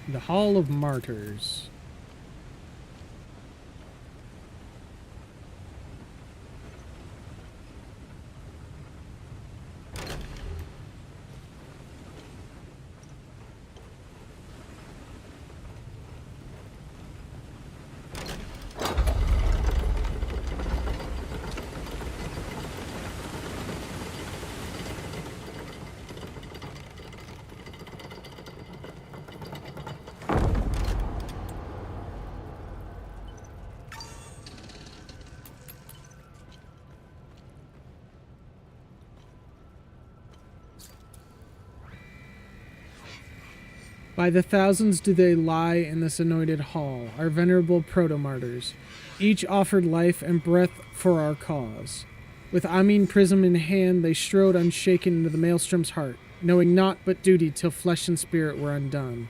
The Hall of Martyrs. By the thousands do they lie in this anointed hall, our venerable proto-martyrs. Each offered life and breath for our cause. With Amin prism in hand, they strode unshaken into the maelstrom's heart, knowing naught but duty till flesh and spirit were undone.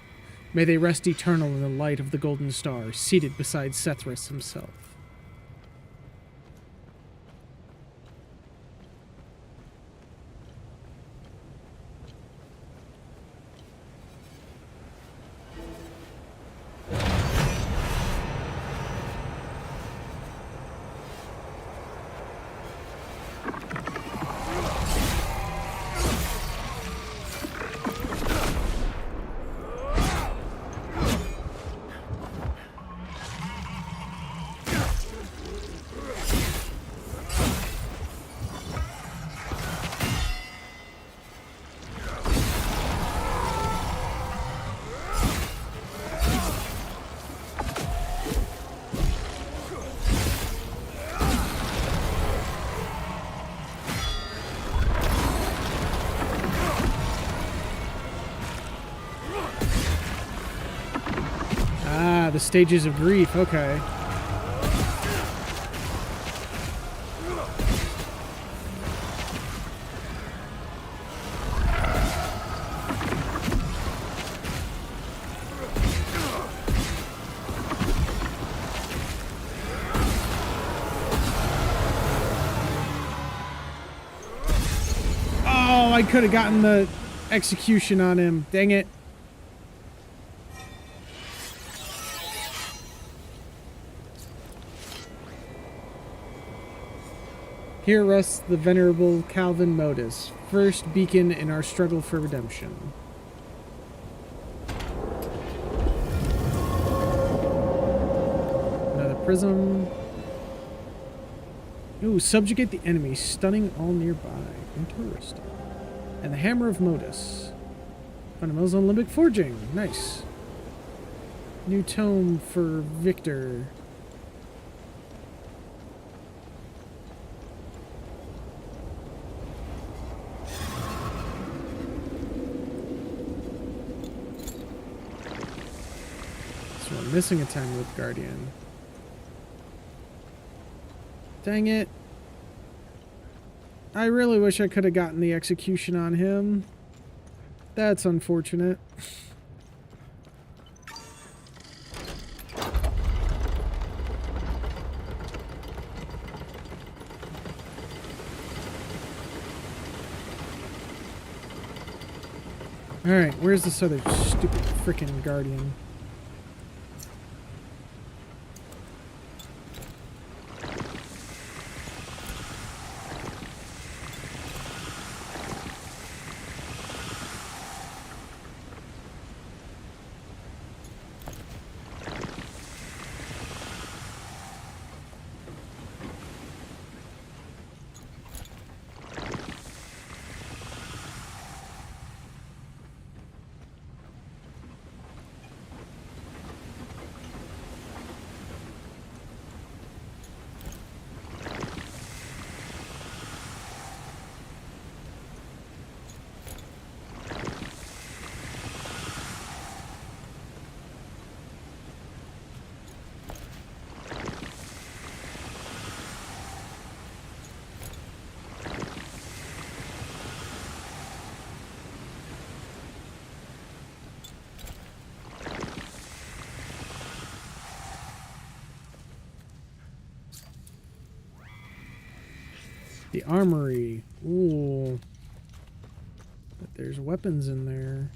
May they rest eternal in the light of the golden star, seated beside Sethris himself. stages of grief. Okay. Oh, I could have gotten the execution on him. Dang it. Here rests the venerable Calvin Modus, first beacon in our struggle for redemption. Another prism. Ooh, subjugate the enemy, stunning all nearby. Interesting. And the Hammer of Modus. Fundamentals on limbic forging. Nice. New tome for Victor. So we're missing a Time Loop Guardian. Dang it. I really wish I could have gotten the execution on him. That's unfortunate. Alright, where's this other stupid frickin' guardian? The armory. Ooh. But there's weapons in there.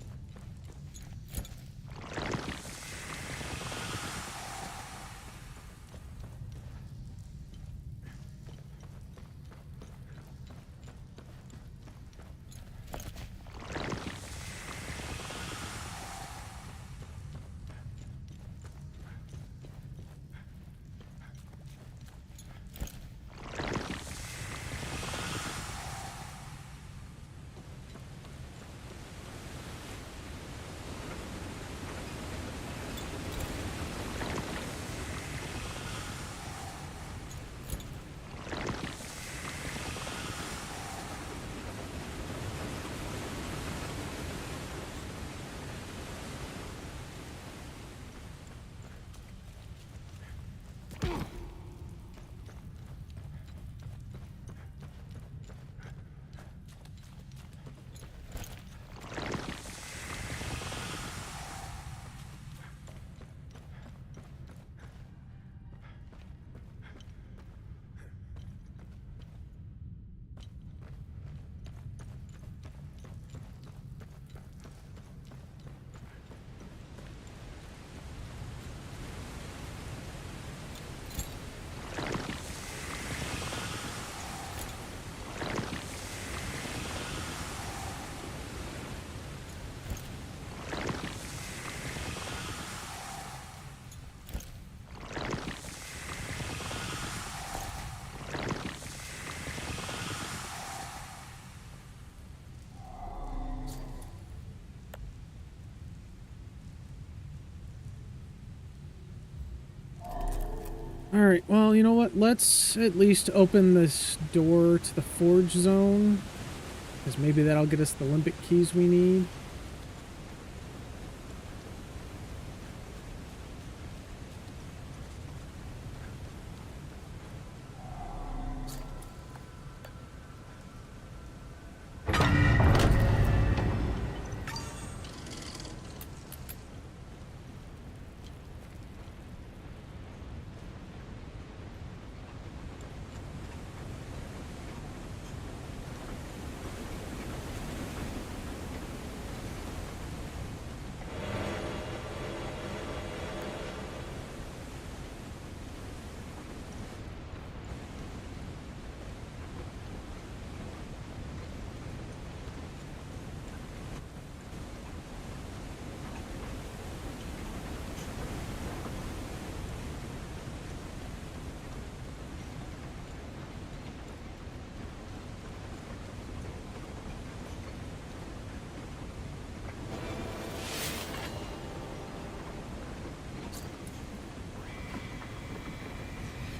Alright, well, you know what? Let's at least open this door to the forge zone. Because maybe that'll get us the limbic keys we need.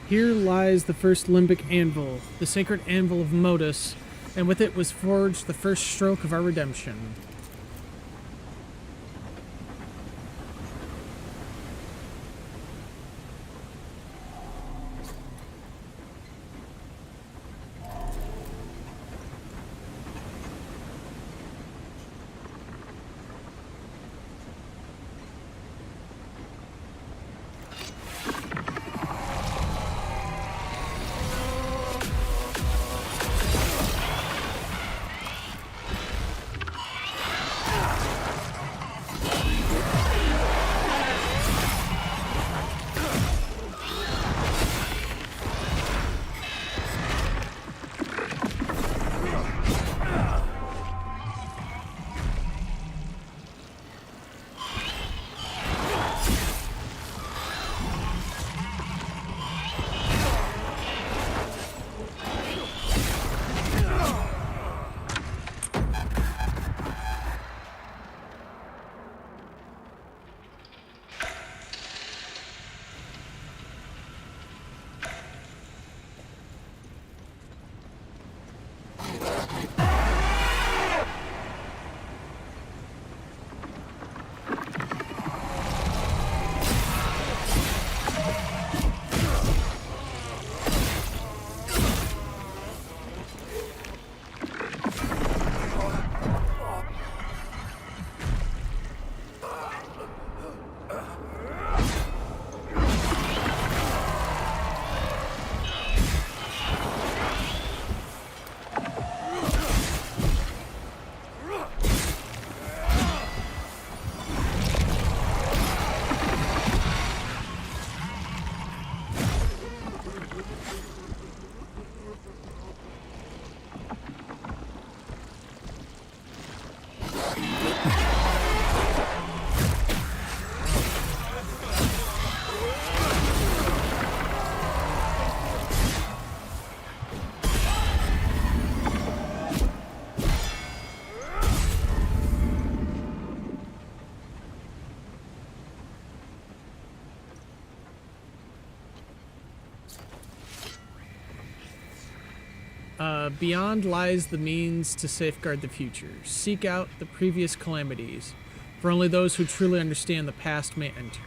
Here lies the first limbic anvil, the sacred anvil of Modus, and with it was forged the first stroke of our redemption. Beyond lies the means to safeguard the future. Seek out the previous calamities, for only those who truly understand the past may enter.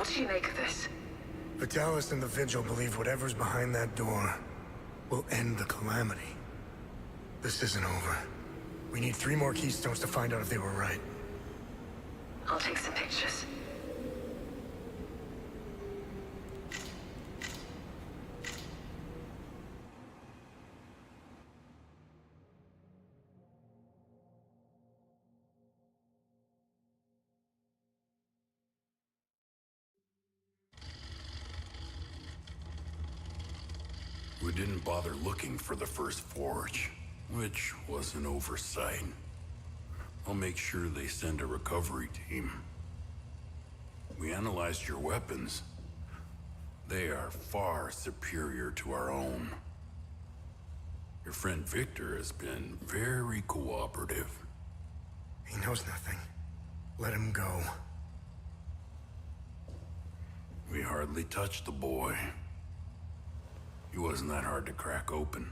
What's she make of this? Vitalis and the Vigil believe whatever's behind that door will end the calamity. This isn't over. We need 3 more keystones to find out if they were right. I'll take some pictures. We didn't bother looking for the first forge, which was an oversight. I'll make sure they send a recovery team. We analyzed your weapons. They are far superior to our own. Your friend Victor has been very cooperative. He knows nothing. Let him go. We hardly touched the boy. He wasn't that hard to crack open.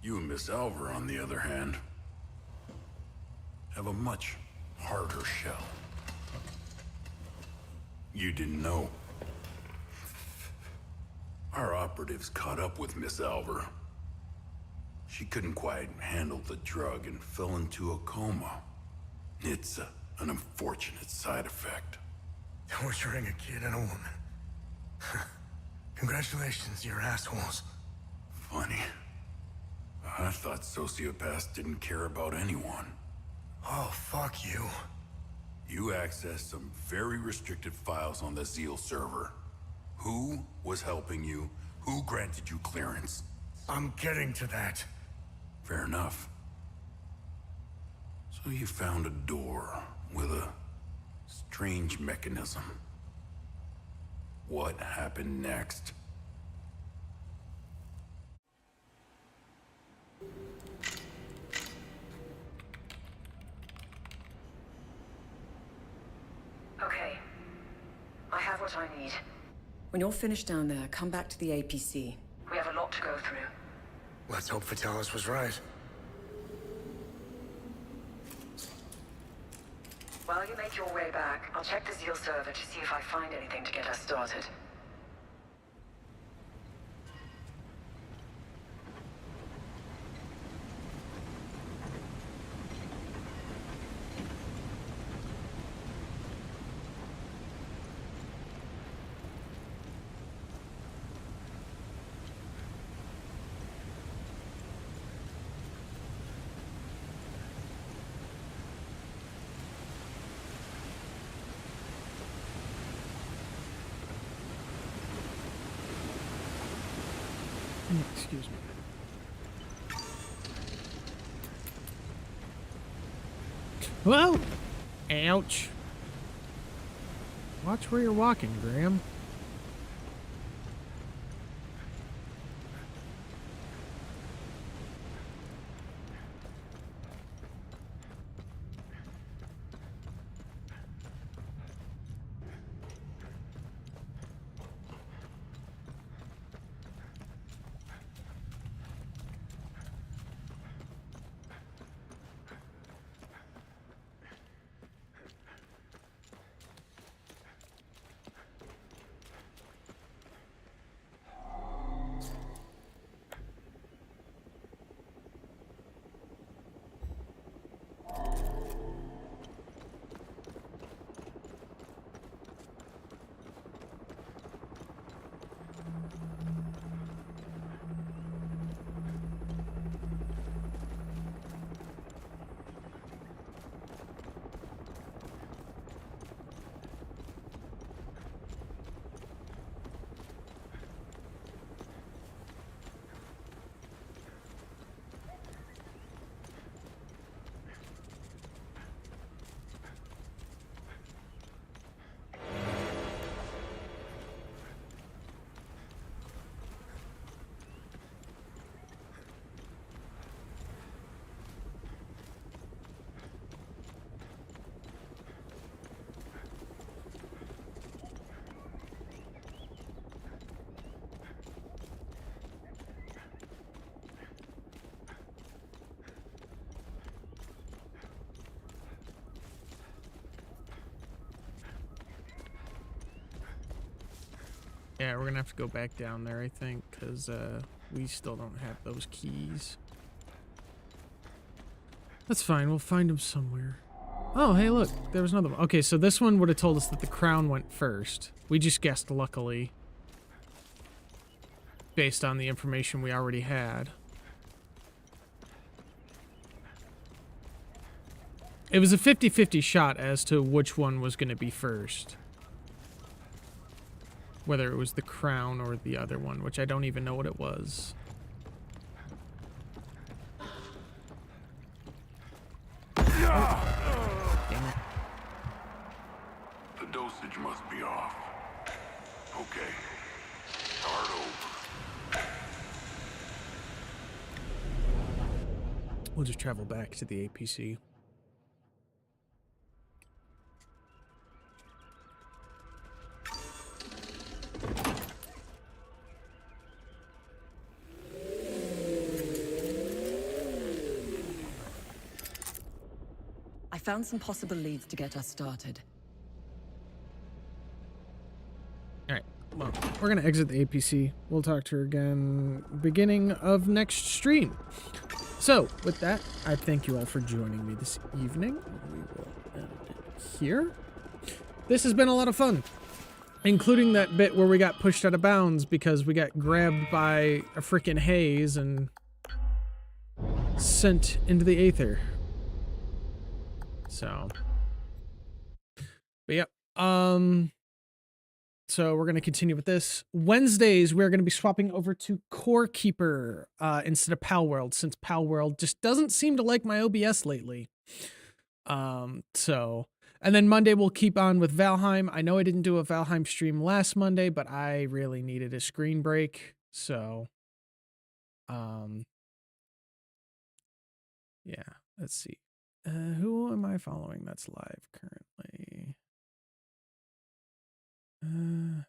You and Miss Alvar, on the other hand, have a much harder shell. You didn't know. Our operatives caught up with Miss Alvar. She couldn't quite handle the drug and fell into a coma. It's an unfortunate side effect. Torturing a kid and a woman. Congratulations, you're assholes. Funny. I thought sociopaths didn't care about anyone. Oh, fuck you. You accessed some very restricted files on the Zeal server. Who was helping you? Who granted you clearance? I'm getting to that. Fair enough. So you found a door with a strange mechanism. What happened next? Okay. I have what I need. When you're finished down there, come back to the APC. We have a lot to go through. Let's hope Vitalis was right. While you make your way back, I'll check the Zeal server to see if I find anything to get us started. Excuse me. Whoa! Ouch. Watch where you're walking, Graham. Yeah, we're gonna have to go back down there, I think, because we still don't have those keys. That's fine, we'll find them somewhere. Oh, hey, look, there was another one. Okay, so this one would have told us that the crown went first. We just guessed, luckily, based on the information we already had. It was a 50-50 shot as to which one was going to be first. Whether it was the crown or the other one, which I don't even know what it was. Oh. Damn it. The dosage must be off. Okay. Start over. We'll just travel back to the APC. I found some possible leads to get us started. Alright, well, we're gonna exit the APC. We'll talk to her again beginning of next stream. So, with that, I thank you all for joining me this evening. We will end it here. This has been a lot of fun, including that bit where we got pushed out of bounds because we got grabbed by a freaking haze and sent into the aether. So, But yeah, so we're going to continue with this. Wednesdays, we're going to be swapping over to Core Keeper instead of Pal World, since Pal World just doesn't seem to like my OBS lately. And then Monday we'll keep on with Valheim. I know I didn't do a Valheim stream last Monday, but I really needed a screen break. So, yeah, let's see. Who am I following that's live currently? Who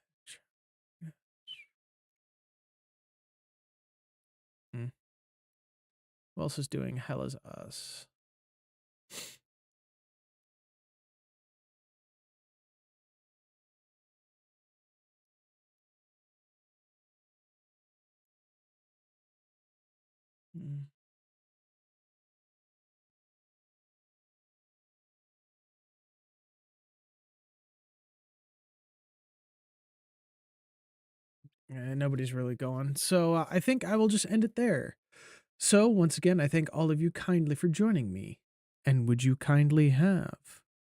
else is doing Hell is Us? Nobody's really going. So I think I will just end it there. So once again, I thank all of you kindly for joining me. And would you kindly have